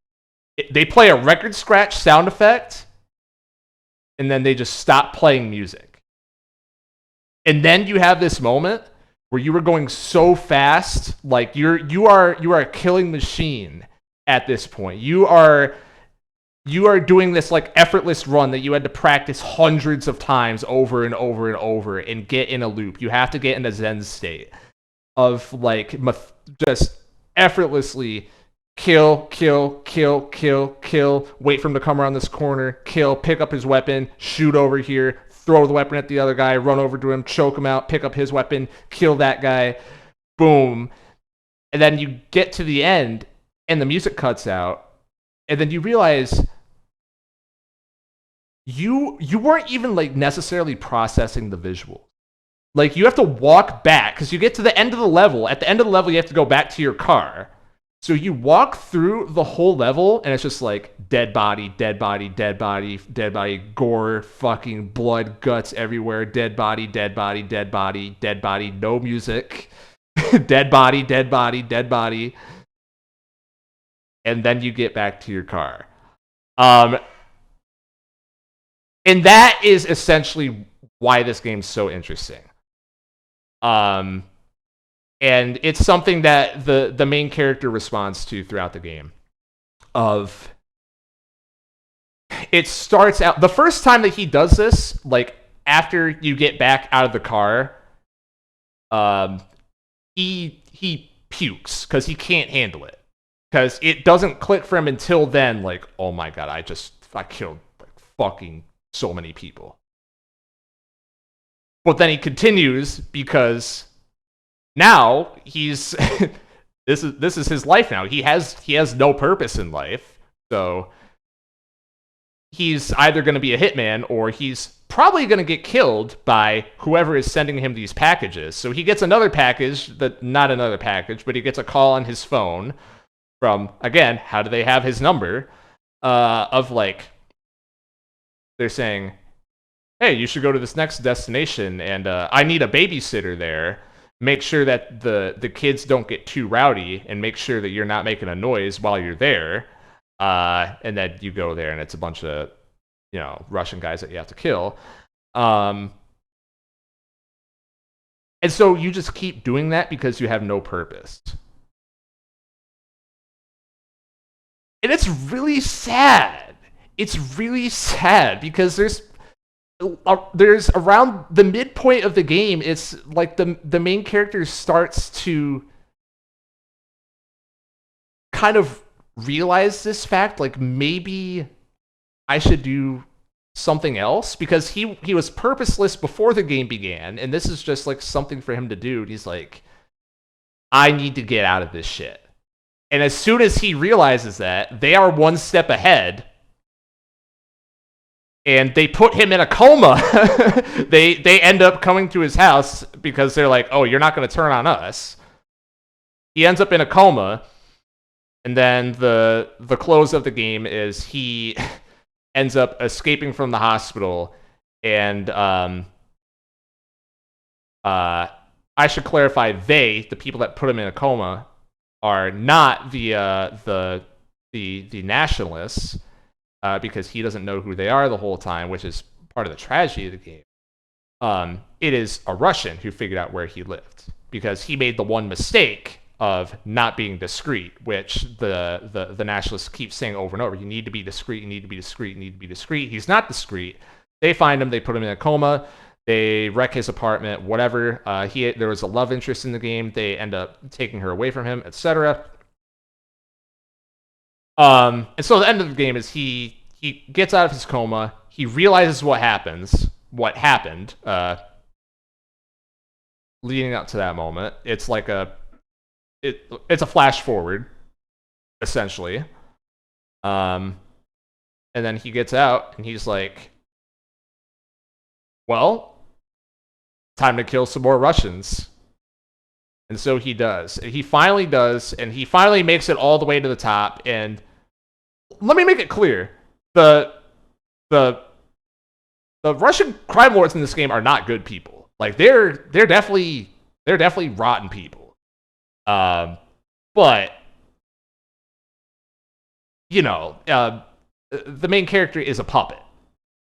They play a record scratch sound effect, and then they just stop playing music. And then you have this moment where you were going so fast, like you are a killing machine at this point. You are you are doing this like effortless run that you had to practice hundreds of times over and over and over and get in a loop. You have to get in a Zen state of like just effortlessly kill, wait for him to come around this corner, kill, pick up his weapon, shoot over here, throw the weapon at the other guy, run over to him, choke him out, pick up his weapon, kill that guy, boom. And then you get to the end and the music cuts out. And then you realize you weren't even like necessarily processing the visual. Like you have to walk back because you get to the end of the level. At the end of the level, you have to go back to your car. So you walk through the whole level, and it's just like dead body, dead body, dead body, dead body, gore, fucking blood, guts everywhere, dead body, dead body, dead body, dead body, no music, dead body, dead body, dead body. And then you get back to your car. And that is essentially why this game's so interesting. And it's something that the main character responds to throughout the game. It starts out, the first time that he does this, like after you get back out of the car, he pukes because he can't handle it. Because it doesn't click for him until then, like, oh my god, I killed like fucking so many people. But then he continues because now he's this is his life now. He has no purpose in life. So he's either going to be a hitman or he's probably going to get killed by whoever is sending him these packages. So he gets another package, not another package, but he gets a call on his phone from, again, how do they have his number? Of like, they're saying, hey, you should go to this next destination, and I need a babysitter there. Make sure that the kids don't get too rowdy, and make sure that you're not making a noise while you're there. And then you go there, and it's a bunch of, Russian guys that you have to kill. And so you just keep doing that because you have no purpose. And it's really sad. It's really sad because there's around the midpoint of the game, it's like the main character starts to kind of realize this fact, like maybe I should do something else, because he was purposeless before the game began, and this is just like something for him to do. And he's like, I need to get out of this shit. And as soon as he realizes that, they are one step ahead, and they put him in a coma. They end up coming to his house because they're like, oh, you're not going to turn on us. He ends up in a coma, and then the close of the game is he ends up escaping from the hospital, and I should clarify, the people that put him in a coma are not the nationalists, because he doesn't know who they are the whole time, which is part of the tragedy of the game. It is a Russian who figured out where he lived, because he made the one mistake of not being discreet, which the nationalists keep saying over and over. You need to be discreet, you need to be discreet, you need to be discreet. He's not discreet. They find him, they put him in a coma, they wreck his apartment, whatever. There was a love interest in the game. They end up taking her away from him, etc. And so the end of the game is he gets out of his coma. He realizes what happened, leading up to that moment. It's like it's a flash forward, essentially. And then he gets out, and he's like, well, time to kill some more Russians. And so he does. He finally does, and he finally makes it all the way to the top. And let me make it clear: the Russian crime lords in this game are not good people. Like they're definitely rotten people. But the main character is a puppet.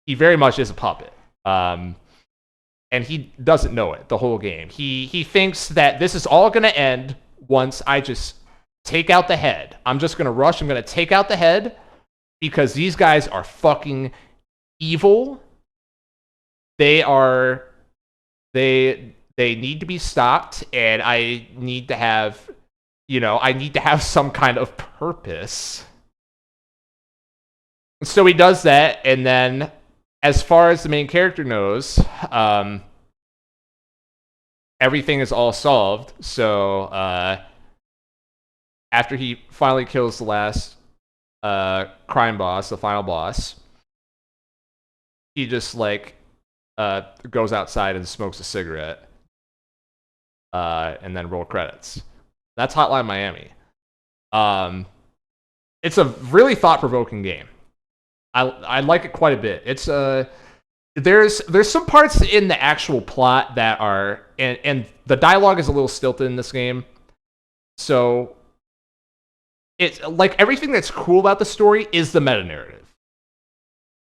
He very much is a puppet. And he doesn't know it the whole game. He thinks that this is all going to end once I just take out the head. I'm just going to rush. I'm going to take out the head, because these guys are fucking evil. They need to be stopped, and I need to have some kind of purpose. So he does that, and then as far as the main character knows, everything is all solved. So after he finally kills the last crime boss, the final boss, he just goes outside and smokes a cigarette, and then roll credits. That's Hotline Miami. It's a really thought-provoking game. I like it quite a bit. It's there's some parts in the actual plot that are and the dialogue is a little stilted in this game. So it's like everything that's cool about the story is the meta narrative.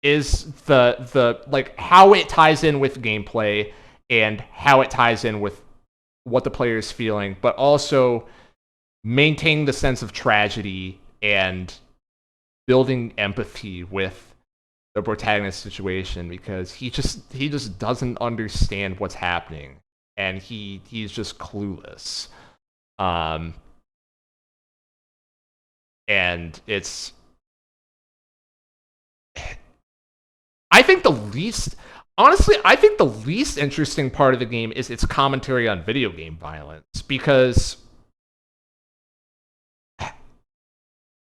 Is the like how it ties in with gameplay and how it ties in with what the player is feeling, but also maintaining the sense of tragedy and building empathy with the protagonist's situation, because he just doesn't understand what's happening, and he's just clueless. And it's I think the least interesting part of the game is its commentary on video game violence, because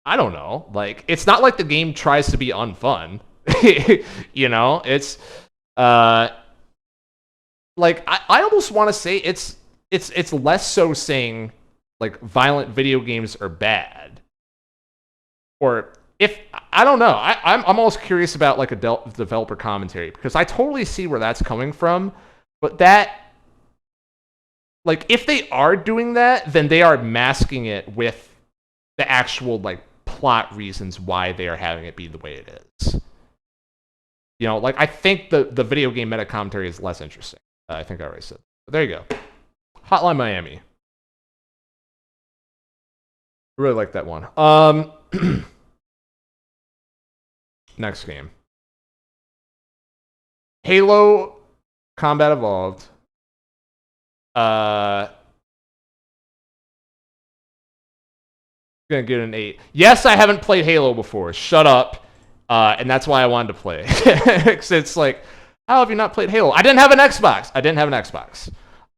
I don't know, like it's not like the game tries to be unfun. It's like I almost want to say it's less so saying like violent video games are bad, or if I don't know, I'm almost curious about like a developer commentary, because I totally see where that's coming from, but that, like, if they are doing that, then they are masking it with the actual like plot reasons why they are having it be the way it is. Like I think the video game meta commentary is less interesting. I think I already said. But there you go. Hotline Miami. I really like that one. Next game. Halo Combat Evolved. Gonna get an 8. Yes, I haven't played Halo before. Shut up. And that's why I wanted to play. Because it's like, how have you not played Halo? I didn't have an Xbox.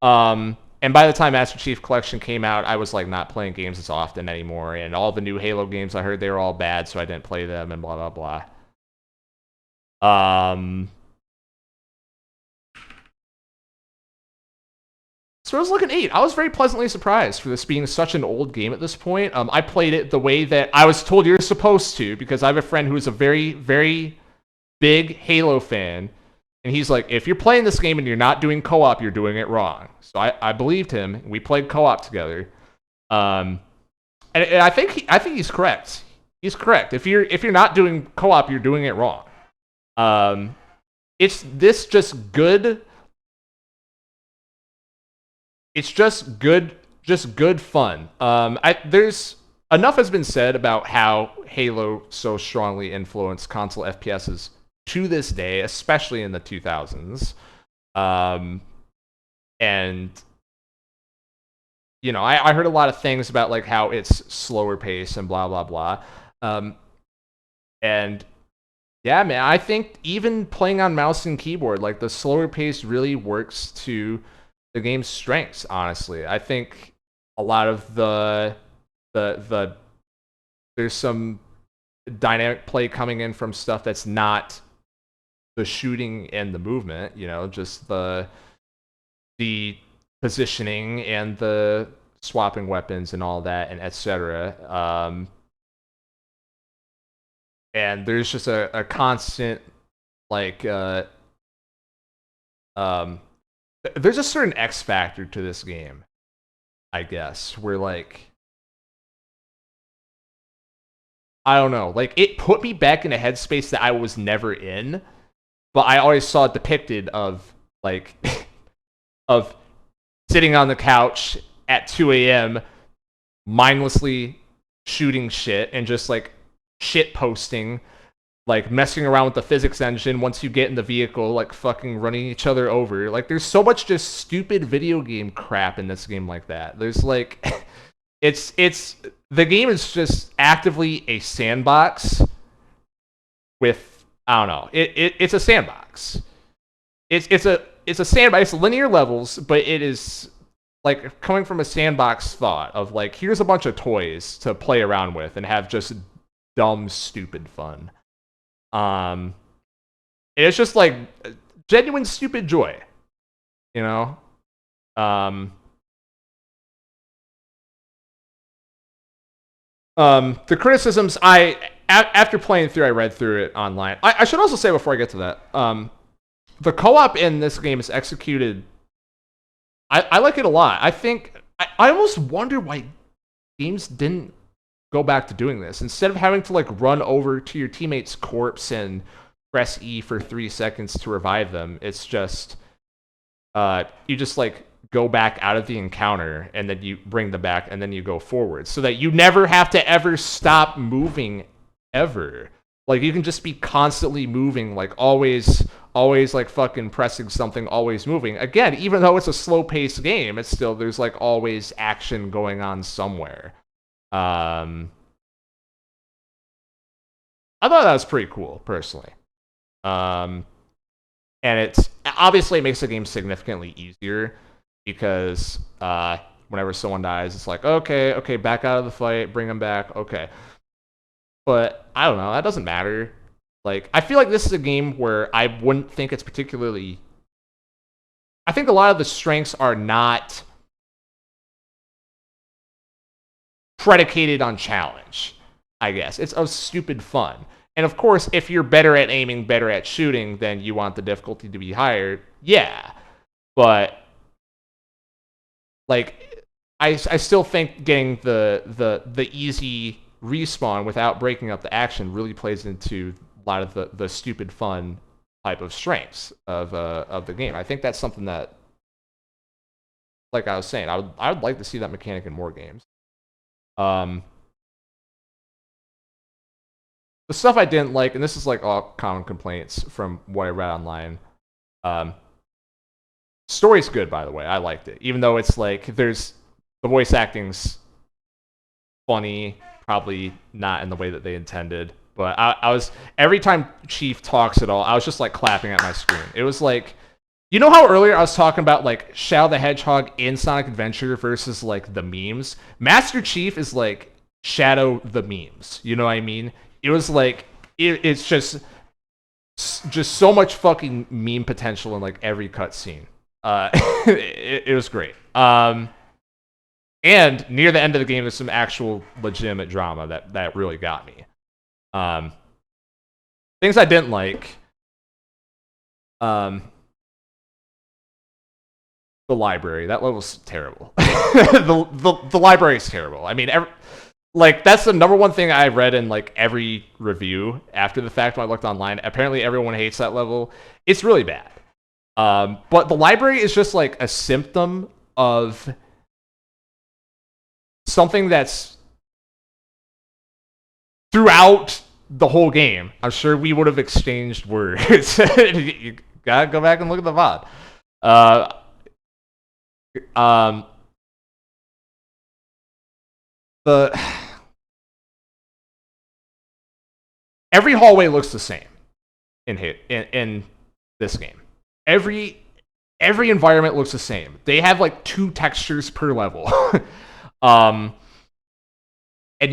And by the time Master Chief Collection came out, I was like not playing games as often anymore. And all the new Halo games, I heard they were all bad, so I didn't play them and blah, blah, blah. So it was like an 8. I was very pleasantly surprised for this being such an old game at this point. I played it the way that I was told you're supposed to, because I have a friend who is a very, very big Halo fan. And he's like, if you're playing this game and you're not doing co-op, you're doing it wrong. So I believed him. We played co-op together. And I think he's correct. He's correct. If you're not doing co-op, you're doing it wrong. It's just good. It's just good fun. There's enough has been said about how Halo so strongly influenced console FPSs to this day, especially in the 2000s. And I heard a lot of things about like how it's slower pace and blah blah blah. And yeah, man, I think even playing on mouse and keyboard, like the slower pace really works to the game's strengths. Honestly, I think a lot of the there's some dynamic play coming in from stuff that's not the shooting and the movement, just the positioning and the swapping weapons and all that, and etc. And there's just a constant there's a certain X factor to this game, I guess, where I don't know, it put me back in a headspace that I was never in, but I always saw it depicted of of sitting on the couch at 2 a.m. mindlessly shooting shit and just shit posting like messing around with the physics engine once you get in the vehicle, like fucking running each other over. Like there's so much just stupid video game crap in this game like that. There's like it's the game is just actively a sandbox with I don't know. It's a sandbox. It's a sandbox. It's linear levels, but it is like coming from a sandbox thought of like here's a bunch of toys to play around with and have just dumb, stupid fun. And it's just like genuine stupid joy, you know. Um, the criticisms after playing through, I read through it online. I should also say before I get to that, the co-op in this game is executed. I like it a lot. I think I almost wonder why games didn't go back to doing this instead of having to like run over to your teammate's corpse and press E for 3 seconds to revive them. It's just you just like go back out of the encounter and then you bring them back and then you go forward so that you never have to ever stop moving ever. Like you can just be constantly moving, like always like fucking pressing something, always moving. Again, even though it's a slow-paced game, it's still there's like always action going on somewhere. I thought that was pretty cool, personally. And it's obviously it makes the game significantly easier because whenever someone dies, it's like okay, back out of the fight, bring them back, okay. But I don't know, that doesn't matter. Like I feel like this is a game where I wouldn't think it's particularly. I think a lot of the strengths are not predicated on challenge. I guess it's a stupid fun. And of course, if you're better at aiming, better at shooting, then you want the difficulty to be higher. Yeah, but like I still think getting the easy respawn without breaking up the action really plays into a lot of the stupid fun type of strengths of the game. I think that's something that, like I was saying, I would like to see that mechanic in more games. The stuff I didn't like, and this is like all common complaints from what I read online. Story's good, by the way. I liked it, even though it's like there's the voice acting's funny, probably not in the way that they intended. But I was every time Chief talks at all, I was just like clapping at my screen. It was like, you know how earlier I was talking about like Shadow the Hedgehog in Sonic Adventure versus like the memes? Master Chief is like Shadow the memes. You know what I mean? It was like it's just so much fucking meme potential in like every cutscene. It was great. And near the end of the game, there's some actual legitimate drama that really got me. Things I didn't like. The library. That level's terrible. the library is terrible. I mean, like that's the number one thing I read in like every review after the fact when I looked online. Apparently, everyone hates that level. It's really bad. But the library is just like a symptom of something that's throughout the whole game. I'm sure we would have exchanged words. You gotta go back and look at the VOD. The every hallway looks the same in this game. Every environment looks the same. They have like 2 textures per level. And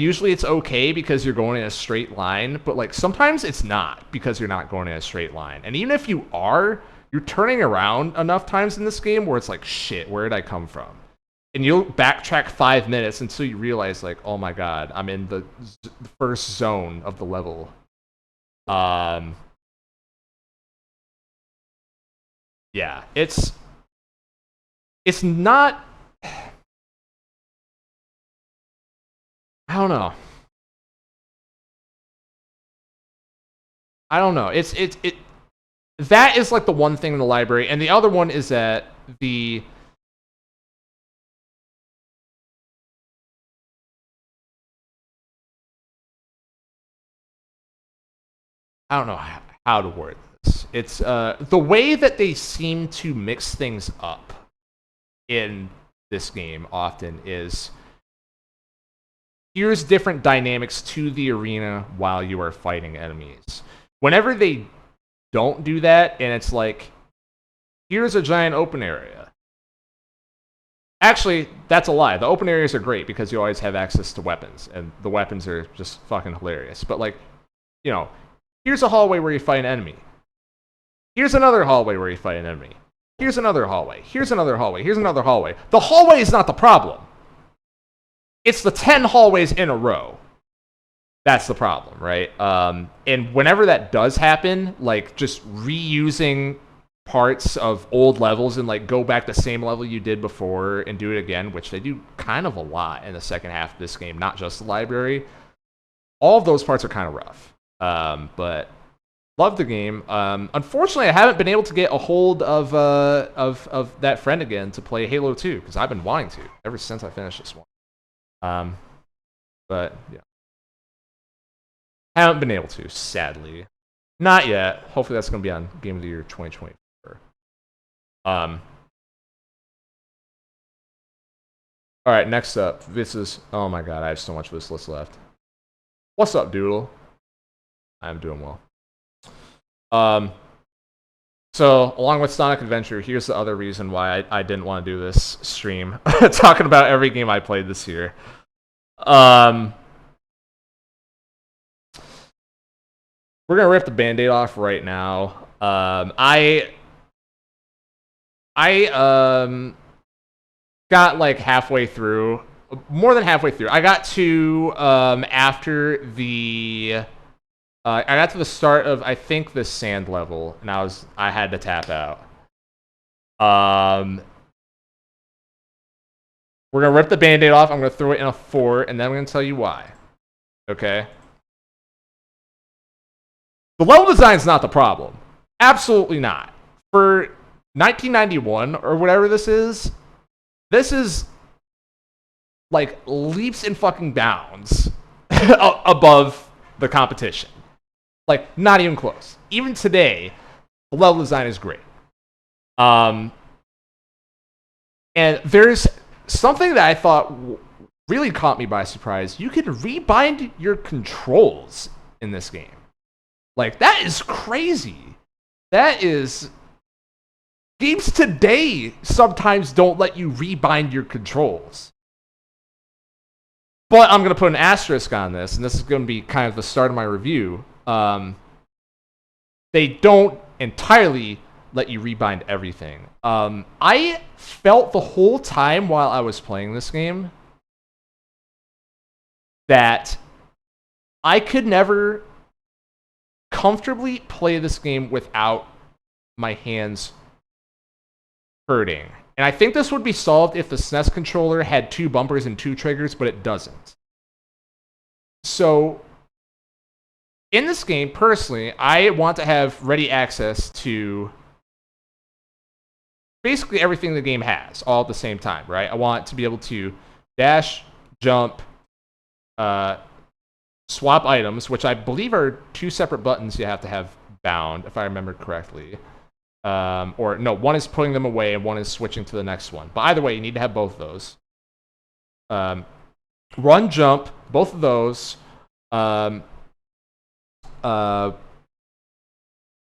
usually it's okay because you're going in a straight line, but like sometimes it's not because you're not going in a straight line. And even if you are, you're turning around enough times in this game where it's like, shit, where did I come from? And you'll backtrack 5 minutes until you realize like, oh my god, I'm in the first zone of the level. Yeah, it's not. I don't know. I don't know. It's that is like the one thing in the library, and the other one is that the I don't know how to word this. It's the way that they seem to mix things up in this game often is here's different dynamics to the arena while you are fighting enemies. Whenever they don't do that, and it's like, here's a giant open area. Actually, that's a lie. The open areas are great because you always have access to weapons, and the weapons are just fucking hilarious. But like, you know, here's a hallway where you fight an enemy. Here's another hallway where you fight an enemy. Here's another hallway. Here's another hallway. Here's another hallway. The hallway is not the problem. It's the 10 hallways in a row. That's the problem, right? And whenever that does happen, like just reusing parts of old levels and like go back the same level you did before and do it again, which they do kind of a lot in the second half of this game, not just the library. All of those parts are kind of rough. But love the game. Unfortunately, I haven't been able to get a hold of that friend again to play Halo 2 because I've been wanting to ever since I finished this one. But yeah, haven't been able to, sadly. Not yet. Hopefully that's going to be on Game of the Year 2024. All right, next up. This is, oh my god, I have so much of this list left. What's up, Doodle? I'm doing well. So, along with Sonic Adventure, here's the other reason why I didn't want to do this stream. Talking about every game I played this year. We're gonna rip the Band-Aid off right now. I got like halfway through, more than halfway through. I got to after the I got to the start of I think the sand level, and I had to tap out. We're gonna rip the Band-Aid off. I'm gonna throw it in a 4, and then I'm gonna tell you why. Okay. The level design's not the problem. Absolutely not. For 1991 or whatever this is like leaps and fucking bounds above the competition. Like, not even close. Even today, the level design is great. And there's something that I thought really caught me by surprise. You can rebind your controls in this game. Like, that is crazy. That is... Games today sometimes don't let you rebind your controls. But I'm going to put an asterisk on this, and this is going to be kind of the start of my review. They don't entirely let you rebind everything. I felt the whole time while I was playing this game that I could never comfortably play this game without my hands hurting. And I think this would be solved if the SNES controller had 2 bumpers and 2 triggers, but it doesn't. So, in this game, personally, I want to have ready access to basically everything the game has, all at the same time, right? I want to be able to dash, jump, swap items, which I believe are 2 separate buttons you have to have bound, if I remember correctly. Or no, one is putting them away and one is switching to the next one. But either way, you need to have both of those. Run, jump, both of those.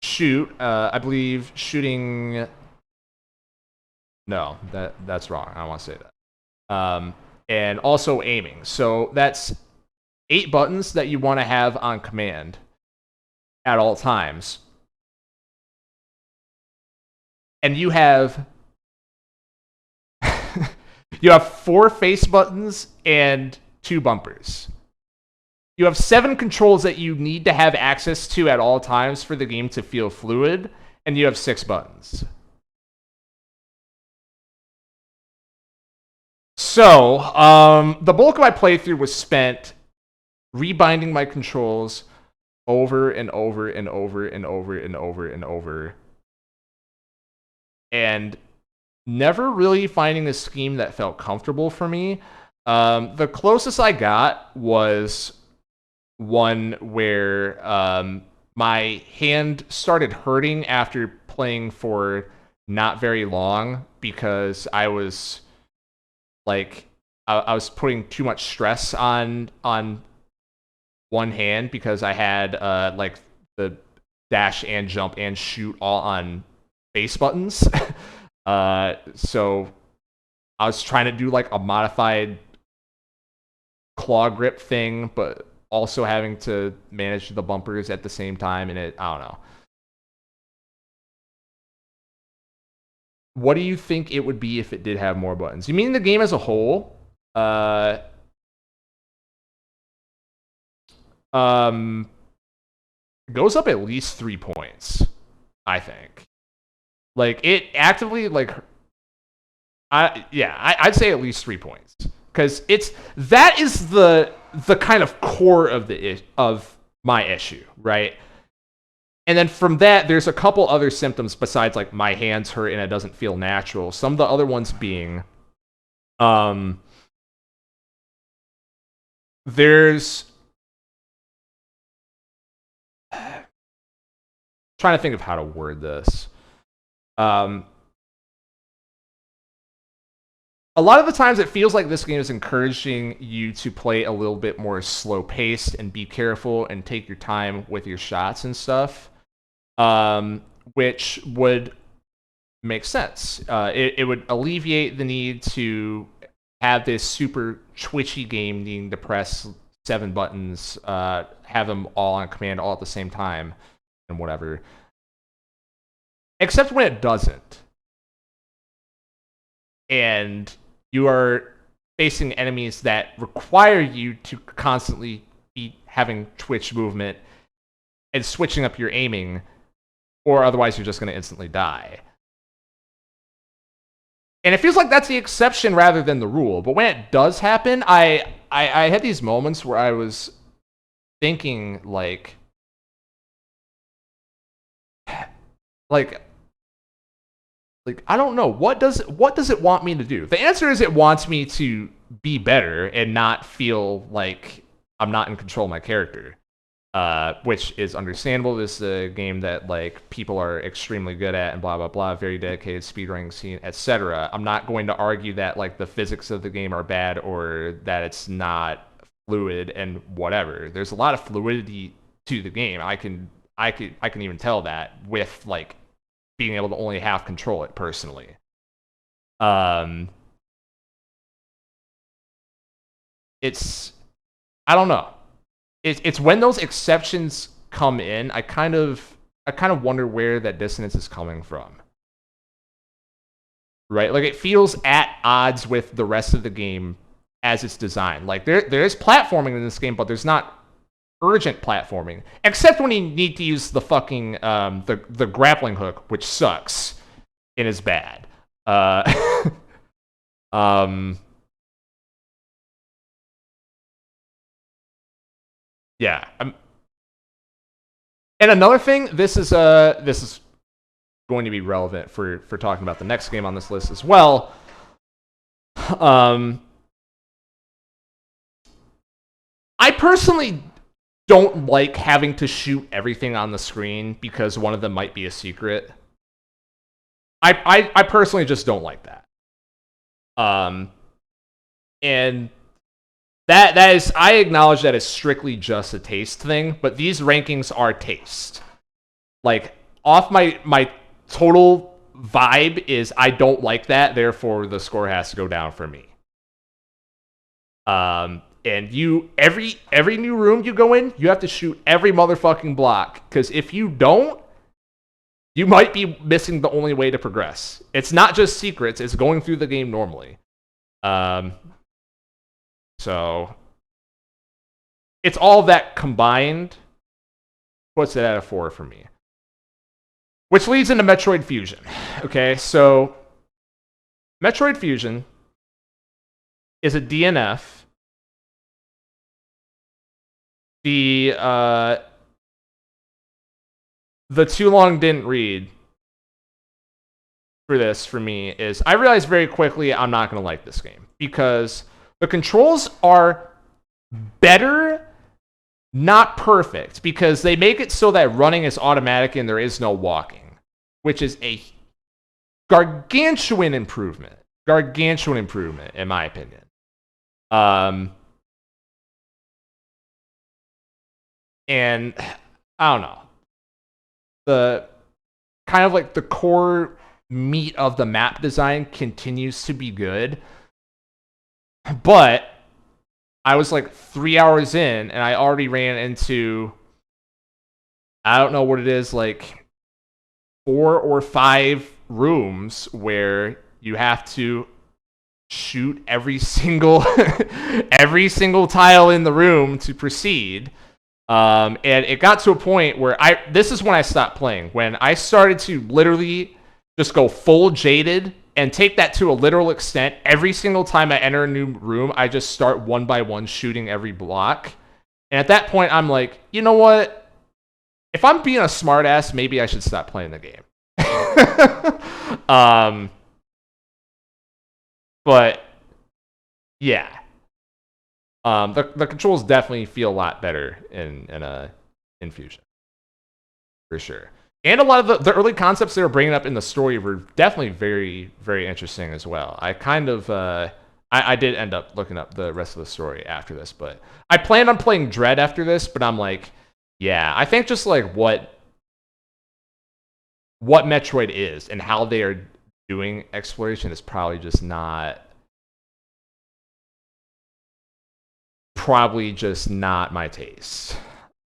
Shoot, I believe shooting... No, that's wrong. I don't want to say that. And also aiming. So that's 8 buttons that you want to have on command at all times. And you have 4 face buttons and 2 bumpers. You have 7 controls that you need to have access to at all times for the game to feel fluid, and you have 6 buttons. So, the bulk of my playthrough was spent rebinding my controls over and over and over and over and over and over. And never really finding a scheme that felt comfortable for me. The closest I got was one where my hand started hurting after playing for not very long because I was like I was putting too much stress on one hand because I had like the dash and jump and shoot all on base buttons. So I was trying to do like a modified claw grip thing, but also having to manage the bumpers at the same time, and I don't know. What do you think it would be if it did have more buttons? You mean the game as a whole? Goes up at least 3 points, I think. Like it actively I'd say at least 3 points because that is the kind of core of my issue, right? And then from that, there's a couple other symptoms besides like my hands hurt and it doesn't feel natural. Some of the other ones being, there's trying to think of how to word this. A lot of the times it feels like this game is encouraging you to play a little bit more slow paced and be careful and take your time with your shots and stuff, which would make sense. It would alleviate the need to have this super twitchy game needing to press 7 buttons, have them all on command all at the same time, and whatever. Except when it doesn't. And you are facing enemies that require you to constantly be having twitch movement and switching up your aiming, or otherwise you're just going to instantly die. And it feels like that's the exception rather than the rule. But when it does happen, I had these moments where I was thinking like I don't know, what does it want me to do? The answer is it wants me to be better and not feel like I'm not in control of my character, which is understandable. This is a game that like people are extremely good at and blah blah blah, very dedicated speedrunning scene, etc. I'm not going to argue that like the physics of the game are bad or that it's not fluid and whatever. There's a lot of fluidity to the game. I can even tell that with like being able to only half control it personally. It's I don't know. It's when those exceptions come in, I kind of wonder where that dissonance is coming from. Right? Like it feels at odds with the rest of the game as it's designed. Like there is platforming in this game, but there's not urgent platforming, except when you need to use the fucking the grappling hook, which sucks and is bad. Yeah. And another thing, this is going to be relevant for talking about the next game on this list as well. I personally don't like having to shoot everything on the screen because one of them might be a secret. I personally just don't like that. And that is, I acknowledge that it's strictly just a taste thing, but these rankings are taste. Like, off my total vibe is I don't like that, therefore the score has to go down for me. And every new room you go in, you have to shoot every motherfucking block. Because if you don't, you might be missing the only way to progress. It's not just secrets, it's going through the game normally. So it's all that combined puts it at a 4 for me. Which leads into Metroid Fusion. Okay, so Metroid Fusion is a DNF. The too long didn't read for this for me is I realized very quickly I'm not going to like this game because the controls are better not perfect because they make it so that running is automatic and there is no walking, which is a gargantuan improvement. Gargantuan improvement, in my opinion. And I don't know. The kind of like the core meat of the map design continues to be good. But I was like 3 hours in and I already ran into, I don't know what it is, like 4 or 5 rooms where you have to shoot every single every single tile in the room to proceed. And it got to a point where this is when I stopped playing. When I started to literally just go full jaded and take that to a literal extent. Every single time I enter a new room, I just start one by one shooting every block. And at that point, I'm like, you know what? If I'm being a smartass, maybe I should stop playing the game. But yeah, the controls definitely feel a lot better in Fusion, for sure. And a lot of the early concepts they were bringing up in the story were definitely very, very interesting as well. I kind of I did end up looking up the rest of the story after this, but I planned on playing Dread after this, but I'm like, yeah, I think just like what Metroid is and how they are doing exploration is probably just not my taste.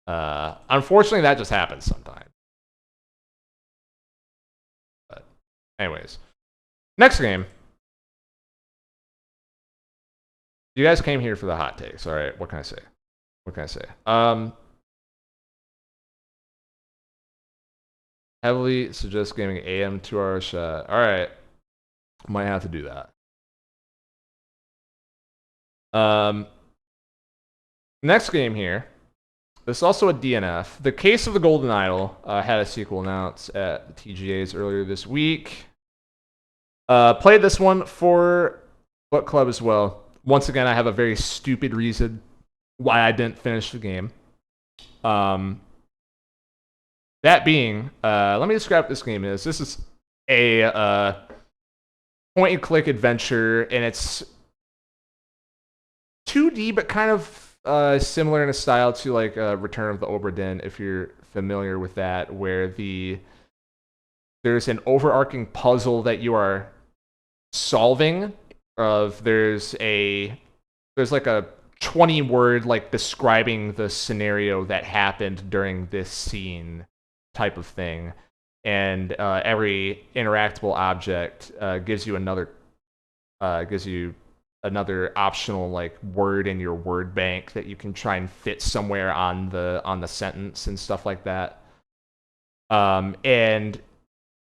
Unfortunately, that just happens sometimes. But anyways, next game. You guys came here for the hot takes. All right, what can I say? Heavily suggest gaming AM 2-hour shot. All right, might have to do that. Next game here. This is also a DNF. The Case of the Golden Idol had a sequel announced at the TGAs earlier this week. Played this one for Book Club as well. Once again, I have a very stupid reason why I didn't finish the game. That being, let me describe what this game is. This is a point-and-click adventure, and it's 2D, but kind of similar in a style to like Return of the Obra Dinn, if you're familiar with that, where there's an overarching puzzle that you are solving. There's like a 20-word like describing the scenario that happened during this scene type of thing, and every interactable object gives you another optional like word in your word bank that you can try and fit somewhere on the sentence and stuff like that. And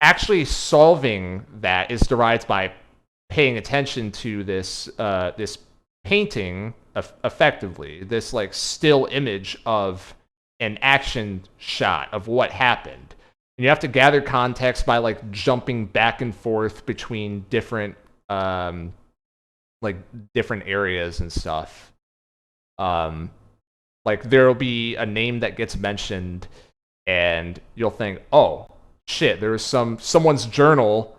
actually solving that is derived by paying attention to this painting effectively, this like still image of an action shot of what happened. And you have to gather context by like jumping back and forth between different different areas and stuff. Like there'll be a name that gets mentioned and you'll think, oh shit, there was someone's journal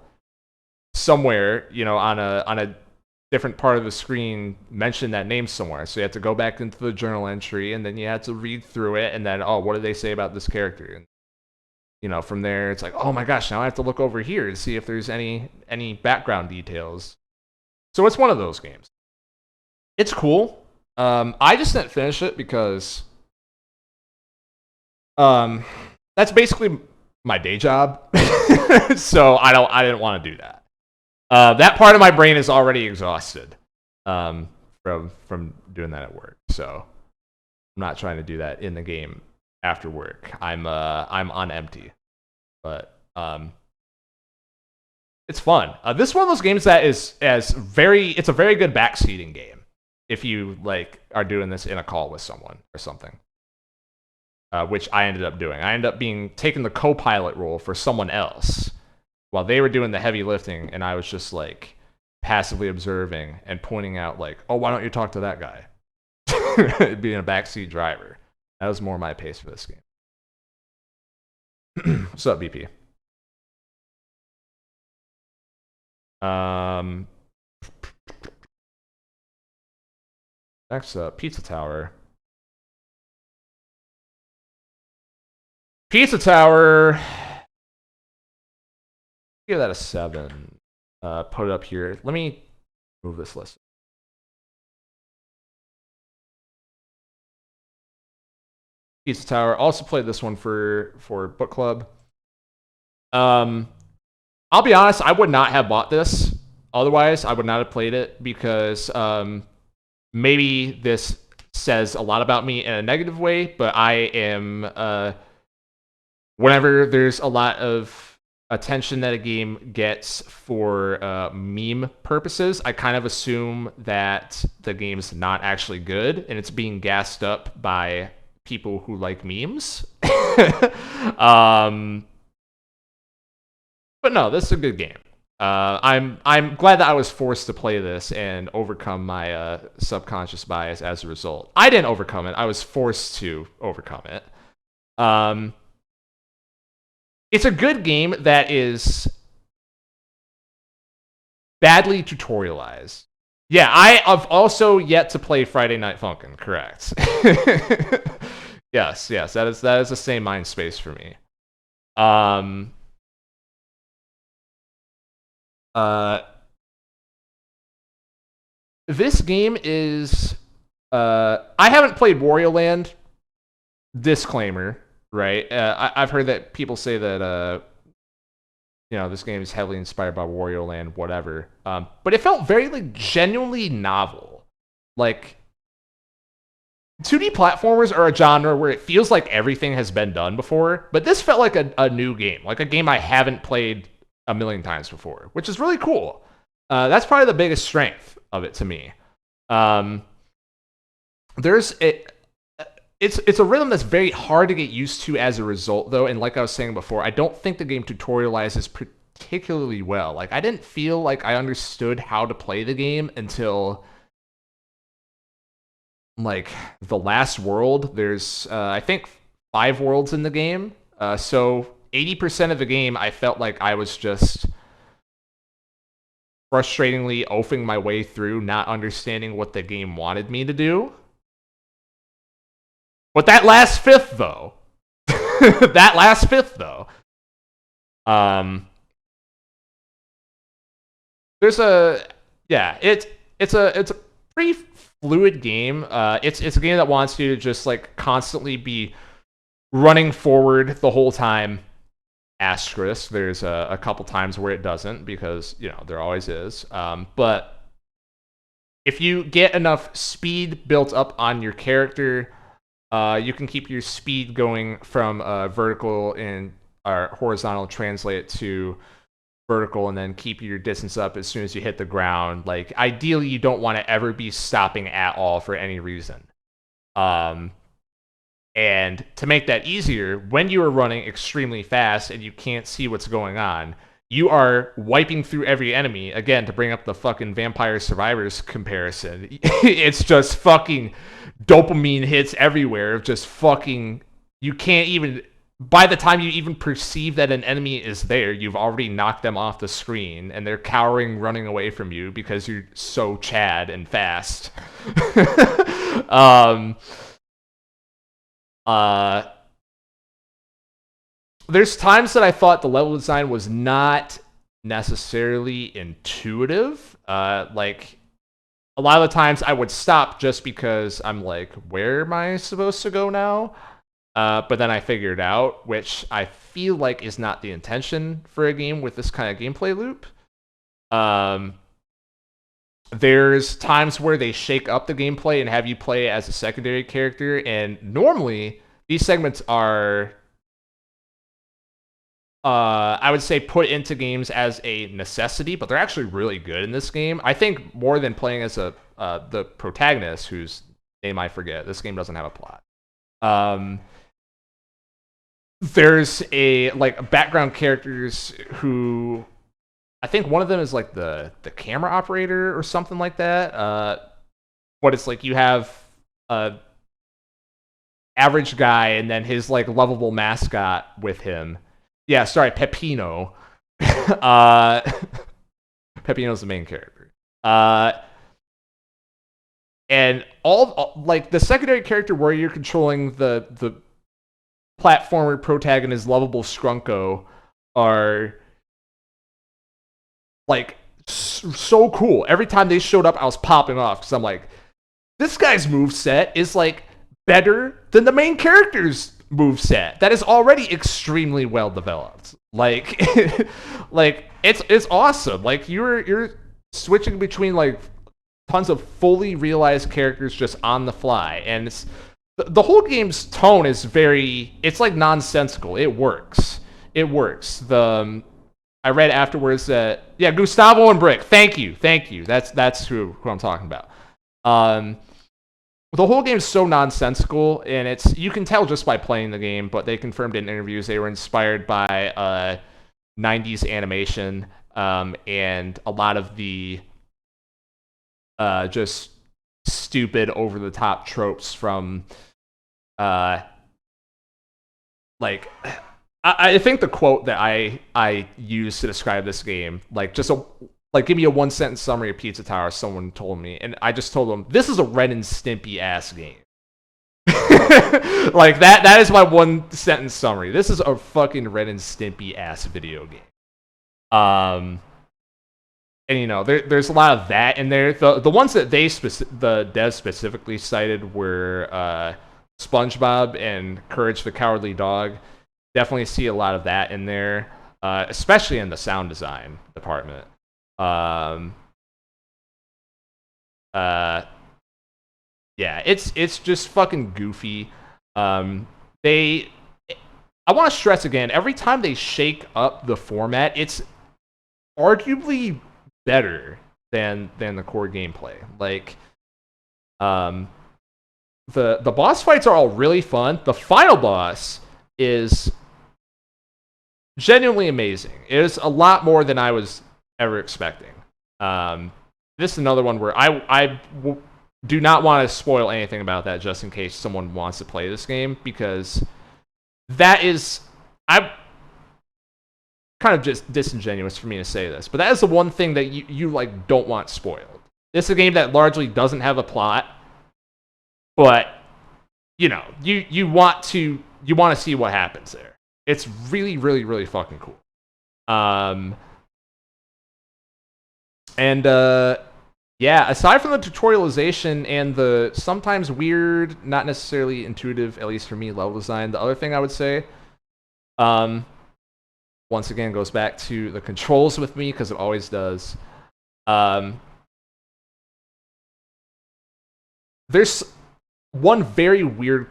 somewhere, on a different part of the screen mentioned that name somewhere. So you have to go back into the journal entry and then you have to read through it and then, oh, what do they say about this character? And from there it's like, oh my gosh, now I have to look over here to see if there's any background details. So it's one of those games. It's cool. I just didn't finish it because that's basically my day job. So I didn't want to do that. That part of my brain is already exhausted from doing that at work. So I'm not trying to do that in the game after work. I'm on empty. But it's fun. This is one of those games that it's a very good backseating game if you like are doing this in a call with someone or something. Which I ended up doing. I ended up taking the co-pilot role for someone else while they were doing the heavy lifting, and I was just like passively observing and pointing out like, oh, why don't you talk to that guy? Being a backseat driver. That was more my pace for this game. What's up, BP? Next up, Pizza Tower. Pizza Tower. Give that a 7. Put it up here. Let me move this list. Pizza Tower. Also played this one for book club. I'll be honest, I would not have bought this. Otherwise, I would not have played it because maybe this says a lot about me in a negative way, but I am whenever there's a lot of attention that a game gets for meme purposes, I kind of assume that the game's not actually good and it's being gassed up by people who like memes. But no, this is a good game. I'm glad that I was forced to play this and overcome my subconscious bias as a result. I didn't overcome it. I was forced to overcome it. It's a good game that is badly tutorialized. Yeah, I have also yet to play Friday Night Funkin', correct. yes, that is the same mind space for me. This game is I haven't played Wario Land. Disclaimer, right? I've heard that people say that this game is heavily inspired by Wario Land, whatever. But it felt very like genuinely novel. Like 2D platformers are a genre where it feels like everything has been done before, but this felt like a new game, like a game I haven't played a million times before, which is really cool. That's probably the biggest strength of it to me. It's a rhythm that's very hard to get used to as a result, though, and like I was saying before, I don't think the game tutorializes particularly well. Like, I didn't feel like I understood how to play the game until like the last world. There's I think 5 worlds in the game, so 80% of the game I felt like I was just frustratingly oafing my way through, not understanding what the game wanted me to do. But that last fifth, though, there's it's a pretty fluid game. It's a game that wants you to just like constantly be running forward the whole time. Asterisk. There's a couple times where it doesn't, because there always is. But if you get enough speed built up on your character, you can keep your speed going from vertical and horizontal, translate to vertical, and then keep your distance up as soon as you hit the ground. Like, ideally, you don't want to ever be stopping at all for any reason. And to make that easier, when you are running extremely fast and you can't see what's going on, you are wiping through every enemy. Again, to bring up the fucking Vampire Survivors comparison, it's just fucking dopamine hits everywhere. Just fucking, you can't even, by the time you even perceive that an enemy is there, you've already knocked them off the screen and they're cowering, running away from you because you're so Chad and fast. There's times that I thought the level design was not necessarily intuitive. Like, a lot of the times I would stop just because I'm like, where am I supposed to go now? But then I figured out, which I feel like is not the intention for a game with this kind of gameplay loop. There's times where they shake up the gameplay and have you play as a secondary character, and normally these segments are, I would say, put into games as a necessity, but they're actually really good in this game. I think more than playing as the protagonist, whose name I forget. This game doesn't have a plot. There's background characters who, I think one of them is like the camera operator or something like that. But it's like you have average guy and then his like lovable mascot with him. Yeah, sorry, Pepino. uh, Pepino's the main character. And all like the secondary character where you're controlling the platformer protagonist, lovable Scrunko, are like so cool. Every time they showed up, I was popping off because I'm like, this guy's move set is like better than the main character's move set that is already extremely well developed. Like, like it's awesome. Like you're switching between like tons of fully realized characters just on the fly, and it's the whole game's tone is it's like nonsensical. It works. It works. I read afterwards that Gustavo and Brick. Thank you. That's who I'm talking about. The whole game's so nonsensical, and you can tell just by playing the game. But they confirmed in interviews they were inspired by 90s animation and a lot of the just stupid over the top tropes from like I think the quote that I used to describe this game, like give me a 1-sentence summary of Pt2, someone told me, and I just told them this is a Ren and Stimpy ass game. Like that is my 1-sentence summary. This is a fucking Ren and Stimpy ass video game. And you know, there's a lot of that in there. The ones that the devs specifically cited were SpongeBob and Courage the Cowardly Dog. Definitely see a lot of that in there, especially in the sound design department. Yeah, it's just fucking goofy. I want to stress again, every time they shake up the format, it's arguably better than the core gameplay. Like, the boss fights are all really fun. The final boss is genuinely amazing. It is a lot more than I was ever expecting. This is another one where I do not want to spoil anything about that just in case someone wants to play this game, because that is... I'm kind of just disingenuous for me to say this, but that is the one thing that you like don't want spoiled. This is a game that largely doesn't have a plot, but you know, you want to see what happens there. It's really, really, really fucking cool. Yeah, aside from the tutorialization and the sometimes weird, not necessarily intuitive, at least for me, level design, the other thing I would say, once again, goes back to the controls with me, because it always does. There's one very weird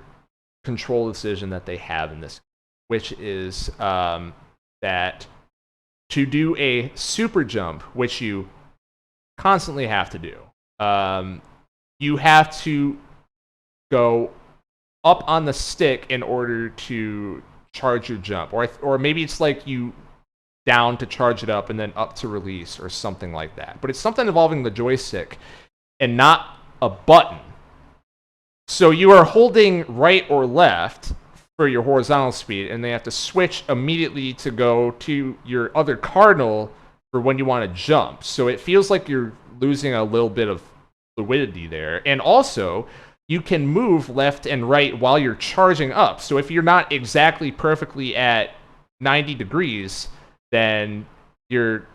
control decision that they have in this, which is that to do a super jump, which you constantly have to do, you have to go up on the stick in order to charge your jump, or maybe it's like you down to charge it up and then up to release or something like that. But it's something involving the joystick and not a button. So you are holding right or left for your horizontal speed, and they have to switch immediately to go to your other cardinal for when you want to jump. So it feels like you're losing a little bit of fluidity there. And also, you can move left and right while you're charging up. So if you're not exactly perfectly at 90 degrees, then you're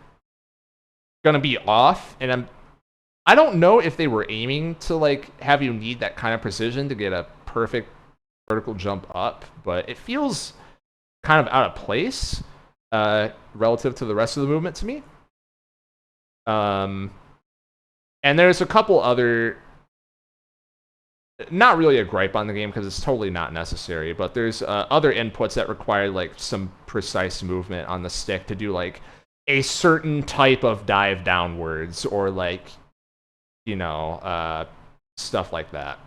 going to be off. And I don't know if they were aiming to like have you need that kind of precision to get a perfect vertical jump up, but it feels kind of out of place relative to the rest of the movement to me. And there's a couple other, not really a gripe on the game because it's totally not necessary, but there's other inputs that require like some precise movement on the stick to do like a certain type of dive downwards, or like, you know, stuff like that.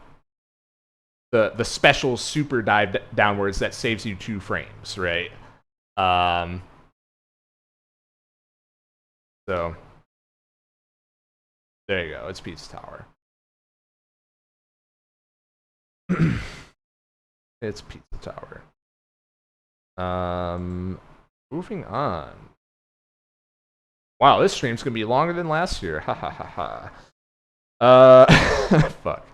The special super dive downwards that saves you 2 frames, right? So there you go. It's Pizza Tower. It's Pizza Tower. Moving on. Wow, this stream's gonna be longer than last year. Ha ha ha ha. Fuck.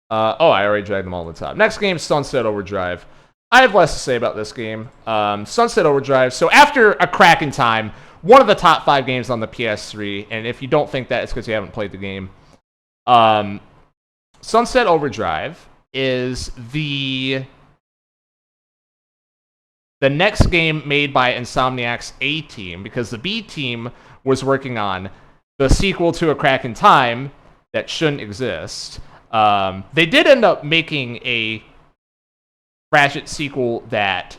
Oh, I already dragged them all on the top. Next game, Sunset Overdrive. I have less to say about this game. Sunset Overdrive. So after a crack in time, one of the top 5 games on the PS3, and if you don't think that, it's because you haven't played the game. Sunset Overdrive is the next game made by Insomniac's A team, because the B team was working on the sequel to A Crack in Time that shouldn't exist. They did end up making a Ratchet sequel that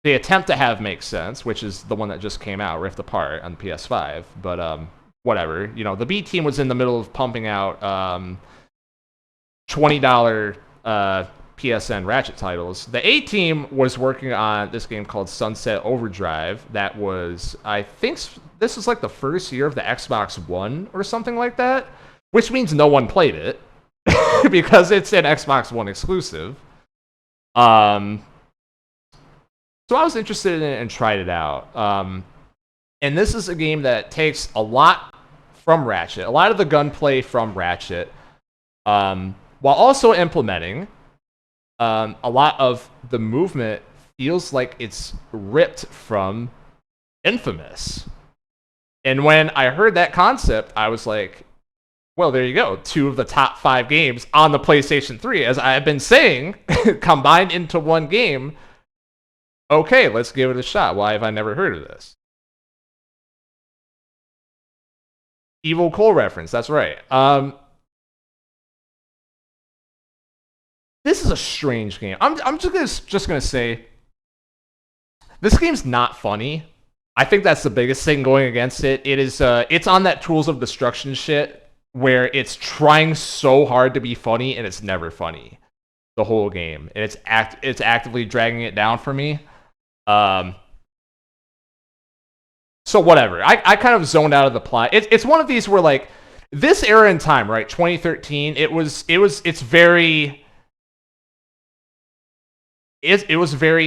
they attempt to have make sense, which is the one that just came out, Rift Apart, on PS5. But whatever. You know, the B team was in the middle of pumping out $20 PSN Ratchet titles. The A team was working on this game called Sunset Overdrive that was, I think this was like the first year of the Xbox One or something like that, which means no one played it because it's an Xbox One exclusive. So I was interested in it and tried it out. And this is a game that takes a lot from Ratchet, a lot of the gunplay from Ratchet, while also implementing a lot of the movement feels like it's ripped from Infamous. And when I heard that concept, I was like, well, there you go. 2 of the top 5 games on the PlayStation 3, as I have been saying, combined into one game. Okay, let's give it a shot. Why have I never heard of this? Evil Cole reference, that's right. This is a strange game. I'm just gonna say, this game's not funny. I think that's the biggest thing going against it. It is it's on that Tools of Destruction shit where it's trying so hard to be funny and it's never funny the whole game, and it's actively dragging it down for me. So whatever. I kind of zoned out of the plot. It's one of these where, like, this era in time, right? 2013. It was very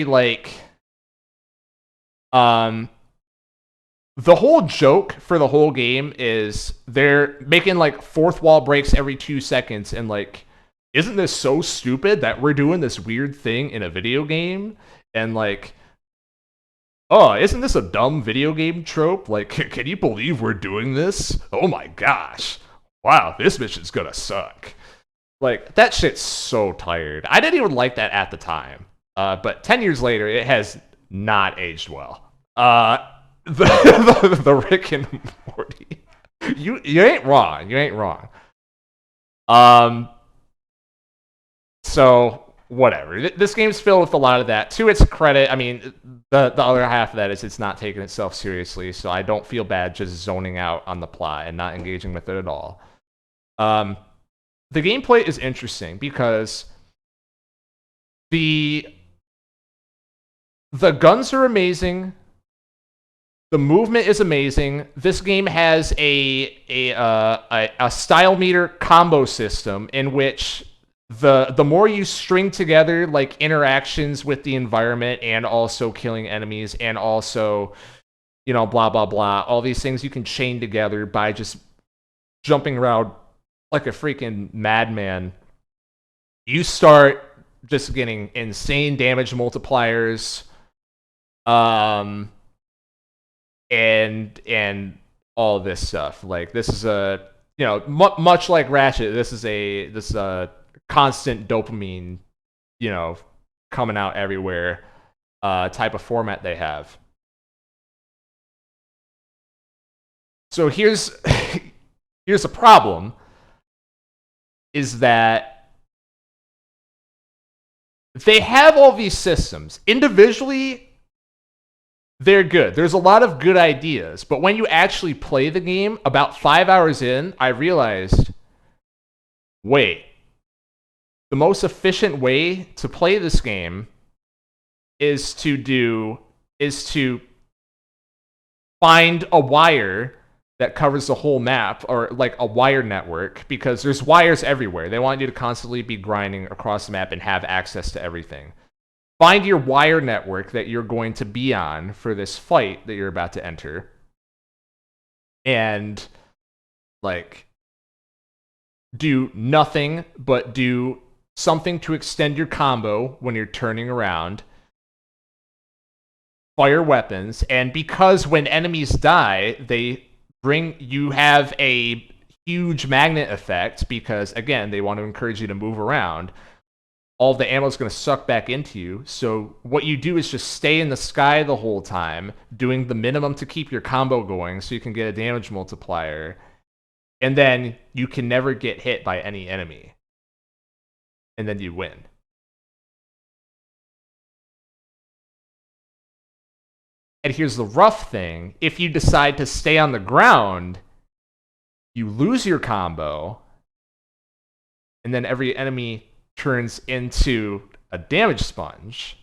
like the whole joke for the whole game is they're making like fourth wall breaks every 2 seconds, and like, isn't this so stupid that we're doing this weird thing in a video game? And like, oh, isn't this a dumb video game trope? Like, can you believe we're doing this? Oh my gosh. Wow, this mission's gonna suck. Like, that shit's so tired. I didn't even like that at the time. But 10 years later, it has not aged well. The Rick and Morty. You ain't wrong. You ain't wrong. So whatever. This game's filled with a lot of that. To its credit, I mean, the other half of that is it's not taking itself seriously, so I don't feel bad just zoning out on the plot and not engaging with it at all. The gameplay is interesting because the guns are amazing. The movement is amazing. This game has a style meter combo system in which the more you string together like interactions with the environment and also killing enemies and also, you know, blah blah blah, all these things you can chain together by just jumping around like a freaking madman, you start just getting insane damage multipliers, and all this stuff. Like, this is a, you know, much like Ratchet, this is a constant dopamine, you know, coming out everywhere type of format they have. So here's a problem, is that they have all these systems. Individually, they're good. There's a lot of good ideas. But when you actually play the game, about 5 hours in, I realized, wait, the most efficient way to play this game is to find a wire that covers the whole map, or like a wire network, because there's wires everywhere. They want you to constantly be grinding across the map and have access to everything. Find your wire network that you're going to be on for this fight that you're about to enter. And like do nothing but do something to extend your combo when you're turning around. Fire weapons, and because when enemies die, you have a huge magnet effect, because again, they want to encourage you to move around. All the ammo is going to suck back into you. So what you do is just stay in the sky the whole time, doing the minimum to keep your combo going so you can get a damage multiplier. And then you can never get hit by any enemy. And then you win. And here's the rough thing. If you decide to stay on the ground, you lose your combo. And then every enemy turns into a damage sponge.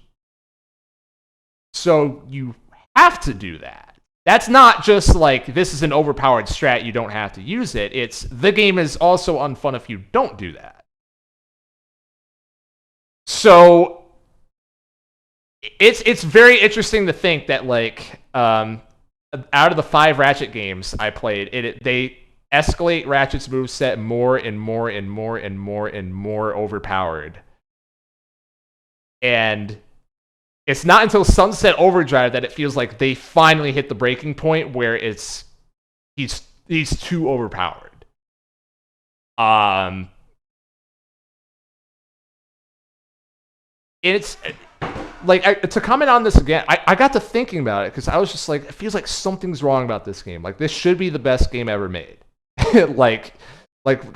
So you have to do that. That's not just like, this is an overpowered strat, you don't have to use it. It's, the game is also unfun if you don't do that. So it's very interesting to think that, like, out of the 5 Ratchet games I played, they escalate Ratchet's moveset more and more and more and more and more overpowered. And it's not until Sunset Overdrive that it feels like they finally hit the breaking point where he's too overpowered. It's like, to comment on this again, I got to thinking about it because I was just like, it feels like something's wrong about this game. Like, this should be the best game ever made. like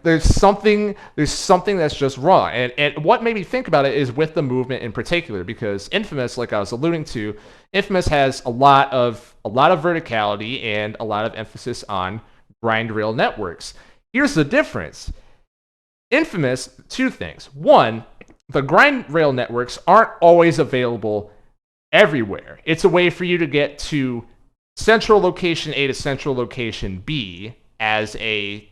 there's something that's just wrong. And what made me think about it is with the movement in particular, because Infamous, like I was alluding to, Infamous has a lot of verticality and a lot of emphasis on grind rail networks. Here's the difference. Infamous, 2 things. 1, the grind rail networks aren't always available everywhere. It's a way for you to get to central location A to central location B as a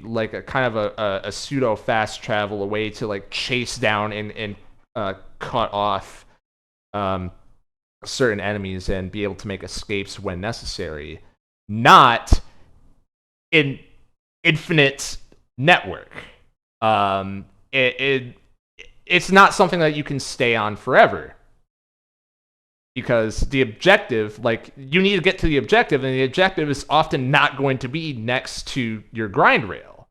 like a kind of a pseudo fast travel, a way to like chase down and cut off certain enemies and be able to make escapes when necessary. Not an infinite network. It's not something that you can stay on forever. Because the objective, like, you need to get to the objective, and the objective is often not going to be next to your grind rail.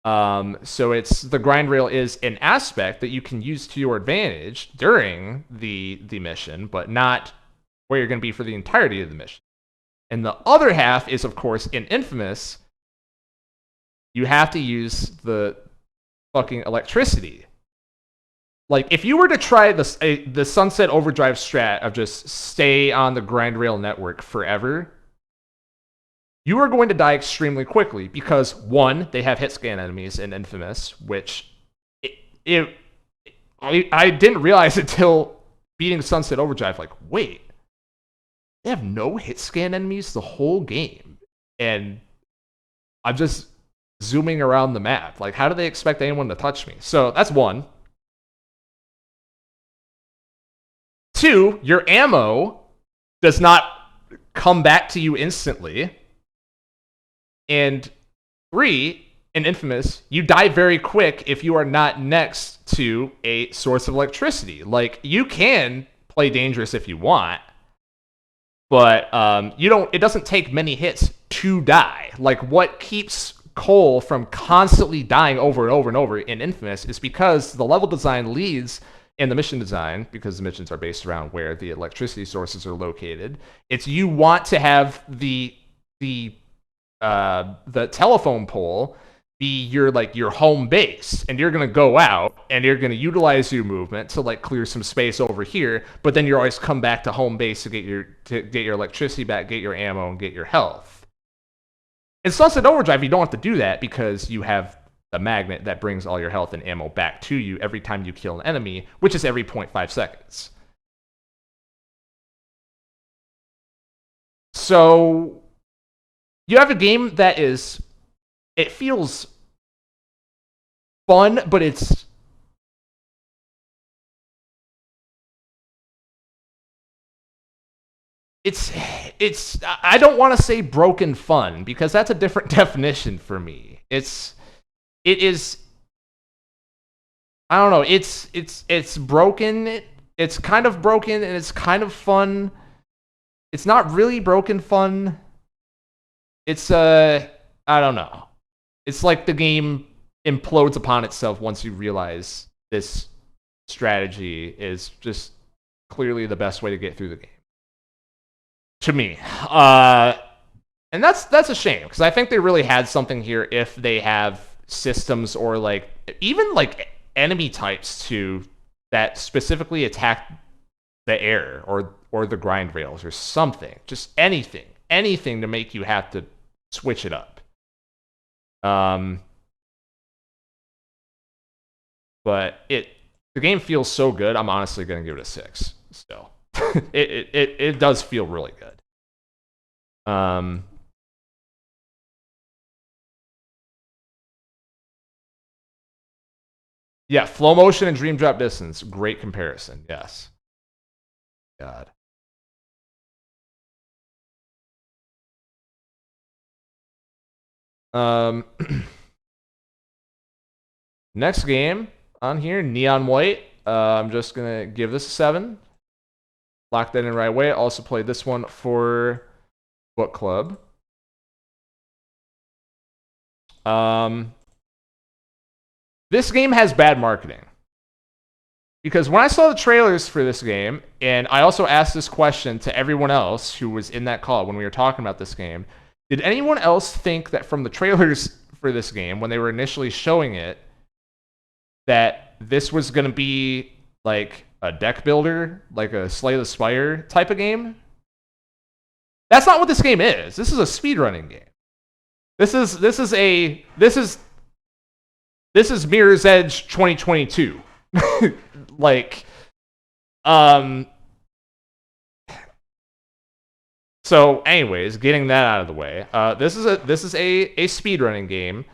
So the grind rail is an aspect that you can use to your advantage during the mission, but not where you're going to be for the entirety of the mission. And the other half is, of course, in Infamous, you have to use the fucking electricity. Like, if you were to try the Sunset Overdrive strat of just stay on the grind rail network forever, you are going to die extremely quickly because, 1, they have hit scan enemies in Infamous, which I didn't realize until beating Sunset Overdrive. Like, wait, they have no hit scan enemies the whole game, and I'm just zooming around the map. Like, how do they expect anyone to touch me? So that's 1. 2, your ammo does not come back to you instantly. And 3, in Infamous, you die very quick if you are not next to a source of electricity. Like, you can play dangerous if you want, but it doesn't take many hits to die. Like, what keeps Cole from constantly dying over and over and over in Infamous is because the level design leads and the mission design, because the missions are based around where the electricity sources are located. It's, you want to have the telephone pole be your home base, and you're gonna go out and you're gonna utilize your movement to like clear some space over here, but then you always come back to home base to get your electricity back, get your ammo, and get your health. In Sunset Overdrive, you don't have to do that because you have a magnet that brings all your health and ammo back to you every time you kill an enemy, which is every 0.5 seconds. So you have a game that is, it feels fun, but it's I don't want to say broken fun because that's a different definition for me. It is I don't know. It's broken. It's kind of broken and it's kind of fun. It's not really broken fun. It's I don't know. It's like the game implodes upon itself once you realize this strategy is just clearly the best way to get through the game. To me. And that's a shame because I think they really had something here if they have systems or like even like enemy types to that specifically attack the air or the grind rails or something. Just anything to make you have to switch it up. But the game feels so good. I'm honestly gonna give it a 6. Still, it does feel really good. Yeah, flow motion and dream drop distance. Great comparison. Yes. God. Next game on here, Neon White. I'm just gonna give this a 7. Lock that in right away. Also played this one for book club. This game has bad marketing. Because when I saw the trailers for this game, and I also asked this question to everyone else who was in that call when we were talking about this game, did anyone else think that from the trailers for this game, when they were initially showing it, that this was going to be like a deck builder, like a Slay the Spire type of game? That's not what this game is. This is a speedrunning game. This is Mirror's Edge 2022. Like, so anyways, getting that out of the way, this is a speedrunning game.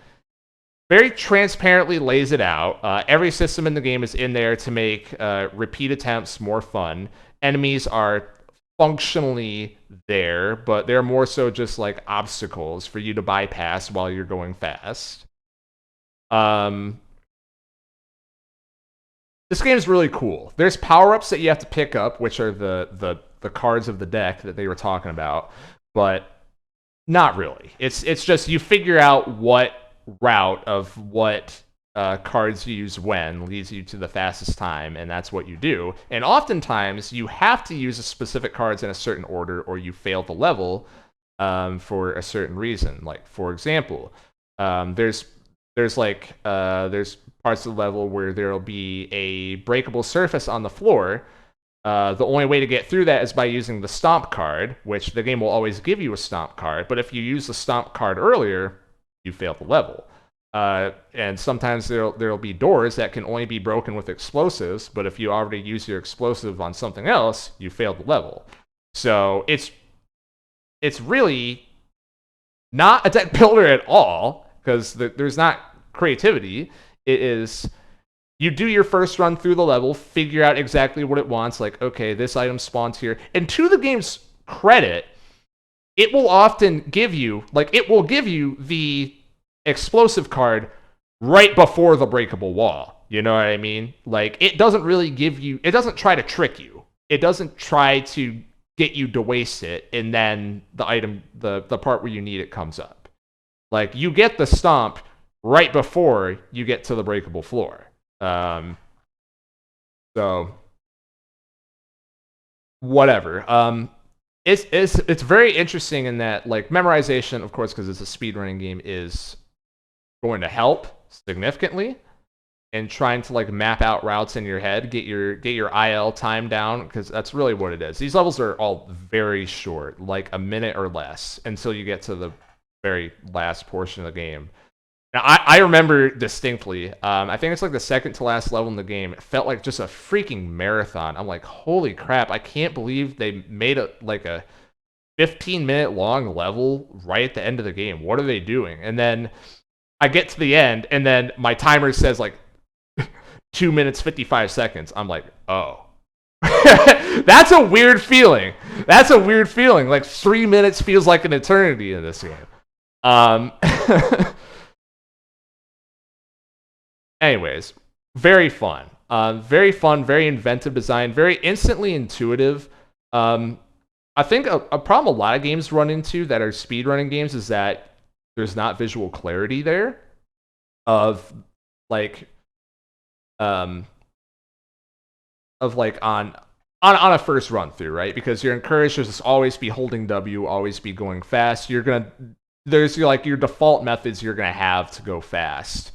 Very transparently lays it out. Every system in the game is in there to make repeat attempts more fun. Enemies are functionally there, but they're more so just like obstacles for you to bypass while you're going fast. This game is really cool. There's power-ups that you have to pick up, which are the cards of the deck that they were talking about, but not really. It's just you figure out what route of what cards you use when leads you to the fastest time, and that's what you do. And oftentimes, you have to use a specific cards in a certain order, or you fail the level for a certain reason. Like, for example, there's parts of the level where there'll be a breakable surface on the floor. The only way to get through that is by using the stomp card, which the game will always give you a stomp card. But if you use the stomp card earlier, you fail the level. And sometimes there'll be doors that can only be broken with explosives, but if you already use your explosive on something else, you fail the level. So it's really not a deck builder at all, because there's not creativity. It is, you do your first run through the level, figure out exactly what it wants, like, okay, this item spawns here. And to the game's credit, it will often give you, the explosive card right before the breakable wall. You know what I mean? Like, it doesn't really it doesn't try to trick you. It doesn't try to get you to waste it, and then the item, the part where you need it comes up. Like, you get the stomp right before you get to the breakable floor. So, whatever. It's very interesting in that, like, memorization, of course, because it's a speedrunning game, is going to help significantly in trying to like map out routes in your head, get your IL time down, because that's really what it is. These levels are all very short, like a minute or less, until you get to the very last portion of the game. Now, I remember distinctly, I think it's like the second to last level in the game. It felt like just a freaking marathon. I'm like, holy crap, I can't believe they made it like a 15-minute long level right at the end of the game. What are they doing? And then I get to the end, and then my timer says like 2 minutes 55 seconds. I'm like, oh. That's a weird feeling. That's a weird feeling. Like 3 minutes feels like an eternity in this game. Anyways, very fun. Very fun, very inventive design, very instantly intuitive. I think a problem a lot of games run into that are speedrunning games is that there's not visual clarity there of like on a first run through, right? Because you're encouraged to just always be holding W, always be going fast. There's like your default methods you're gonna have to go fast.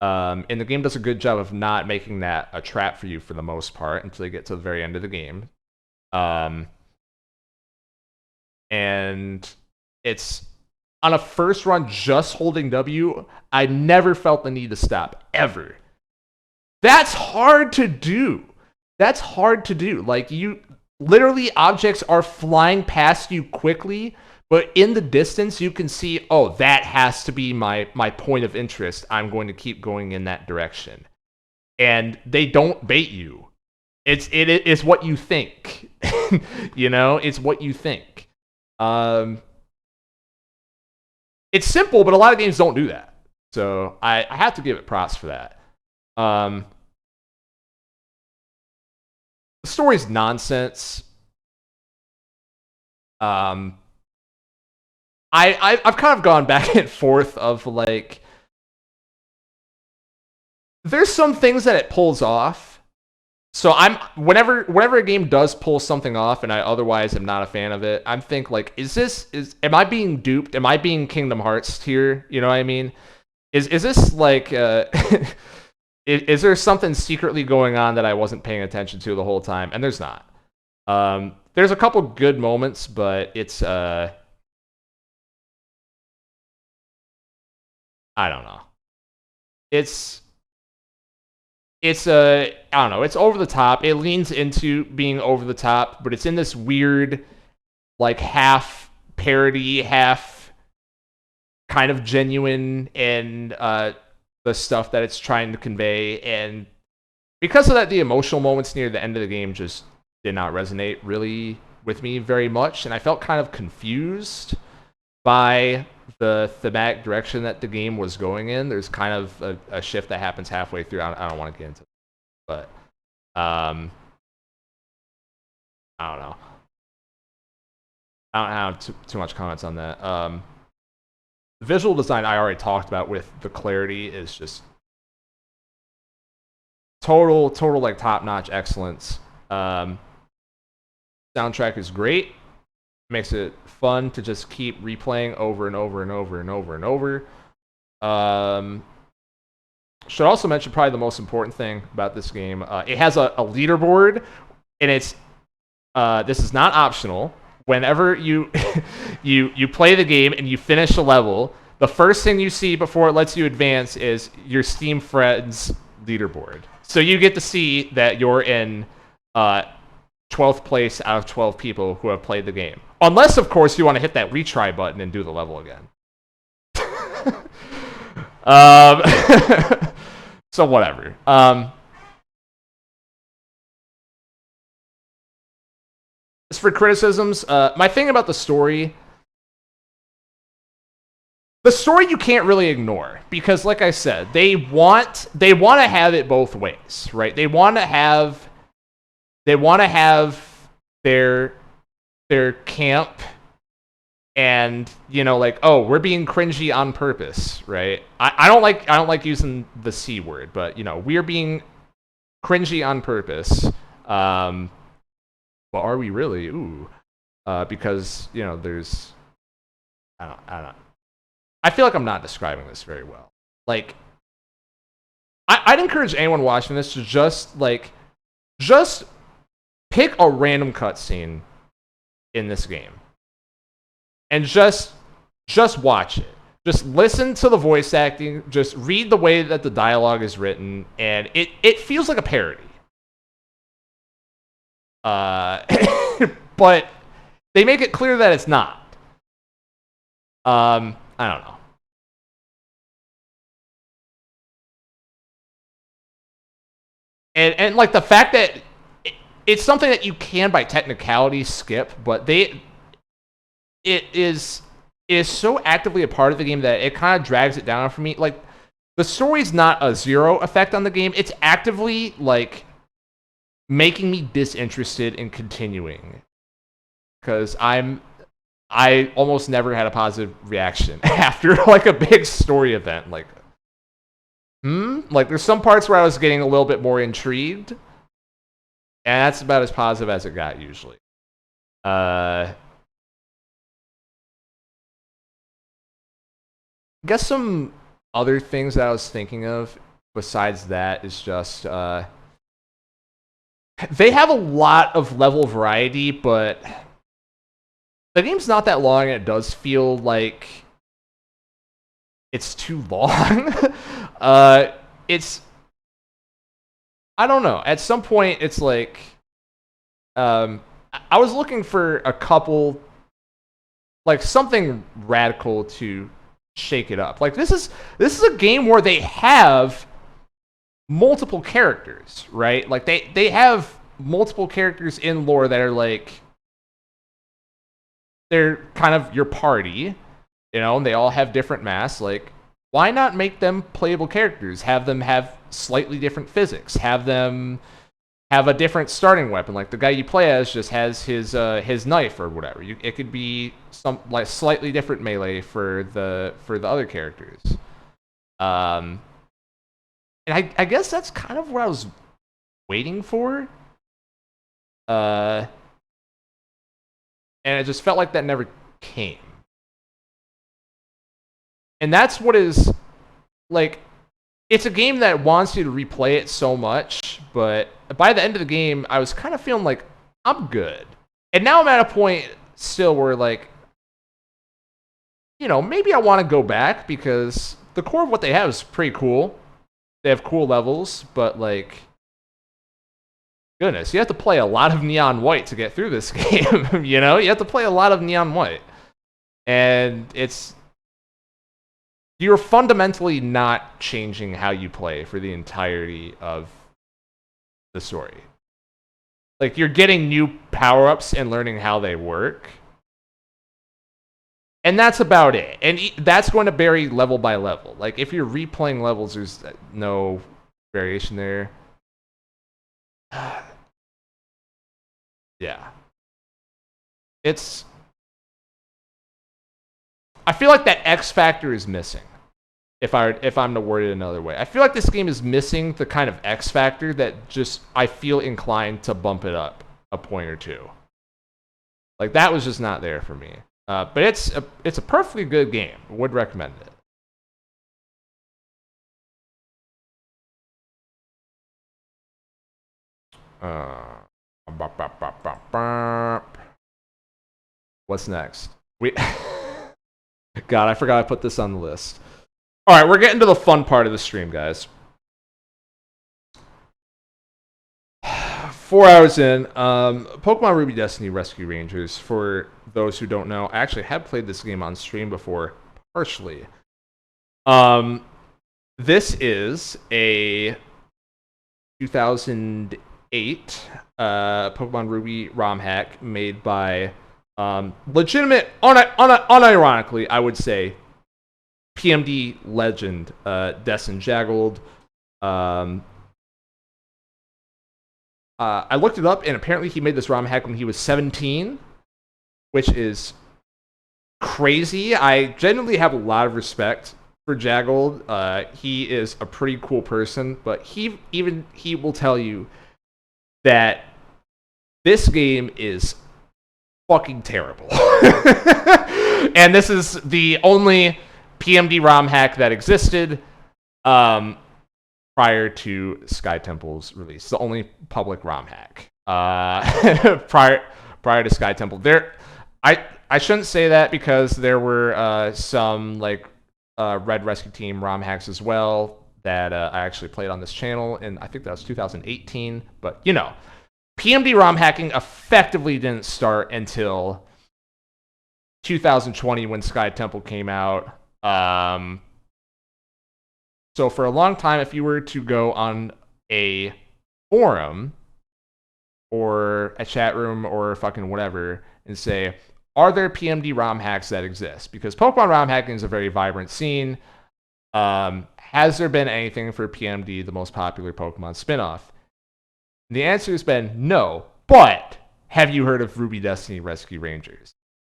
And the game does a good job of not making that a trap for you for the most part until you get to the very end of the game. And it's on a first run just holding W, I never felt the need to stop, ever. That's hard to do. That's hard to do. Like, you literally, objects are flying past you quickly, but in the distance you can see, oh, that has to be my point of interest. I'm going to keep going in that direction. And they don't bait you. It's what you think. You know, it's what you think. It's simple, but a lot of games don't do that. So I have to give it props for that. The story's nonsense. I've kind of gone back and forth of like, there's some things that it pulls off. So whenever a game does pull something off and I otherwise am not a fan of it, I'm think like, am I being duped? Am I being Kingdom Hearts here? You know what I mean? Is this like is there something secretly going on that I wasn't paying attention to the whole time? And there's not. There's a couple good moments, but it's I don't know. I don't know, it's over the top. It leans into being over the top, but it's in this weird, like, half parody, half kind of genuine in the stuff that it's trying to convey. And because of that, the emotional moments near the end of the game just did not resonate really with me very much, and I felt kind of confused by the thematic direction that the game was going in. There's kind of a shift that happens halfway through. I don't want to get into it, but I don't know. I don't have too much comments on that. The visual design I already talked about with the clarity is just total like top-notch excellence. Soundtrack is great. Makes it fun to just keep replaying over and over and over and over and over. Should also mention probably the most important thing about this game. It has a leaderboard, and it's this is not optional. Whenever you you play the game and you finish a level, the first thing you see before it lets you advance is your Steam friends leaderboard. So you get to see that you're in 12th place out of 12 people who have played the game. Unless, of course, you want to hit that retry button and do the level again. So whatever. As for criticisms, my thing about the story you can't really ignore, because like I said, they want to have it both ways, right? They want to have their camp and, you know, like, oh, we're being cringy on purpose, right? I don't like using the C word, but, you know, we're being cringy on purpose. Well, are we really? Ooh. Because, you know, there's I don't know. I feel like I'm not describing this very well. Like, I'd encourage anyone watching this to just pick a random cutscene in this game and just watch it. Just listen to the voice acting. Just read the way that the dialogue is written, and it feels like a parody. But they make it clear that it's not. I don't know. And like the fact that it's something that you can by technicality skip, but it is so actively a part of the game that it kind of drags it down for me. Like the story's not a zero effect on the game. It's actively like making me disinterested in continuing because I almost never had a positive reaction after like a big story event. Like, like there's some parts where I was getting a little bit more intrigued, and that's about as positive as it got usually. I guess some other things that I was thinking of besides that is just they have a lot of level variety, but the game's not that long, and it does feel like it's too long. It's I don't know. At some point, it's like I was looking for a couple, like something radical to shake it up. Like this is a game where they have multiple characters, right? Like they have multiple characters in lore that are like they're kind of your party, and they all have different masks. Like, why not make them playable characters? Have them have slightly different physics. Have them have a different starting weapon. Like the guy you play as just has his knife or whatever. It could be some like slightly different melee for the other characters. And I guess that's kind of what I was waiting for. And it just felt like that never came. And that's what is like. It's a game that wants you to replay it so much, but by the end of the game, I was kind of feeling like I'm good. And now I'm at a point still where like, maybe I want to go back because the core of what they have is pretty cool. They have cool levels, but like, goodness, you have to play a lot of Neon White to get through this game. You have to play a lot of Neon White. And you're fundamentally not changing how you play for the entirety of the story. Like, you're getting new power-ups and learning how they work. And that's about it. And that's going to vary level by level. Like, if you're replaying levels, there's no variation there. Yeah. I feel like that X factor is missing. If I'm to word it another way, I feel like this game is missing the kind of X factor that just I feel inclined to bump it up a point or two. Like that was just not there for me. But it's a perfectly good game. Would recommend it. What's next? God, I forgot I put this on the list. All right, we're getting to the fun part of the stream, guys. 4 hours in, Pokemon Ruby Destiny Rescue Rangers. For those who don't know, I actually have played this game on stream before, partially. This is a 2008 Pokemon Ruby ROM hack made by legitimate, unironically, I would say, PMD legend, Destin Jaggold. I looked it up, and apparently he made this ROM hack when he was 17, which is crazy. I genuinely have a lot of respect for Jaggold. He is a pretty cool person, but he will tell you that this game is fucking terrible. And this is the only PMD ROM hack that existed prior to Sky Temple's release. The only public ROM hack prior to Sky Temple. I shouldn't say that because there were some like Red Rescue Team ROM hacks as well that I actually played on this channel, and I think that was 2018. But PMD ROM hacking effectively didn't start until 2020 when Sky Temple came out. So for a long time, if you were to go on a forum or a chat room or fucking whatever and say, are there PMD ROM hacks that exist? Because Pokemon ROM hacking is a very vibrant scene. Has there been anything for PMD, the most popular Pokemon spinoff? The answer has been no, but have you heard of Ruby Destiny Rescue Rangers?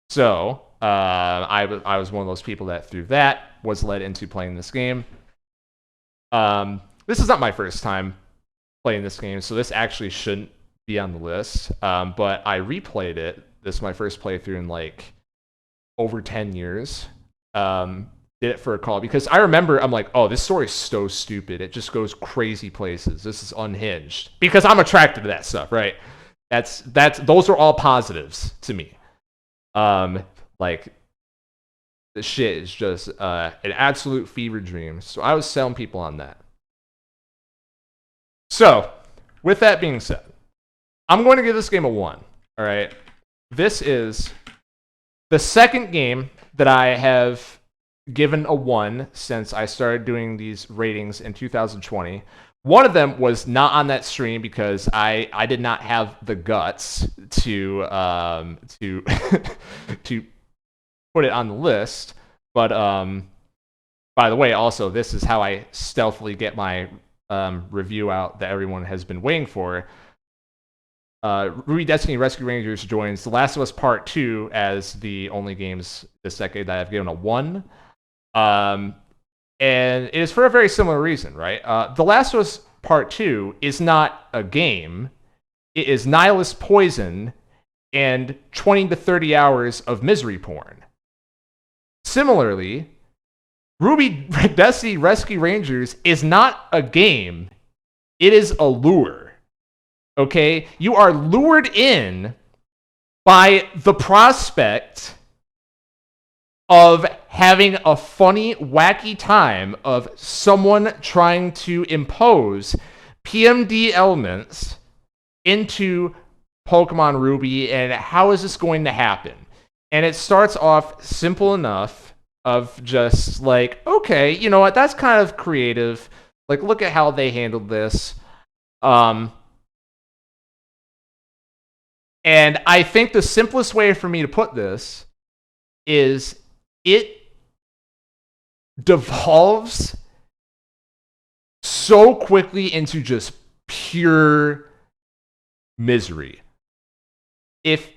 So I was one of those people that through that was led into playing this game. This is not my first time playing this game, so this actually shouldn't be on the list. But I replayed it. This is my first playthrough in like over 10 years. Did it for a call because I remember I'm like, oh, this story is so stupid. It just goes crazy places. This is unhinged because I'm attracted to that stuff, right? Those are all positives to me. Like the shit is just an absolute fever dream. So I was selling people on that. So with that being said, I'm going to give this game a 1. All right. This is the second game that I have given a 1 since I started doing these ratings in 2020. One of them was not on that stream because I did not have the guts to to put it on the list. But by the way, also this is how I stealthily get my review out that everyone has been waiting for. Ruby Destiny Rescue Rangers joins The Last of Us Part 2 as the only games this decade that I've given a 1. And it is for a very similar reason, right? The Last of Us Part 2 is not a game. It is nihilist poison and 20 to 30 hours of misery porn. Similarly, Ruby Destiny Rescue Rangers is not a game. It is a lure. Okay? You are lured in by the prospect of having a funny, wacky time of someone trying to impose PMD elements into Pokemon Ruby, and how is this going to happen? And it starts off simple enough of just like, okay, you know what, that's kind of creative. Like, look at how they handled this. And I think the simplest way for me to put this is it devolves so quickly into just pure misery. If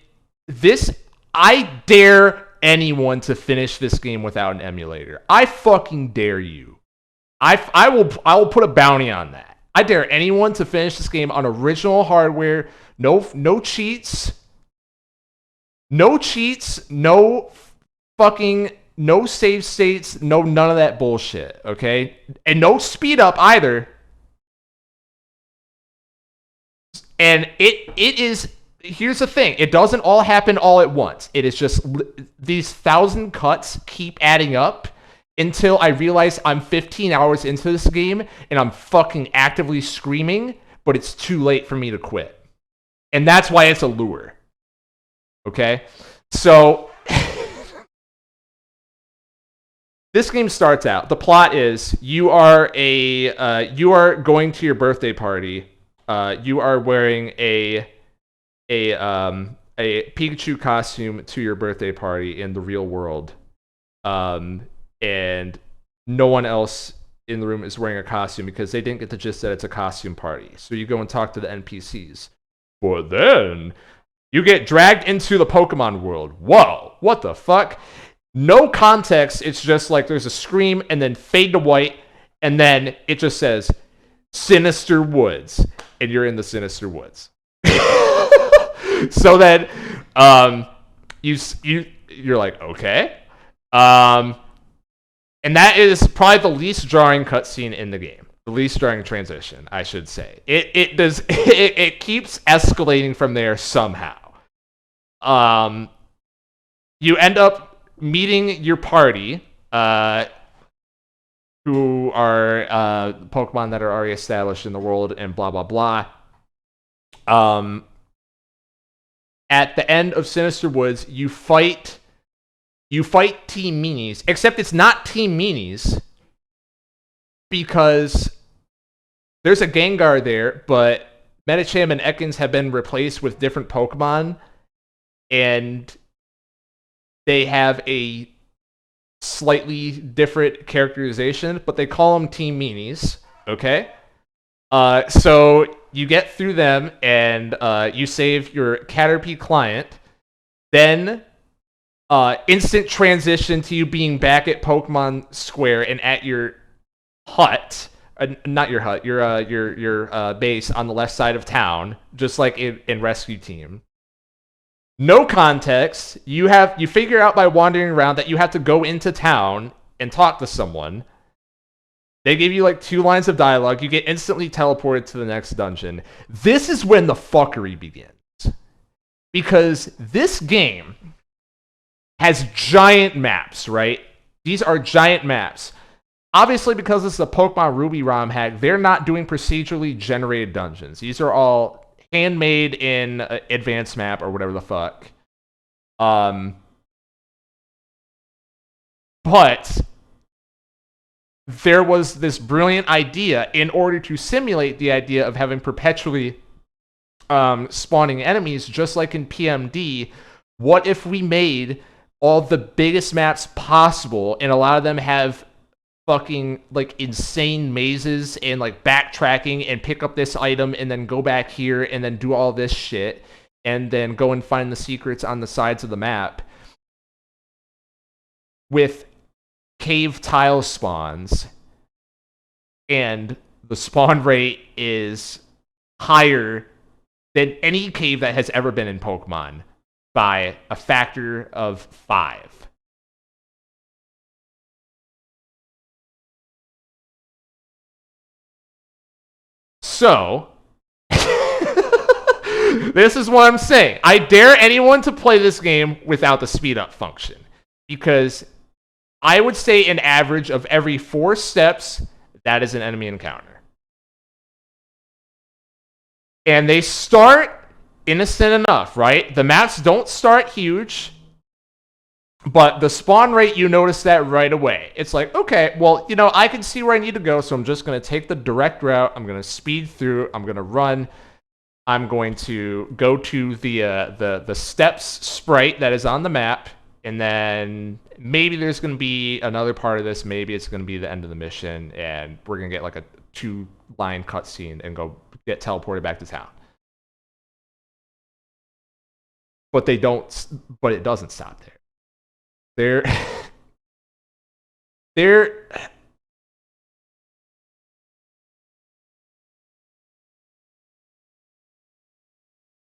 this, I dare anyone to finish this game without an emulator. I fucking dare you. I will put a bounty on that. I dare anyone to finish this game on original hardware. No cheats. No cheats. No fucking no save states. No none of that bullshit. Okay, and no speed up either. And it is. Here's the thing. It doesn't all happen all at once. It is just these 1,000 cuts keep adding up until I realize I'm 15 hours into this game and I'm fucking actively screaming, but it's too late for me to quit. And that's why it's a lure. Okay? So this game starts out. The plot is you are going to your birthday party. You are wearing a Pikachu costume to your birthday party in the real world. And no one else in the room is wearing a costume because they didn't get the gist that it's a costume party. So you go and talk to the NPCs. But then you get dragged into the Pokemon world. Whoa, what the fuck? No context. It's just like there's a scream and then fade to white. And then it just says Sinister Woods. And you're in the Sinister Woods. So then you're like, okay. And that is probably the least jarring cutscene in the game. The least jarring transition, I should say. It keeps escalating from there somehow. You end up meeting your party, who are Pokemon that are already established in the world, and blah blah blah. At the end of Sinister Woods, you fight You fight Team Meanies, except it's not Team Meanies because there's a Gengar there, but Medicham and Ekans have been replaced with different Pokemon, and they have a slightly different characterization, but they call them Team Meanies, okay? So you get through them, and you save your Caterpie client, then instant transition to you being back at Pokemon Square and at your hut, not your hut, your base on the left side of town, just like in Rescue Team. No context. You figure out by wandering around that you have to go into town and talk to someone. They give you like 2 lines of dialogue. You get instantly teleported to the next dungeon. This is when the fuckery begins. Because this game has giant maps, right? These are giant maps. Obviously, because this is a Pokemon Ruby ROM hack, they're not doing procedurally generated dungeons. These are all handmade in advanced map or whatever the fuck. But there was this brilliant idea in order to simulate the idea of having perpetually spawning enemies, just like in PMD. What if we made all the biggest maps possible and a lot of them have fucking like insane mazes and like backtracking and pick up this item and then go back here and then do all this shit and then go and find the secrets on the sides of the map with cave tile spawns, and the spawn rate is higher than any cave that has ever been in Pokemon by a factor of 5. So, this is what I'm saying. I dare anyone to play this game without the speed up function, because I would say an average of every 4 steps, that is an enemy encounter. And they start innocent enough, right? The maps don't start huge, but the spawn rate, you notice that right away. It's like, okay, well, you know, I can see where I need to go, so I'm just going to take the direct route. I'm going to speed through. I'm going to run. I'm going to go to the steps sprite that is on the map, and then maybe there's going to be another part of this. Maybe it's going to be the end of the mission, and we're going to get like a 2-line cutscene and go get teleported back to town. But they don't. But it doesn't stop there. They're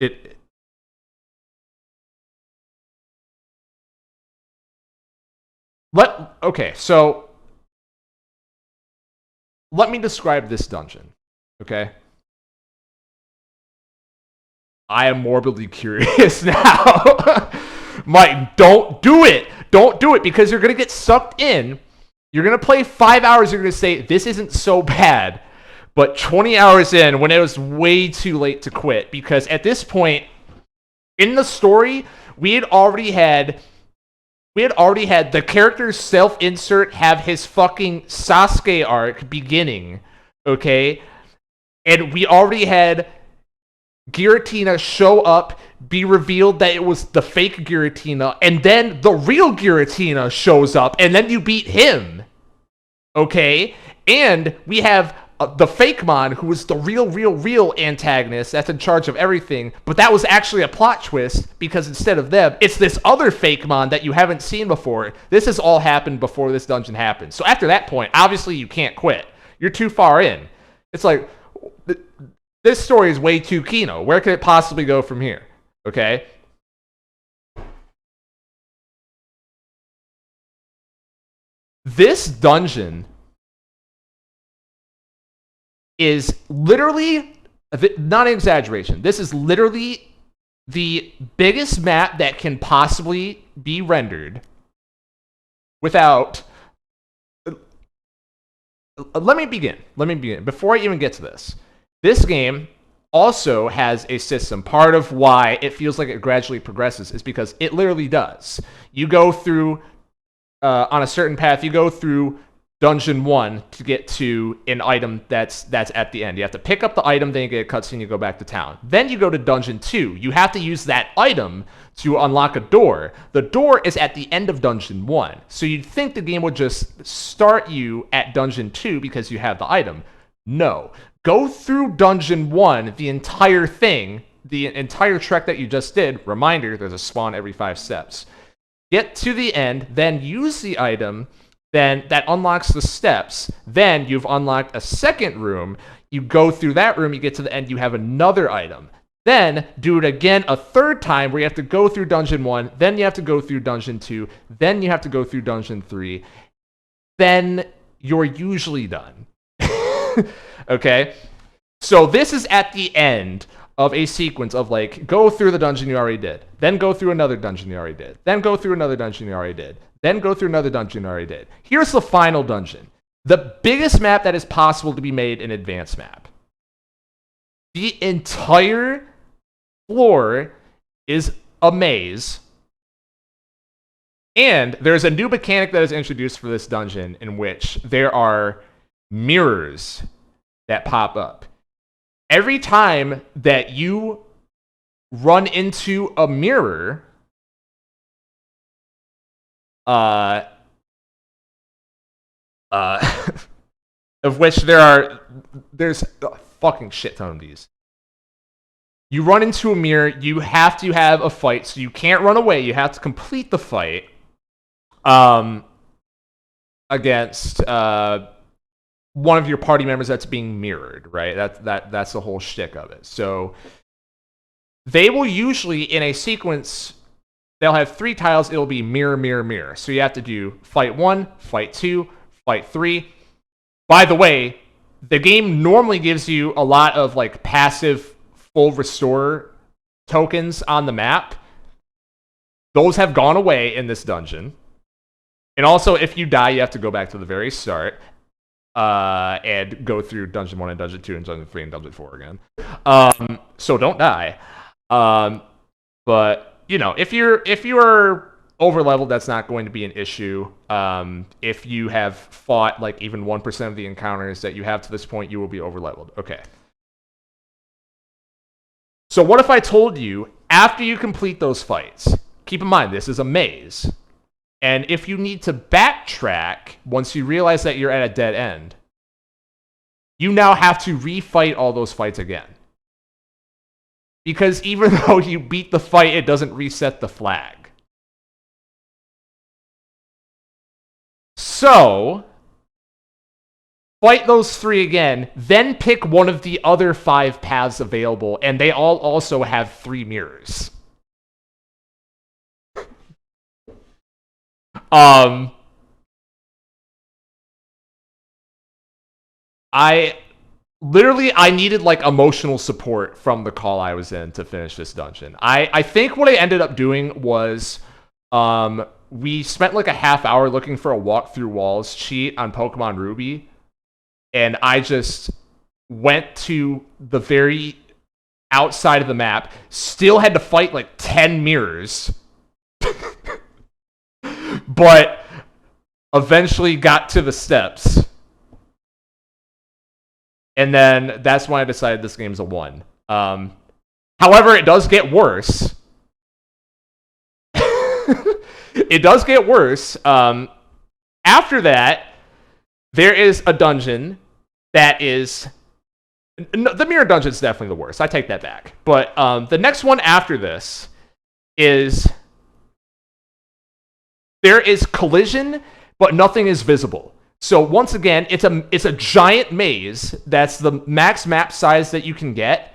it. Okay, so let me describe this dungeon. Okay, I am morbidly curious now. Mike, don't do it. Don't do it, because you're going to get sucked in. You're going to play 5 hours. You're going to say, this isn't so bad. But 20 hours in, when it was way too late to quit, because at this point in the story, we had already had the character's self-insert have his fucking Sasuke arc beginning, okay? And we already had Giratina show up, be revealed that it was the fake Giratina, and then the real Giratina shows up, and then you beat him, okay? And we have the fake Mon, who was the real antagonist that's in charge of everything, but that was actually a plot twist, because instead of them, it's this other fake Mon that you haven't seen before. This has all happened before this dungeon happened. So after that point, obviously you can't quit. You're too far in. It's like, this story is way too Kino. Where could it possibly go from here? Okay? This dungeon is literally, not an exaggeration, this is literally the biggest map that can possibly be rendered without... Let me begin. Before I even get to this. This game also has a system. Part of why it feels like it gradually progresses is because it literally does. You go through, on a certain path, you go through dungeon 1 to get to an item that's at the end. You have to pick up the item, then you get a cutscene, you go back to town. Then you go to dungeon 2. You have to use that item to unlock a door. The door is at the end of dungeon 1. So you'd think the game would just start you at dungeon 2 because you have the item. No. Go through dungeon 1, the entire thing, the entire trek that you just did. Reminder, there's a spawn every 5 steps. Get to the end, then use the item, then that unlocks the steps. Then you've unlocked a second room. You go through that room, you get to the end, you have another item. Then do it again a third time where you have to go through dungeon 1, then you have to go through dungeon 2, then you have to go through dungeon 3. Then you're usually done. Okay? So this is at the end of a sequence of like, go through the dungeon you already did, then go through another dungeon you already did, then go through another dungeon you already did, then go through another dungeon you already did. Here's the final dungeon. The biggest map that is possible to be made an advanced map. The entire floor is a maze. And there's a new mechanic that is introduced for this dungeon in which there are mirrors that pop up. Every time that you run into a mirror, of which there's a fucking shit ton of these. You run into a mirror, you have to have a fight, so you can't run away, you have to complete the fight against one of your party members that's being mirrored, right? That's the whole shtick of it. So they will usually, in a sequence, they'll have 3 tiles. It'll be mirror, mirror, mirror. So you have to do fight 1, fight 2, fight 3. By the way, the game normally gives you a lot of like passive full restore tokens on the map. Those have gone away in this dungeon. And also, if you die, you have to go back to the very start. And go through dungeon 1 and dungeon 2 and dungeon 3 and dungeon 4 again. So don't die. But you know, if you're over leveled, that's not going to be an issue. If you have fought like even 1% of the encounters that you have to this point, you will be over leveled. Okay. So what if I told you after you complete those fights, keep in mind this is a maze. And if you need to backtrack once you realize that you're at a dead end, you now have to refight all those fights again. Because even though you beat the fight, it doesn't reset the flag. So, fight those 3 again, then pick one of the other 5 paths available, and they all also have 3 mirrors. I needed like emotional support from the call I was in to finish this dungeon. I think what I ended up doing was we spent like a half hour looking for a walk through walls cheat on Pokemon Ruby, and I just went to the very outside of the map, still had to fight like 10 mirrors. But eventually got to the steps. And then that's when I decided this game's a 1. However, it does get worse. It does get worse. After that, there is a dungeon that is... The mirror dungeon is definitely the worst. I take that back. But the next one after this is... There is collision, but nothing is visible. So once again, it's a giant maze that's the max map size that you can get,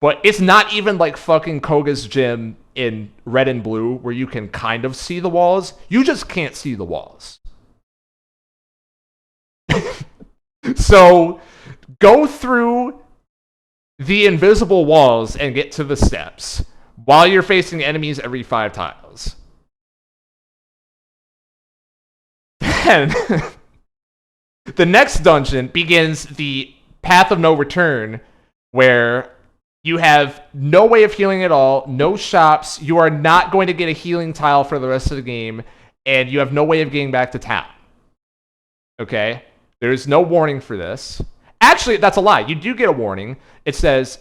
but it's not even like fucking Koga's gym in Red and Blue where you can kind of see the walls. You just can't see the walls. So go through the invisible walls and get to the steps while you're facing enemies every 5 tiles. Then the next dungeon begins the path of no return, where You have no way of healing at all, no shops. You are not going to get a healing tile for the rest of the game, and you have no way of getting back to town. Okay? There's no warning for this. Actually, that's a lie. You do get a warning. It says,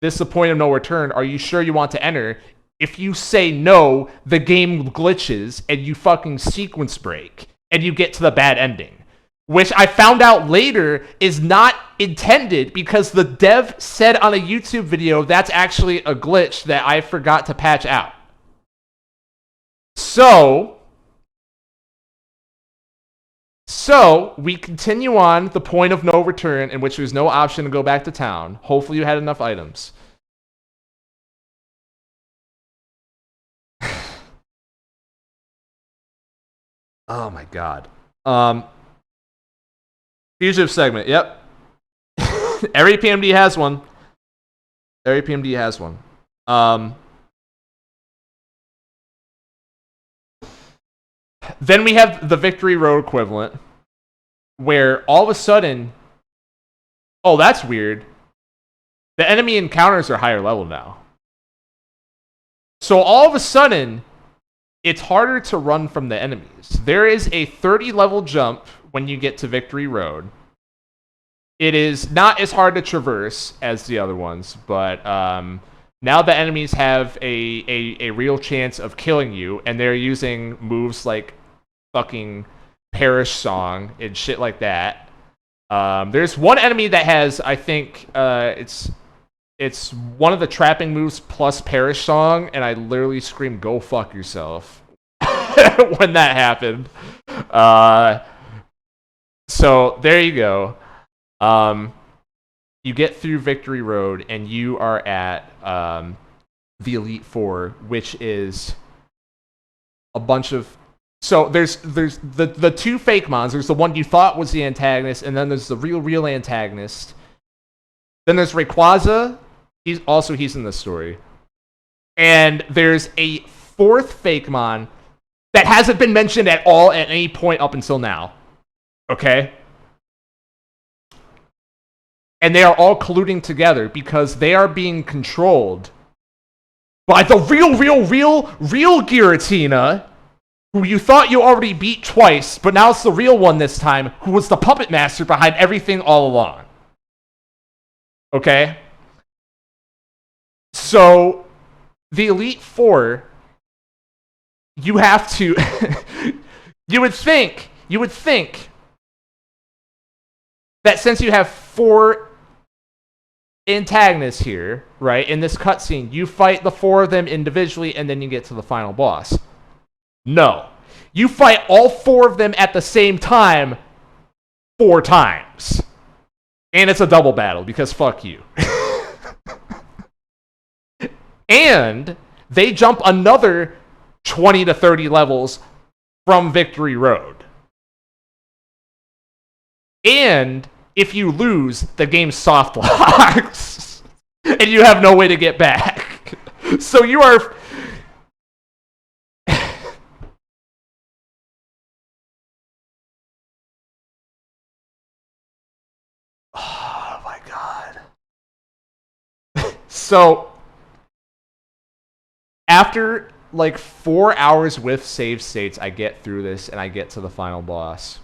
this is the point of no return. Are you sure you want to enter? If you say no, the game glitches and you fucking sequence break and you get to the bad ending. Which I found out later is not intended because the dev said on a YouTube video that's actually a glitch that I forgot to patch out. So we continue on the point of no return in which there's no option to go back to town. Hopefully you had enough items. Oh my god. Fugitive segment, yep. Every PMD has one. Every PMD has one. Then we have the Victory Road equivalent, where all of a sudden, oh, that's weird. The enemy encounters are higher level now. So all of a sudden, it's harder to run from the enemies. There is a 30 level jump when you get to Victory Road. It is not as hard to traverse as the other ones, but now the enemies have a real chance of killing you, and they're using moves like fucking Perish Song and shit like that. There's one enemy that has, I think, it's one of the trapping moves plus Perish Song, and I literally screamed, "Go fuck yourself," when that happened. So there you go. You get through Victory Road, and you are at the Elite Four, which is a bunch of. So there's the two fake mons. There's the one you thought was the antagonist, and then there's the real antagonist. Then there's Rayquaza. He's in the story. And there's a fourth fake mon that hasn't been mentioned at all at any point up until now. Okay? And they are all colluding together because they are being controlled by the real Giratina, who you thought you already beat twice, but now it's the real one this time, who was the puppet master behind everything all along. Okay? So, the Elite Four, you have to... you would think that since you have 4 antagonists here, right, in this cutscene, you fight the 4 of them individually, and then you get to the final boss. No. You fight all 4 of them at the same time 4 times. And it's a double battle, because fuck you. And they jump another 20 to 30 levels from Victory Road. And if you lose, the game soft locks. And you have no way to get back. So you are... Oh my god. So, after like 4 hours with save states, I get through this and I get to the final boss.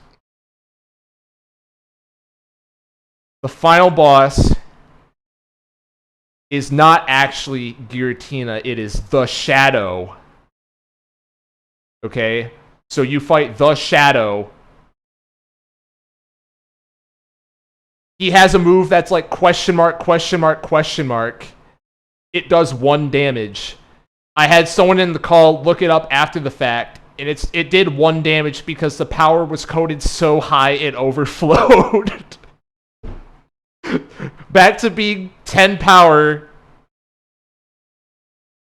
The final boss is not actually Giratina, it is the Shadow. Okay? So you fight the Shadow. He has a move that's like question mark, question mark, question mark. It does 1 damage. I had someone in the call look it up after the fact, and it did 1 damage because the power was coded so high it overflowed. Back to being 10 power.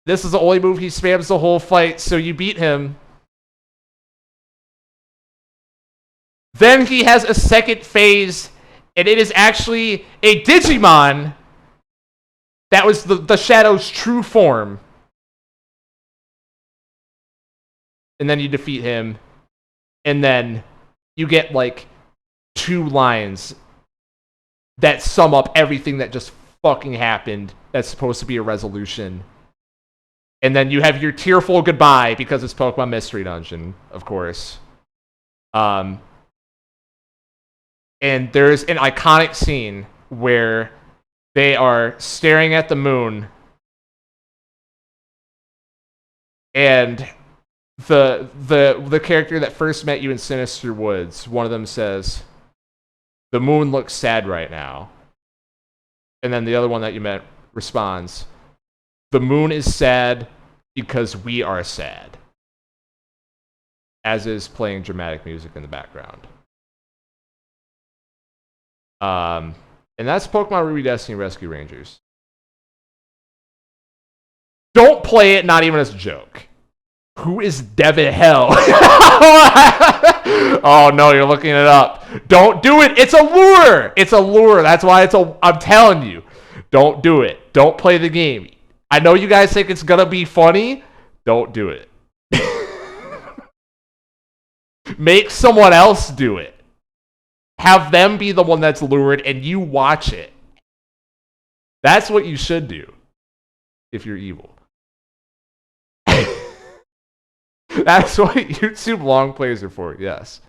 This is the only move he spams the whole fight, so you beat him. Then he has a second phase, and it is actually a Digimon that was the Shadow's true form. And then you defeat him, and then you get like 2 lines that sum up everything that just fucking happened that's supposed to be a resolution. And then you have your tearful goodbye because it's Pokemon Mystery Dungeon, of course. And there's an iconic scene where they are staring at the moon, and the character that first met you in Sinister Woods, one of them says, "The moon looks sad right now." And then the other one that you met responds, "The moon is sad because we are sad." As is playing dramatic music in the background. And that's Pokemon Ruby Destiny Rescue Rangers. Don't play it, not even as a joke. Who is Devin Hell? Oh no, you're looking it up. Don't do it. It's a lure. It's a lure. That's why I'm telling you. Don't do it. Don't play the game. I know you guys think it's gonna be funny. Don't do it. Make someone else do it. Have them be the one that's lured and you watch it. That's what you should do if you're evil. That's what YouTube long plays are for, yes.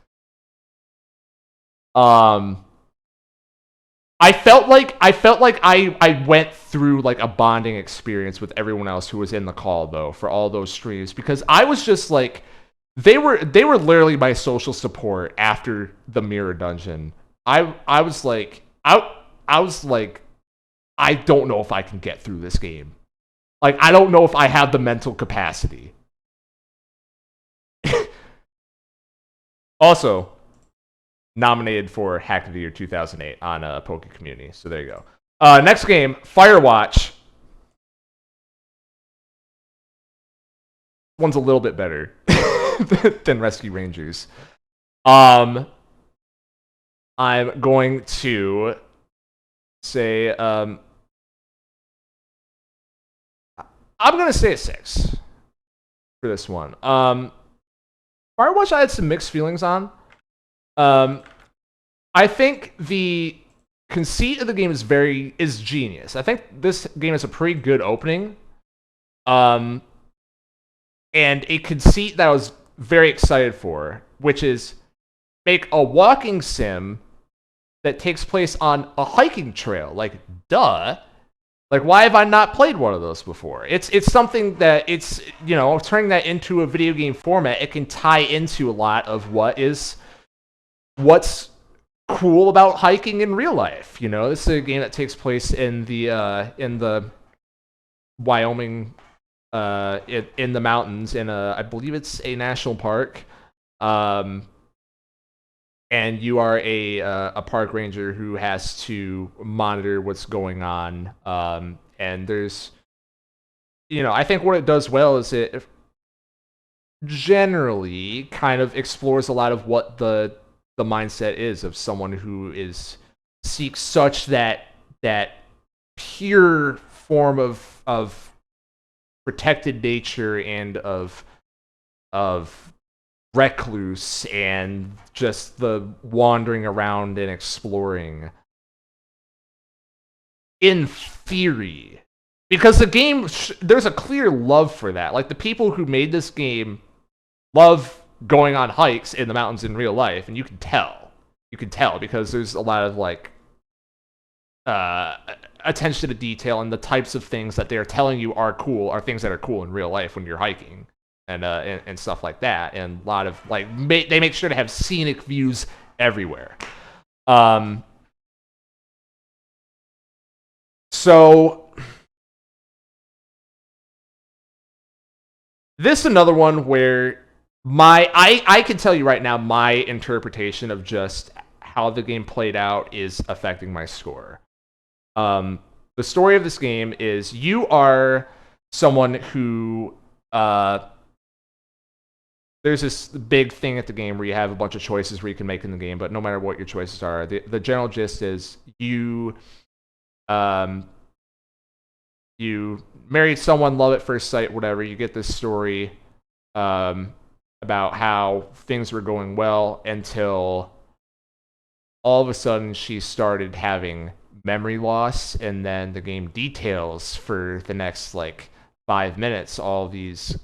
I felt like I went through like a bonding experience with everyone else who was in the call though for all those streams, because I was just like, they were literally my social support after the Mirror Dungeon. I was like I don't know if I can get through this game. Like, I don't know if I have the mental capacity. Also, nominated for Hack of the Year 2008 on Poke Community. So there you go. Next game, Firewatch. One's a little bit better than Rescue Rangers. I'm going to say I'm gonna say a 6 for this one. Firewatch I had some mixed feelings on. I think the conceit of the game is genius. I think this game is a pretty good opening. And a conceit that I was very excited for, which is make a walking sim that takes place on a hiking trail. Like, duh. Like, why have I not played one of those before? It's something that it's, you know, turning that into a video game format, it can tie into a lot of what's cool about hiking in real life. You know, this is a game that takes place in the Wyoming, in the mountains, in I believe it's a national park. And you are a park ranger who has to monitor what's going on. And there's, you know, I think what it does well is it generally kind of explores a lot of what the mindset is of someone who seeks such that pure form of protected nature and of recluse and just the wandering around and exploring. In theory, because the game, there's a clear love for that. Like, the people who made this game love going on hikes in the mountains in real life, and you can tell because there's a lot of like attention to detail, and the types of things that they're telling you are cool are things that are cool in real life when you're hiking. And stuff like that, and a lot of like they make sure to have scenic views everywhere. So this is another one where I can tell you right now my interpretation of just how the game played out is affecting my score. The story of this game is you are someone who there's this big thing at the game where you have a bunch of choices where you can make in the game, but no matter what your choices are, the general gist is you married someone, love at first sight, whatever. You get this story about how things were going well until all of a sudden she started having memory loss, and then the game details for the next like 5 minutes all these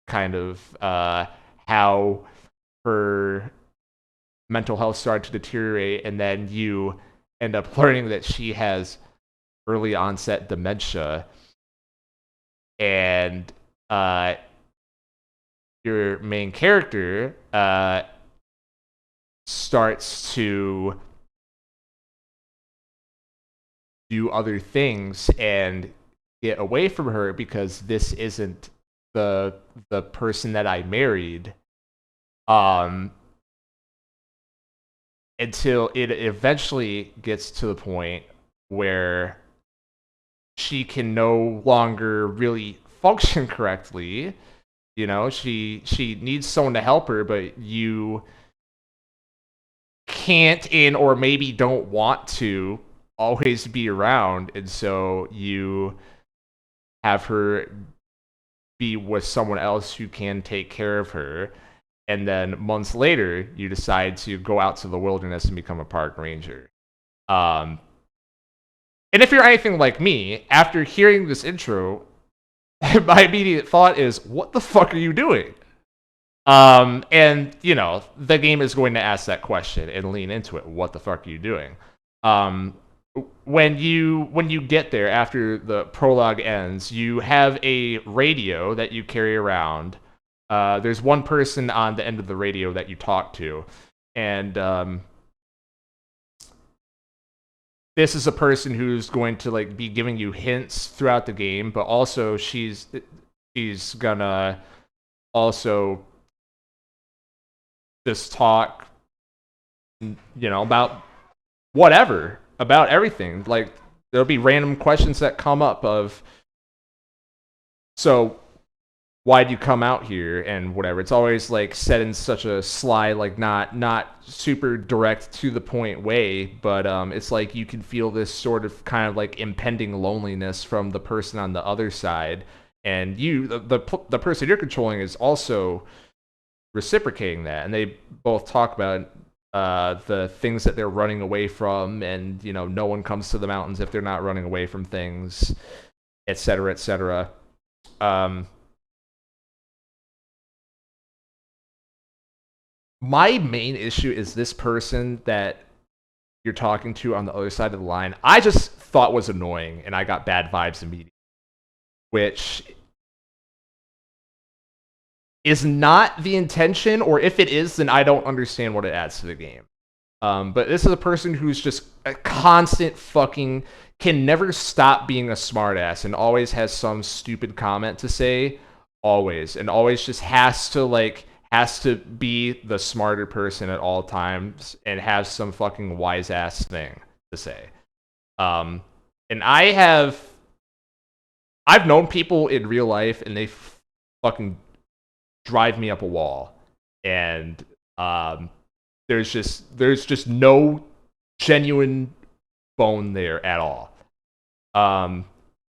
kind of how her mental health started to deteriorate, and then you end up learning that she has early onset dementia, and your main character starts to do other things and get away from her because this isn't the person that I married. Until it eventually gets to the point where she can no longer really function correctly. You know, she needs someone to help her, but you can't or maybe don't want to always be around, and so you have her be with someone else who can take care of her. And then months later, you decide to go out to the wilderness and become a park ranger. And if you're anything like me, after hearing this intro, my immediate thought is, what the fuck are you doing? And, you know, the game is going to ask that question and lean into it. What the fuck are you doing? When you get there, after the prologue ends, you have a radio that you carry around. There's one person on the end of the radio that you talk to, and this is a person who's going to like be giving you hints throughout the game, but also she's gonna also just talk, you know, about whatever, about everything. Like there'll be random questions that come up of, so why'd you come out here and whatever. It's always like said in such a sly, like not super direct to the point way, but it's like you can feel this sort of kind of like impending loneliness from the person on the other side, and you the person you're controlling is also reciprocating that, and they both talk about the things that they're running away from, and you know, no one comes to the mountains if they're not running away from things, etc., etc. My main issue is this person that you're talking to on the other side of the line, I just thought was annoying, and I got bad vibes immediately, which is not the intention, or if it is, then I don't understand what it adds to the game. But this is a person who's just a constant fucking, can never stop being a smartass and always has some stupid comment to say, always, and always just has to be the smarter person at all times and have some fucking wise ass thing to say. And I've known people in real life, and they fucking drive me up a wall, and there's just no genuine bone there at all.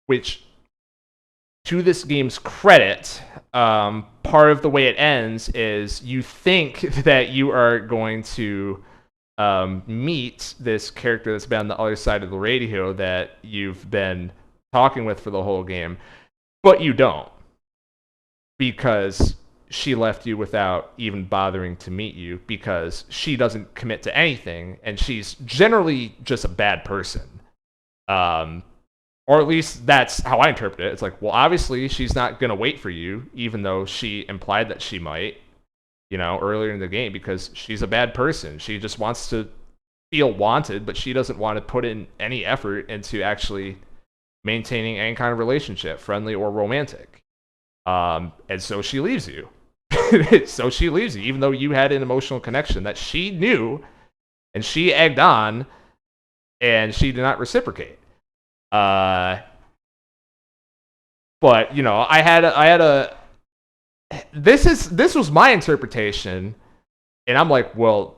Which, to this game's credit, part of the way it ends is you think that you are going to meet this character that's been on the other side of the radio that you've been talking with for the whole game, but you don't, because she left you without even bothering to meet you, because she doesn't commit to anything, and she's generally just a bad person. Or at least that's how I interpret it. It's like, well, obviously she's not going to wait for you, even though she implied that she might, you know, earlier in the game, because she's a bad person. She just wants to feel wanted, but she doesn't want to put in any effort into actually maintaining any kind of relationship, friendly or romantic. And so she leaves you. So she leaves you, even though you had an emotional connection that she knew and she egged on, and she did not reciprocate. But you know, this was my interpretation, and I'm like, well,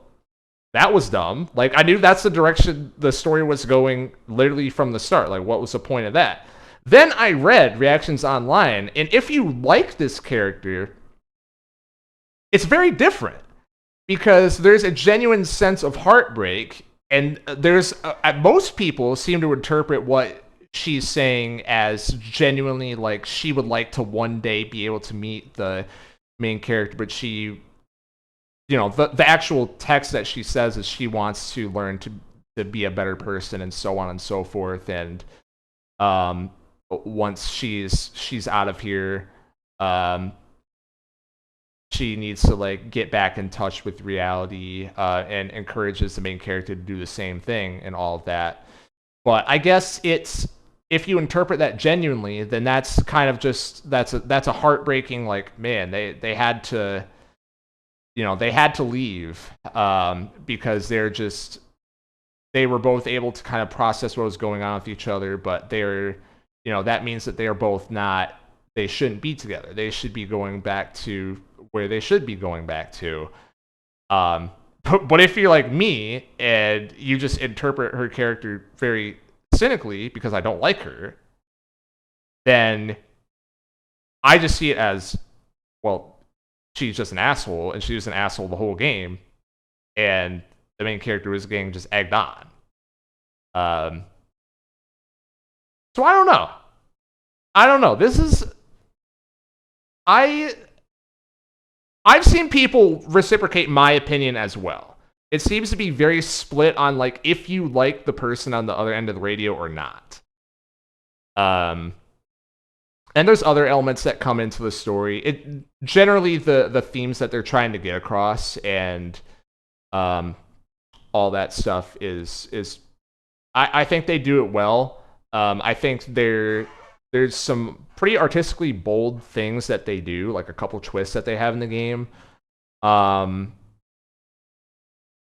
that was dumb. Like, I knew that's the direction the story was going literally from the start. Like, what was the point of that? Then I read reactions online, and if you like this character, it's very different, because there's a genuine sense of heartbreak And there's most people seem to interpret what she's saying as genuinely like she would like to one day be able to meet the main character, but she, the actual text that she says is she wants to learn to be a better person and so on and so forth. And um, once she's out of here, um, she needs to like get back in touch with reality, and encourages the main character to do the same thing and all of that. But I guess it's, if you interpret that genuinely, then that's kind of just that's a heartbreaking, like, man, they had to, they had to leave, because they were both able to kind of process what was going on with each other, but that means that they are both not, they shouldn't be together. They should be going back to where they should be going back to. But if you're like me and you just interpret her character very cynically because I don't like her, then I just see it as, well, she's just an asshole, and she was an asshole the whole game, and the main character was getting just egged on. So I don't know. This is, I've seen people reciprocate my opinion as well. It seems to be very split on like if you like the person on the other end of the radio or not. And there's other elements that come into the story. It generally the themes that they're trying to get across and all that stuff is I think they do it well. I think there's some pretty artistically bold things that they do, like a couple twists that they have in the game.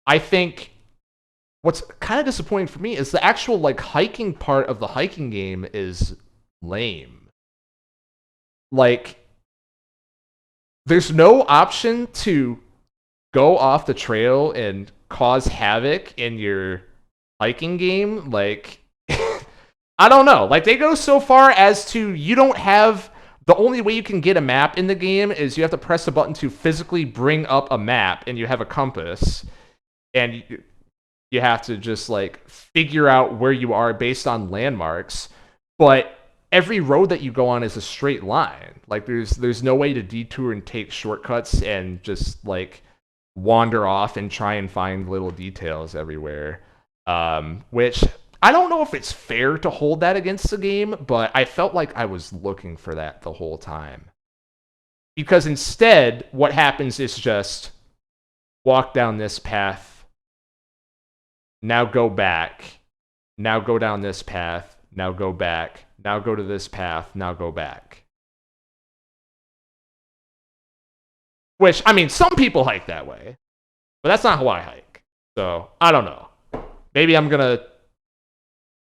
I think what's kind of disappointing for me is the actual like hiking part of the hiking game is lame. Like, there's no option to go off the trail and cause havoc in your hiking game. Like, I don't know. Like, they go so far as to, you don't have, the only way you can get a map in the game is you have to press a button to physically bring up a map, and you have a compass, and you have to just like figure out where you are based on landmarks. But every road that you go on is a straight line. Like, there's no way to detour and take shortcuts and just like wander off and try and find little details everywhere. Which I don't know if it's fair to hold that against the game, but I felt like I was looking for that the whole time. Because instead, what happens is just walk down this path, now go back, now go down this path, now go back, now go to this path, now go back. Which, I mean, some people hike that way, but that's not how I hike. So, I don't know. Maybe I'm gonna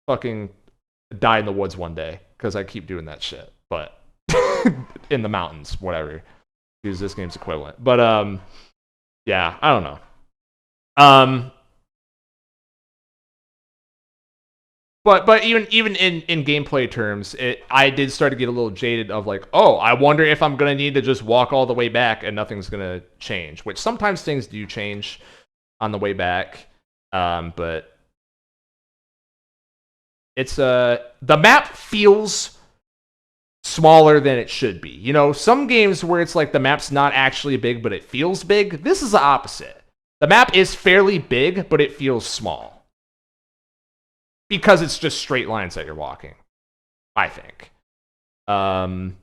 fucking die in the woods one day because I keep doing that shit. But in the mountains, whatever. Use this game's equivalent. But yeah, I don't know. But even in gameplay terms, I did start to get a little jaded of like, oh, I wonder if I'm gonna need to just walk all the way back and nothing's gonna change. Which sometimes things do change on the way back, but it's the map feels smaller than it should be. You know, some games where it's like the map's not actually big, but it feels big. This is the opposite. The map is fairly big, but it feels small. Because it's just straight lines that you're walking, I think. And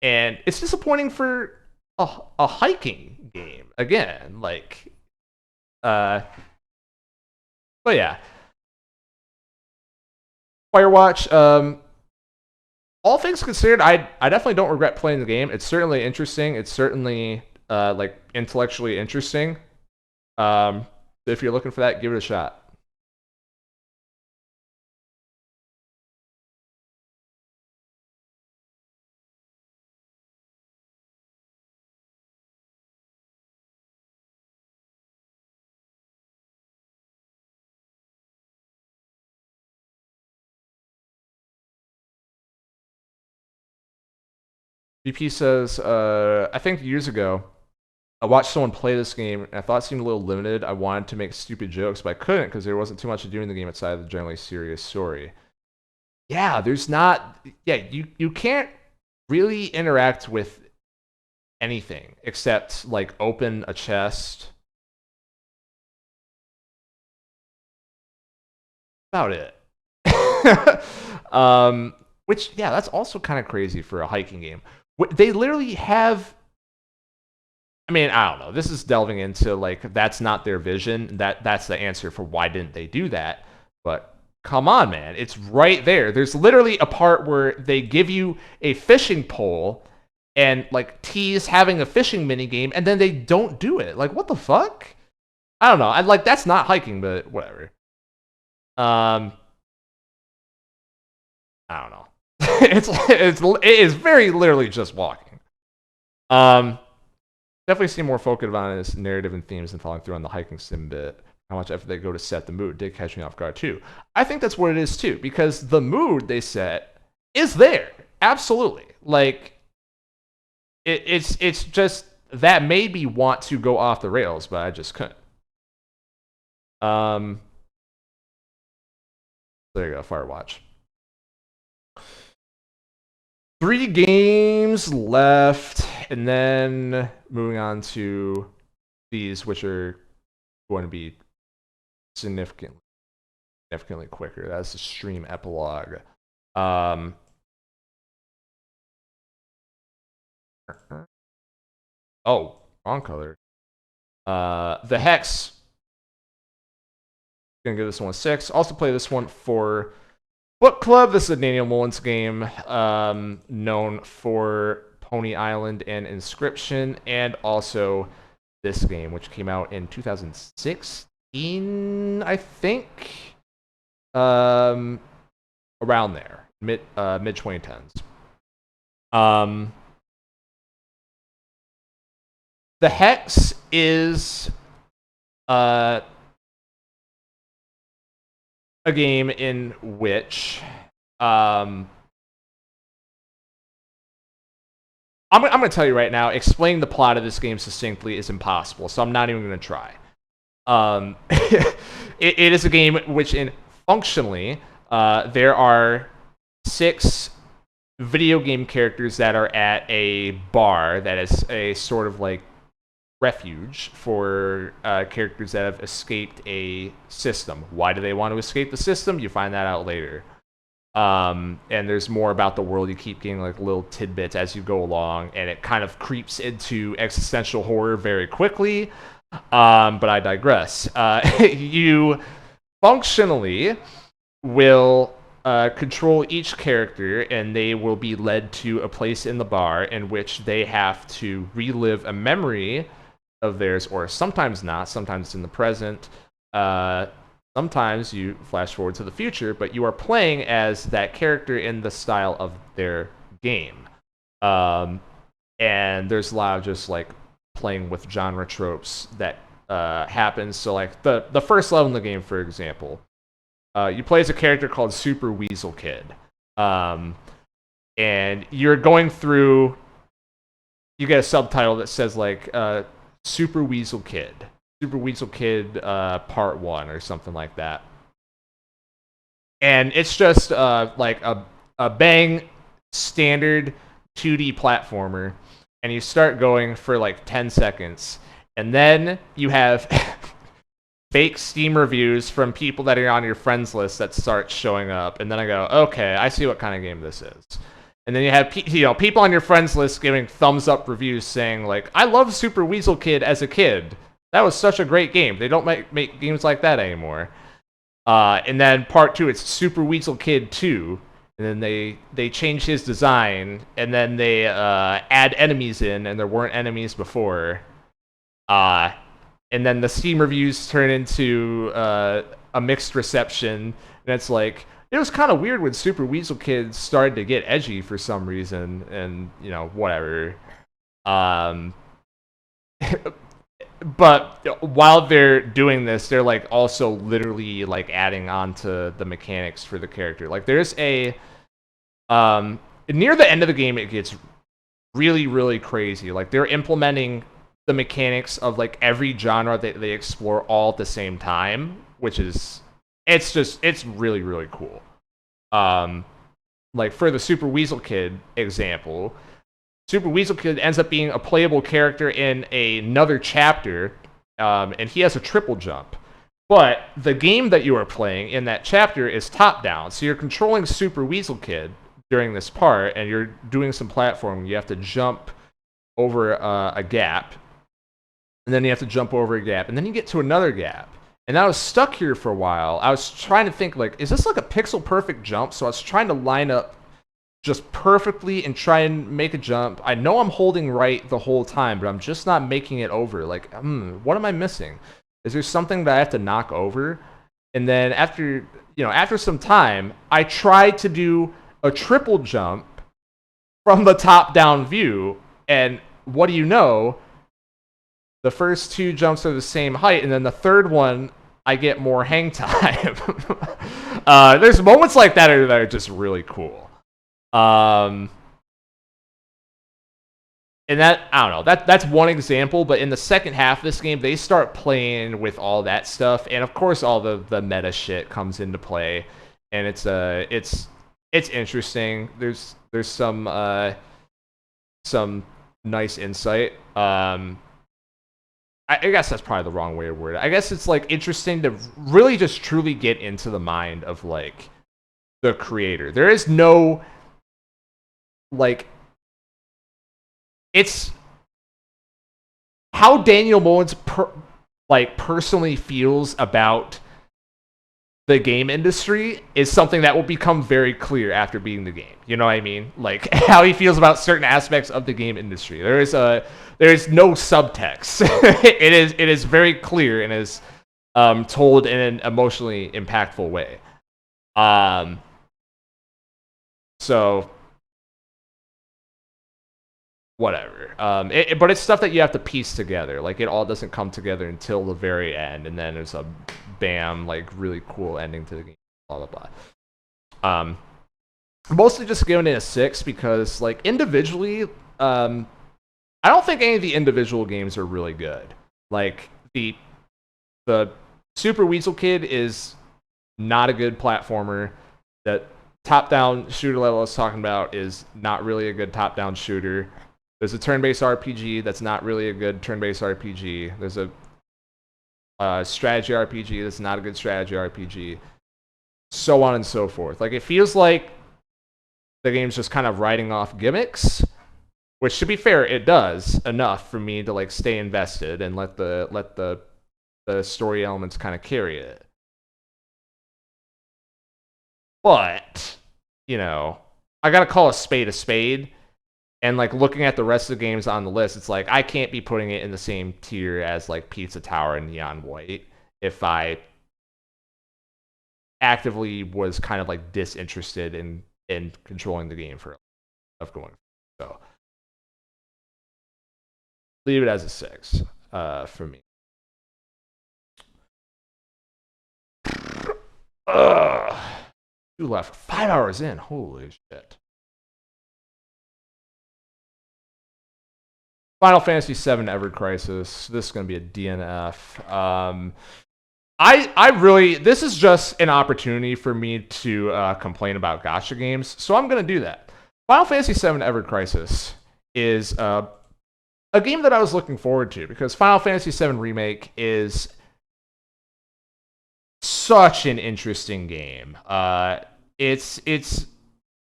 it's disappointing for a hiking game. Again, like, but yeah. Firewatch, all things considered, I definitely don't regret playing the game. It's certainly interesting. It's certainly like intellectually interesting. If you're looking for that, give it a shot. BP says, I think years ago, I watched someone play this game, and I thought it seemed a little limited. I wanted to make stupid jokes, but I couldn't because there wasn't too much to do in the game outside of the generally serious story. Yeah, there's not. Yeah, you can't really interact with anything except like open a chest. About it. Which yeah, that's also kind of crazy for a hiking game. They literally have. I mean, I don't know. This is delving into like that's not their vision. That's the answer for why didn't they do that. But come on, man, it's right there. There's literally a part where they give you a fishing pole and like tease having a fishing mini game, and then they don't do it. Like, what the fuck? I don't know. I like that's not hiking, but whatever. I don't know. It is very literally just walking. Definitely seem more focused on its narrative and themes than following through on the hiking sim bit. How much effort they go to set the mood did catch me off guard too. I think that's what it is too, because the mood they set is there. Absolutely. Like it's just that made me want to go off the rails, but I just couldn't. There you go, Firewatch. 3 games left, and then moving on to these, which are going to be significantly quicker. That's the stream epilogue. Oh, wrong color. The Hex. Gonna give this one a 6. Also play this one for Book Club. This is a Daniel Mullins game, known for Pony Island and Inscription, and also this game, which came out in 2016, I think. Around there, mid 2010s. The Hex is a game in which I'm going to tell you right now, explaining the plot of this game succinctly is impossible, so I'm not even going to try. It is a game which, functionally, there are 6 video game characters that are at a bar that is a sort of like refuge for characters that have escaped a system. Why do they want to escape the system? You find that out later. And there's more about the world. You keep getting like little tidbits as you go along, and it kind of creeps into existential horror very quickly. But I digress. You functionally will control each character, and they will be led to a place in the bar in which they have to relive a memory of theirs, or sometimes not. Sometimes it's in the present. Sometimes you flash forward to the future, but you are playing as that character in the style of their game. And there's a lot of just like playing with genre tropes that happens. So like the first level in the game, for example, you play as a character called Super Weasel Kid. And you're going through, you get a subtitle that says like Super Weasel Kid. Super Weasel Kid Part 1 or something like that. And it's just like a bang standard 2D platformer. And you start going for like 10 seconds. And then you have fake Steam reviews from people that are on your friends list that start showing up. And then I go, okay, I see what kind of game this is. And then you have people on your friends list giving thumbs up reviews saying like, I love Super Weasel Kid as a kid. That was such a great game. They don't make games like that anymore. And then part 2, it's Super Weasel Kid 2. And then they change his design, and then they add enemies in, and there weren't enemies before. And then the Steam reviews turn into a mixed reception, and it's like, it was kind of weird when Super Weasel Kid started to get edgy for some reason, and, whatever. But while they're doing this, they're like also literally like adding on to the mechanics for the character. Like there's a near the end of the game, it gets really, really crazy. Like they're implementing the mechanics of like every genre that they explore all at the same time, which is it's really really cool. Like for the Super Weasel Kid example, Super Weasel Kid ends up being a playable character in another chapter, and he has a triple jump. But the game that you are playing in that chapter is top down, so you're controlling Super Weasel Kid during this part, and you're doing some platforming. You have to jump over a gap, and then you have to jump over a gap, and then you get to another gap. And I was stuck here for a while. I was trying to think, like, is this like a pixel perfect jump? So I was trying to line up just perfectly and try and make a jump. I know I'm holding right the whole time, but I'm just not making it over. Like, what am I missing? Is there something that I have to knock over? And then after some time, I tried to do a triple jump from the top-down view, and what do you know? The first two jumps are the same height, and then the third one, I get more hang time. There's moments like that are just really cool. And that, I don't know, that's one example, but in the second half of this game, they start playing with all that stuff, and of course all the meta shit comes into play, and it's interesting. There's some nice insight. I guess that's probably the wrong way to word it. I guess it's like interesting to really just truly get into the mind of like the creator. There is no like, it's how Daniel Mullins personally feels about the game industry is something that will become very clear after beating the game. You know what I mean? Like how he feels about certain aspects of the game industry. There is no subtext. it is very clear and is told in an emotionally impactful way. So whatever. But it's stuff that you have to piece together. Like it all doesn't come together until the very end, and then there's a bam, like really cool ending to the game. Blah blah blah. Mostly just giving it a 6 because like individually, I don't think any of the individual games are really good. Like the Super Weasel Kid is not a good platformer. That top-down shooter level I was talking about is not really a good top-down shooter. There's a turn-based RPG that's not really a good turn-based RPG. There's a strategy RPG that's not a good strategy RPG. So on and so forth. Like, it feels like the game's just kind of writing off gimmicks, which, to be fair, it does enough for me to, like, stay invested and let the story elements kind of carry it. But, you know, I gotta call a spade. And, like, looking at the rest of the games on the list, it's like, I can't be putting it in the same tier as, like, Pizza Tower and Neon White if I actively was kind of, like, disinterested in controlling the game for stuff going. So, leave it as a 6 for me. Two left. 5 hours in. Holy shit. Final Fantasy VII Ever Crisis. This is going to be a DNF. I really, this is just an opportunity for me to complain about gacha games, so I'm going to do that. Final Fantasy VII Ever Crisis is a game that I was looking forward to because Final Fantasy VII Remake is such an interesting game. It's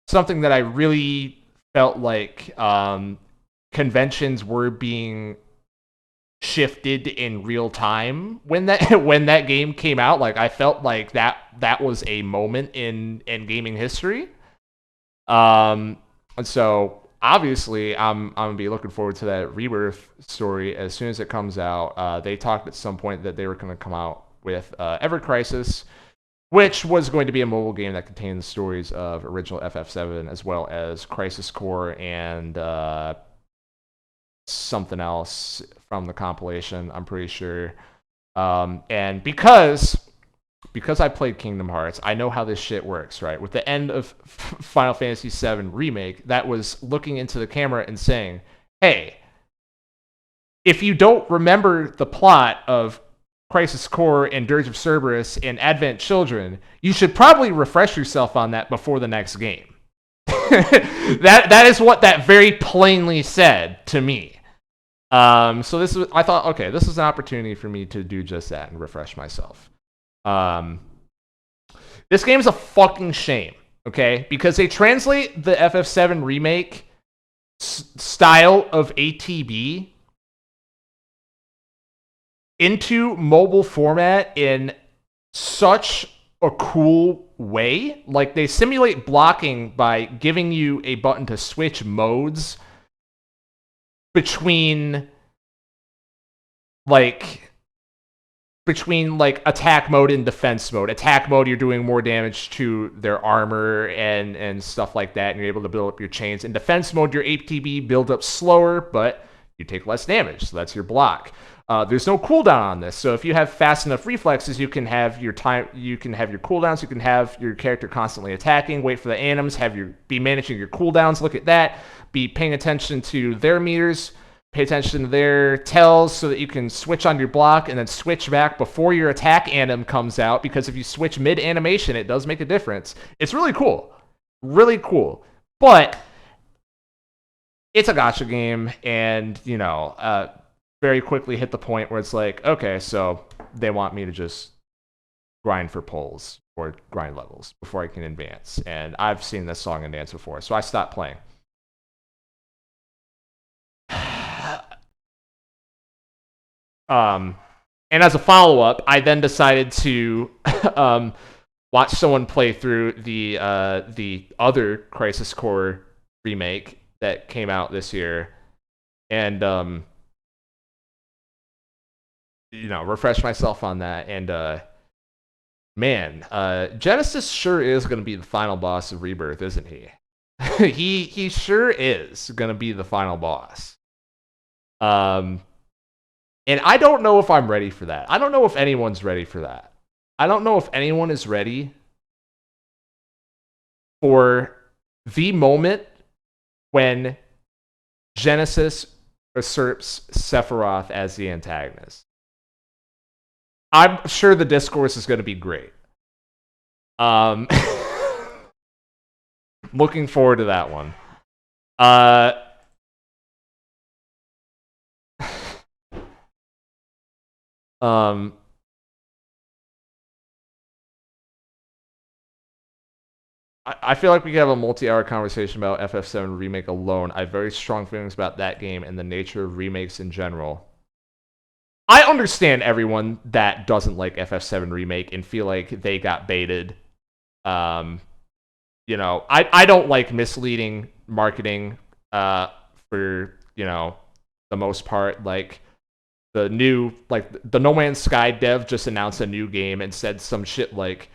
something that I really felt like conventions were being shifted in real time when that game came out. Like I felt like that was a moment in gaming history. And so obviously I'm gonna be looking forward to that Rebirth story as soon as it comes out. They talked at some point that they were going to come out with Ever Crisis, which was going to be a mobile game that contained the stories of original FF7 as well as Crisis Core and something else from the compilation, I'm pretty sure. And because I played Kingdom Hearts, I know how this shit works, right? With the end of Final Fantasy VII Remake, that was looking into the camera and saying, hey, if you don't remember the plot of Crisis Core and Dirge of Cerberus and Advent Children, you should probably refresh yourself on that before the next game. That is what that very plainly said to me. So this was, I thought, okay, this is an opportunity for me to do just that and refresh myself. This game's a fucking shame, okay? Because they translate the FF7 remake style of ATB into mobile format in such a cool way. Like, they simulate blocking by giving you a button to switch modes between attack mode and defense mode. Attack mode, you're doing more damage to their armor and stuff like that, and you're able to build up your chains. In defense mode, your ATB build up slower, but you take less damage, so that's your block. There's no cooldown on this, so if you have fast enough reflexes, you can have your cooldowns, you can have your character constantly attacking, wait for the anims, be managing your cooldowns, look at that, be paying attention to their meters, pay attention to their tells so that you can switch on your block and then switch back before your attack anim comes out, because if you switch mid-animation, it does make a difference. It's really cool. Really cool. But it's a gacha game, and, very quickly hit the point where it's like, okay, so they want me to just grind for pulls or grind levels before I can advance. And I've seen this song and dance before, so I stopped playing. And as a follow-up, I then decided to watch someone play through the other Crisis Core remake that came out this year, and refresh myself on that. And man, Genesis sure is going to be the final boss of Rebirth, isn't he? he sure is going to be the final boss. And I don't know if I'm ready for that. I don't know if anyone's ready for that. I don't know if anyone is ready for the moment when Genesis usurps Sephiroth as the antagonist. I'm sure the discourse is going to be great. Looking forward to that one. I feel like we could have a multi-hour conversation about FF7 Remake alone. I have very strong feelings about that game and the nature of remakes in general. I understand everyone that doesn't like FF7 Remake and feel like they got baited. I don't like misleading marketing for, the most part. Like, the No Man's Sky dev just announced a new game and said some shit like,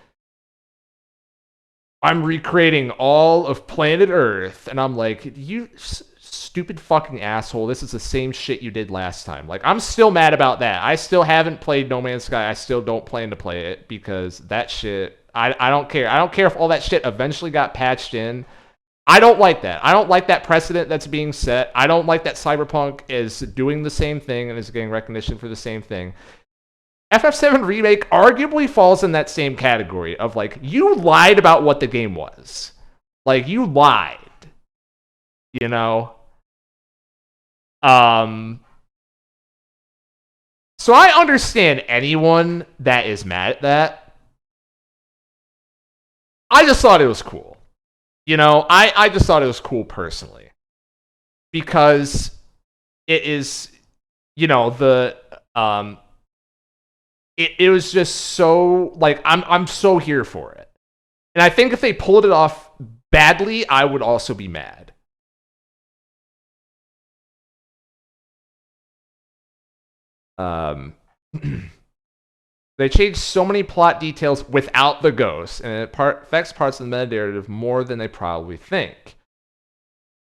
I'm recreating all of planet Earth. And I'm like, you stupid fucking asshole. This is the same shit you did last time. Like, I'm still mad about that. I still haven't played No Man's Sky. I still don't plan to play it because that shit, I don't care. I don't care if all that shit eventually got patched in. I don't like that. I don't like that precedent that's being set. I don't like that Cyberpunk is doing the same thing and is getting recognition for the same thing. FF7 Remake arguably falls in that same category of, like, you lied about what the game was. Like, you lied. So I understand anyone that is mad at that. I just thought it was cool. I just thought it was cool personally. Because it is, it was just so, like, I'm so here for it. And I think if they pulled it off badly, I would also be mad. They changed so many plot details without the ghosts, and it affects parts of the meta-narrative more than they probably think.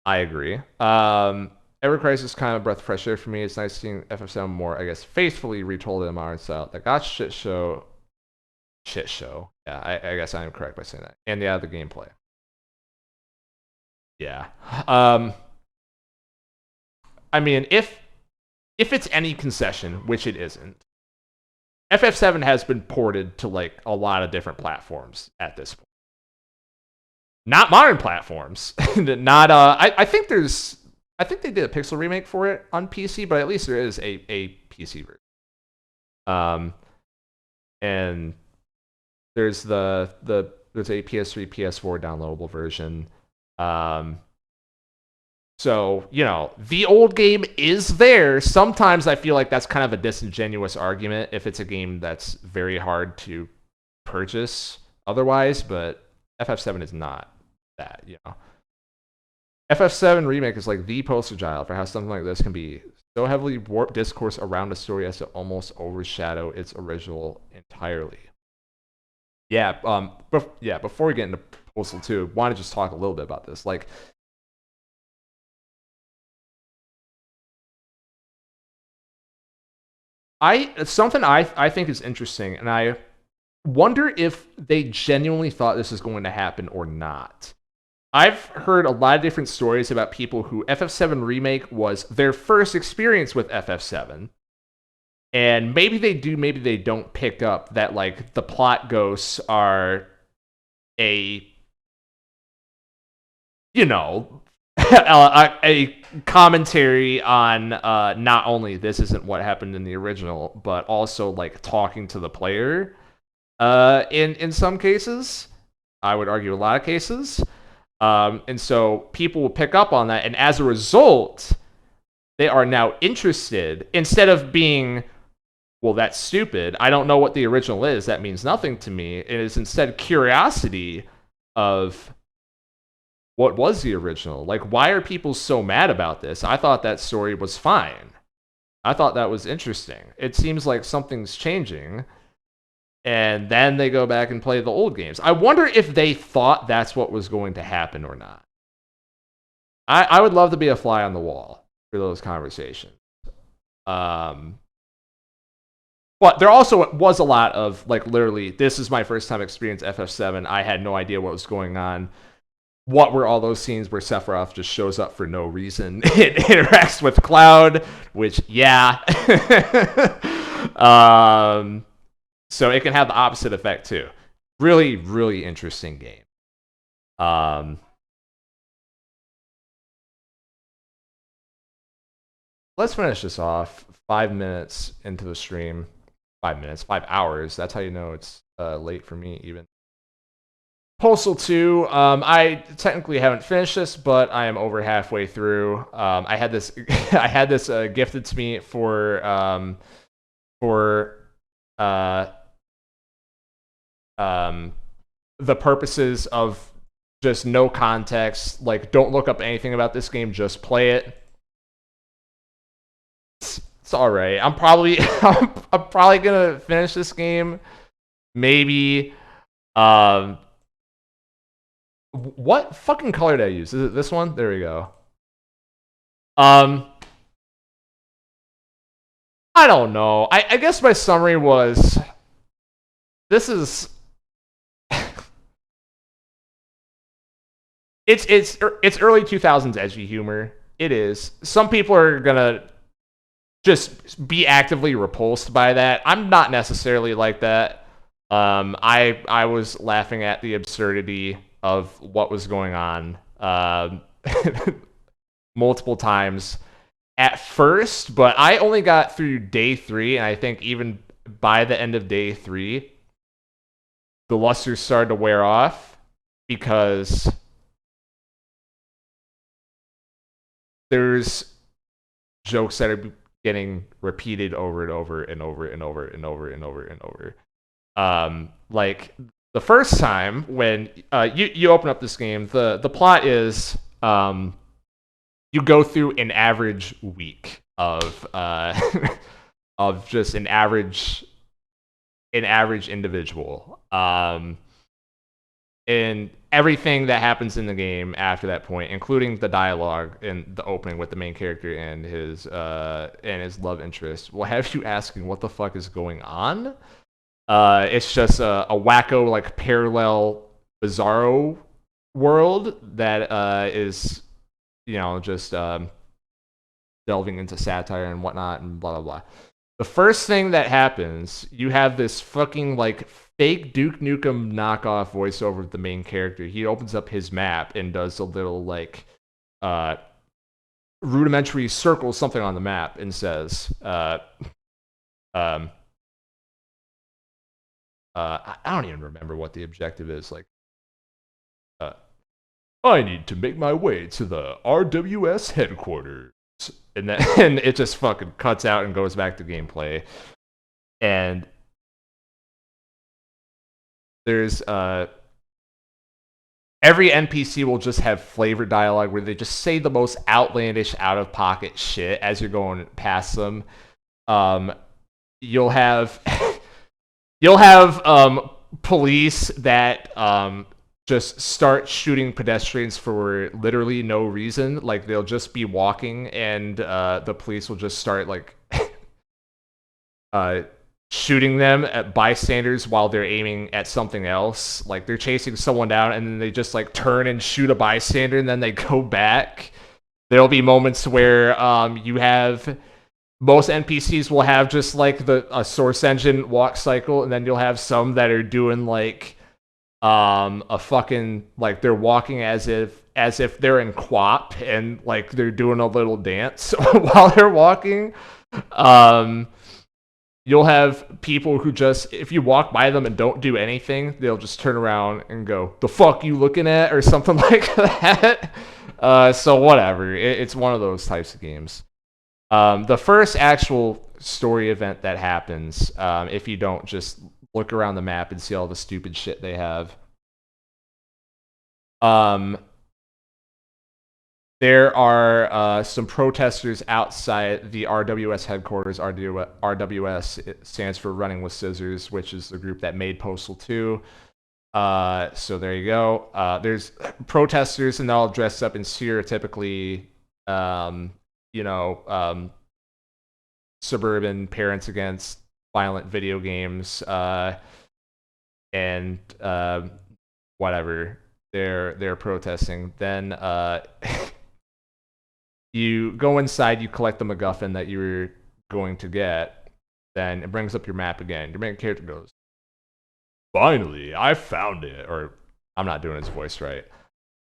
I agree. Ever Crisis is kind of a breath of fresh air for me. It's nice seeing FF7 more, I guess, faithfully retold in a modern style. That got shit show. Yeah, I guess I am correct by saying that. And yeah, the gameplay. Yeah. I mean, if if it's any concession, which it isn't, FF7 has been ported to like a lot of different platforms at this point. Not modern platforms. Not I think they did a pixel remake for it on PC, but at least there is a PC version. And there's there's a PS3, PS4 downloadable version. So, the old game is there. Sometimes I feel like that's kind of a disingenuous argument if it's a game that's very hard to purchase otherwise, but FF7 is not that, FF7 Remake is like the poster child for how something like this can be so heavily warped discourse around a story as to almost overshadow its original entirely. Yeah, before we get into Postal 2, I want to just talk a little bit about this. Like, something I think is interesting, and I wonder if they genuinely thought this was going to happen or not. I've heard a lot of different stories about people who FF7 Remake was their first experience with FF7. And maybe they do, maybe they don't pick up that, like, the plot ghosts are a a commentary on not only this isn't what happened in the original, but also, like, talking to the player in some cases. I would argue a lot of cases. And so people will pick up on that, and as a result, they are now interested, instead of being, well, that's stupid, I don't know what the original is, that means nothing to me. It is instead curiosity of, what was the original? Like, why are people so mad about this? I thought that story was fine. I thought that was interesting. It seems like something's changing. And then they go back and play the old games. I wonder if they thought that's what was going to happen or not. I would love to be a fly on the wall for those conversations. But there also was a lot of, like, literally, this is my first time experiencing FF7. I had no idea what was going on. What were all those scenes where Sephiroth just shows up for no reason? It interacts with Cloud, which, yeah. So it can have the opposite effect too. Really, really interesting game. Let's finish this off. 5 minutes into the stream. 5 minutes, 5 hours. That's how you know it's late for me even. Postal 2, I technically haven't finished this, but I am over halfway through. I had this gifted to me for the purposes of just no context. Like, don't look up anything about this game, just play it. It's all right. I'm probably gonna finish this game. Maybe. What fucking color did I use? Is it this one? There we go. I don't know. I guess my summary was, this is it's early 2000s edgy humor. It is. Some people are gonna just be actively repulsed by that. I'm not necessarily like that. I was laughing at the absurdity of what was going on multiple times at first, but I only got through day 3, and I think even by the end of day 3, the luster started to wear off, because there's jokes that are getting repeated over and over and over and over and over and over and over. Like, the first time when you open up this game, the plot is you go through an average week of of just an average individual, and everything that happens in the game after that point, including the dialogue in the opening with the main character and his love interest, will have you asking what the fuck is going on. It's just a wacko, like, parallel bizarro world that is, just delving into satire and whatnot and blah blah blah. The first thing that happens, you have this fucking like fake Duke Nukem knockoff voiceover of the main character. He opens up his map and does a little like rudimentary circle something on the map and says, I don't even remember what the objective is. Like, I need to make my way to the RWS headquarters. And then and it just fucking cuts out and goes back to gameplay. And there's every NPC will just have flavored dialogue where they just say the most outlandish, out of pocket shit as you're going past them. You'll have police that just start shooting pedestrians for literally no reason. Like they'll just be walking and the police will just start like shooting them at bystanders while they're aiming at something else. Like they're chasing someone down and then they just like turn and shoot a bystander and then they go back. There'll be moments where you have most NPCs will have just like a source engine walk cycle, and then you'll have some that are doing like a fucking like they're walking as if they're in QWOP and like they're doing a little dance while they're walking. You'll have people who just, if you walk by them and don't do anything, they'll just turn around and go, "The fuck you looking at?" or something like that. So whatever. It's one of those types of games. The first actual story event that happens, if you don't just look around the map and see all the stupid shit they have. There are some protesters outside the RWS headquarters. RWS it stands for Running with Scissors, which is the group that made Postal 2. So there you go. There's protesters, and they're all dressed up in stereotypically, suburban parents against violent video games, and whatever they're protesting. Then you go inside, you collect the MacGuffin that you were going to get, then it brings up your map again. Your main character goes, "Finally, I found it." Or I'm not doing his voice right.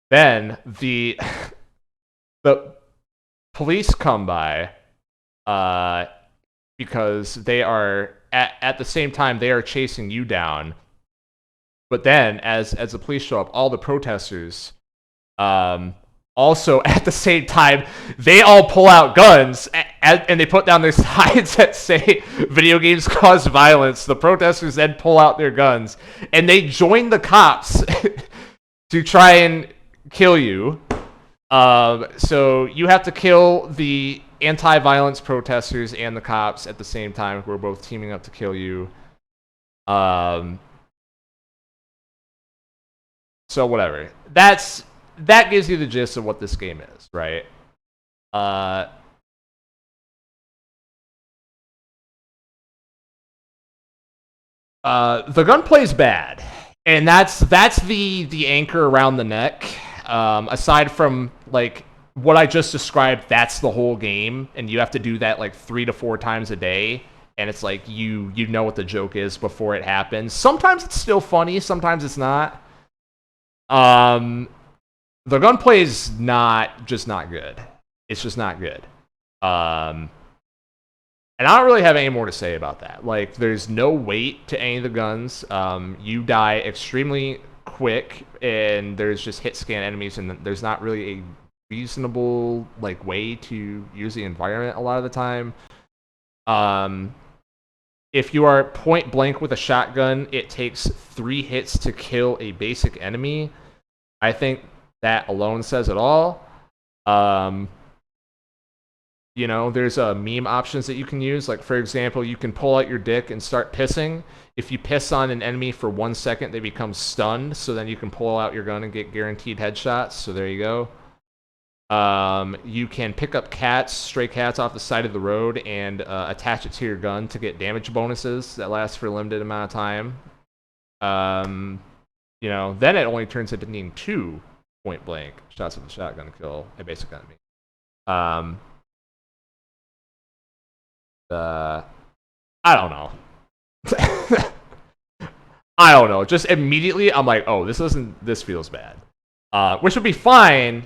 Then the police come by because they are at the same time they are chasing you down. But then as the police show up, all the protesters also at the same time they all pull out guns and they put down their signs that say "Video games cause violence." The protesters then pull out their guns and they join the cops to try and kill you. So you have to kill the anti-violence protesters and the cops at the same time, who are both teaming up to kill you. So whatever. That gives you the gist of what this game is, right? The gunplay's bad, and that's the anchor around the neck. Aside from like what I just described, that's the whole game, and you have to do that like 3 to 4 times a day. And it's like you know what the joke is before it happens. Sometimes it's still funny, sometimes it's not. The gunplay is not good. It's just not good. And I don't really have any more to say about that. Like, there's no weight to any of the guns. You die extremely quick, and there's just hit scan enemies, and there's not really a reasonable like way to use the environment a lot of the time. If you are point blank with a shotgun, it takes 3 hits to kill a basic enemy. I think that alone says it all. There's meme options that you can use. Like, for example, you can pull out your dick and start pissing. If you piss on an enemy for 1 second, they become stunned. So then you can pull out your gun and get guaranteed headshots. So there you go. You can pick up stray cats off the side of the road and attach it to your gun to get damage bonuses that last for a limited amount of time. Then it only turns into needing 2 point blank shots of the shotgun to kill a basic enemy. I don't know. I don't know. Just immediately, I'm like, oh, this feels bad. Which would be fine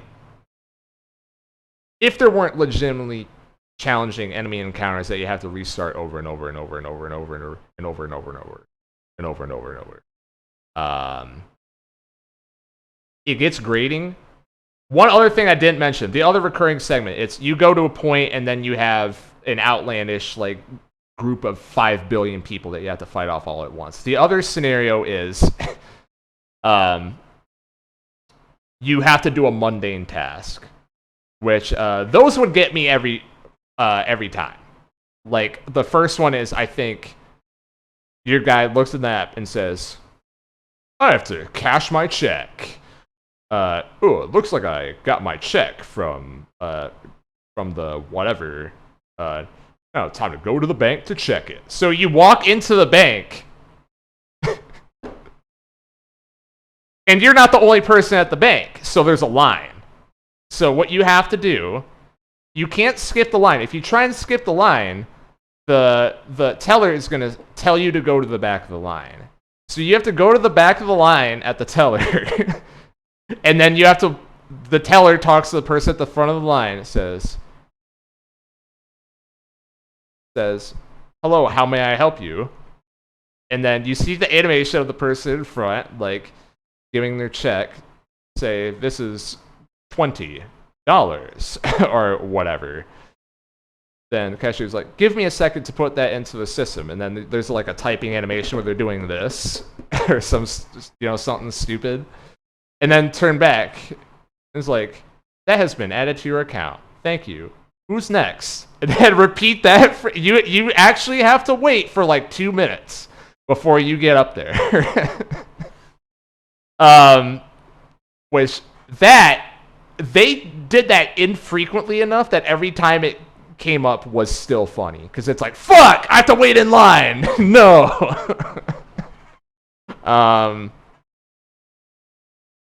if there weren't legitimately challenging enemy encounters that you have to restart over and over and over and over and over and over and over and over and over and over and over and over. It gets grating. One other thing I didn't mention, the other recurring segment, it's you go to a point and then you have an outlandish like group of 5 billion people that you have to fight off all at once. The other scenario is you have to do a mundane task, which those would get me every time. Like the first one is, I think your guy looks at the app and says, I have to cash my check. Oh, it looks like I got my check from the whatever. Now it's time to go to the bank to check it. So you walk into the bank, and you're not the only person at the bank, so there's a line. So what you have to do, you can't skip the line. If you try and skip the line, the teller is going to tell you to go to the back of the line. So you have to go to the back of the line at the teller, and then the teller talks to the person at the front of the line. It says, hello, how may I help you? And then you see the animation of the person in front, like, giving their check, say, this is $20, or whatever. Then the cashier's like, give me a second to put that into the system. And then there's like a typing animation where they're doing this, or something stupid. And then turn back. It's like, that has been added to your account. Thank you. Who's next? And then repeat that. You actually have to wait for like 2 minutes before you get up there. Which they did that infrequently enough that every time it came up was still funny. Because it's like, fuck, I have to wait in line. No.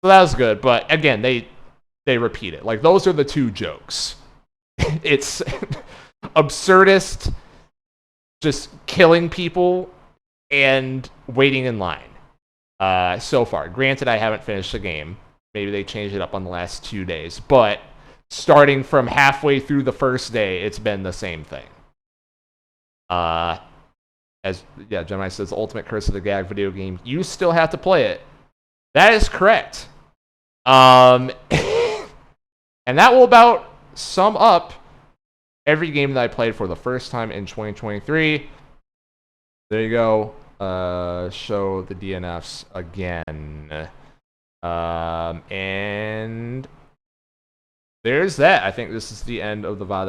So that was good. But again, they repeat it. Like, those are the two jokes. It's absurdist, just killing people, and waiting in line. So far. Granted, I haven't finished the game. Maybe they changed it up on the last 2 days. But starting from halfway through the first day, it's been the same thing. Gemini says, the ultimate curse of the gag video game. You still have to play it. That is correct. And that will about sum up every game that I played for the first time in 2023. There you go. Show the DNFs again. And there's that. I think this is the end of the VOD.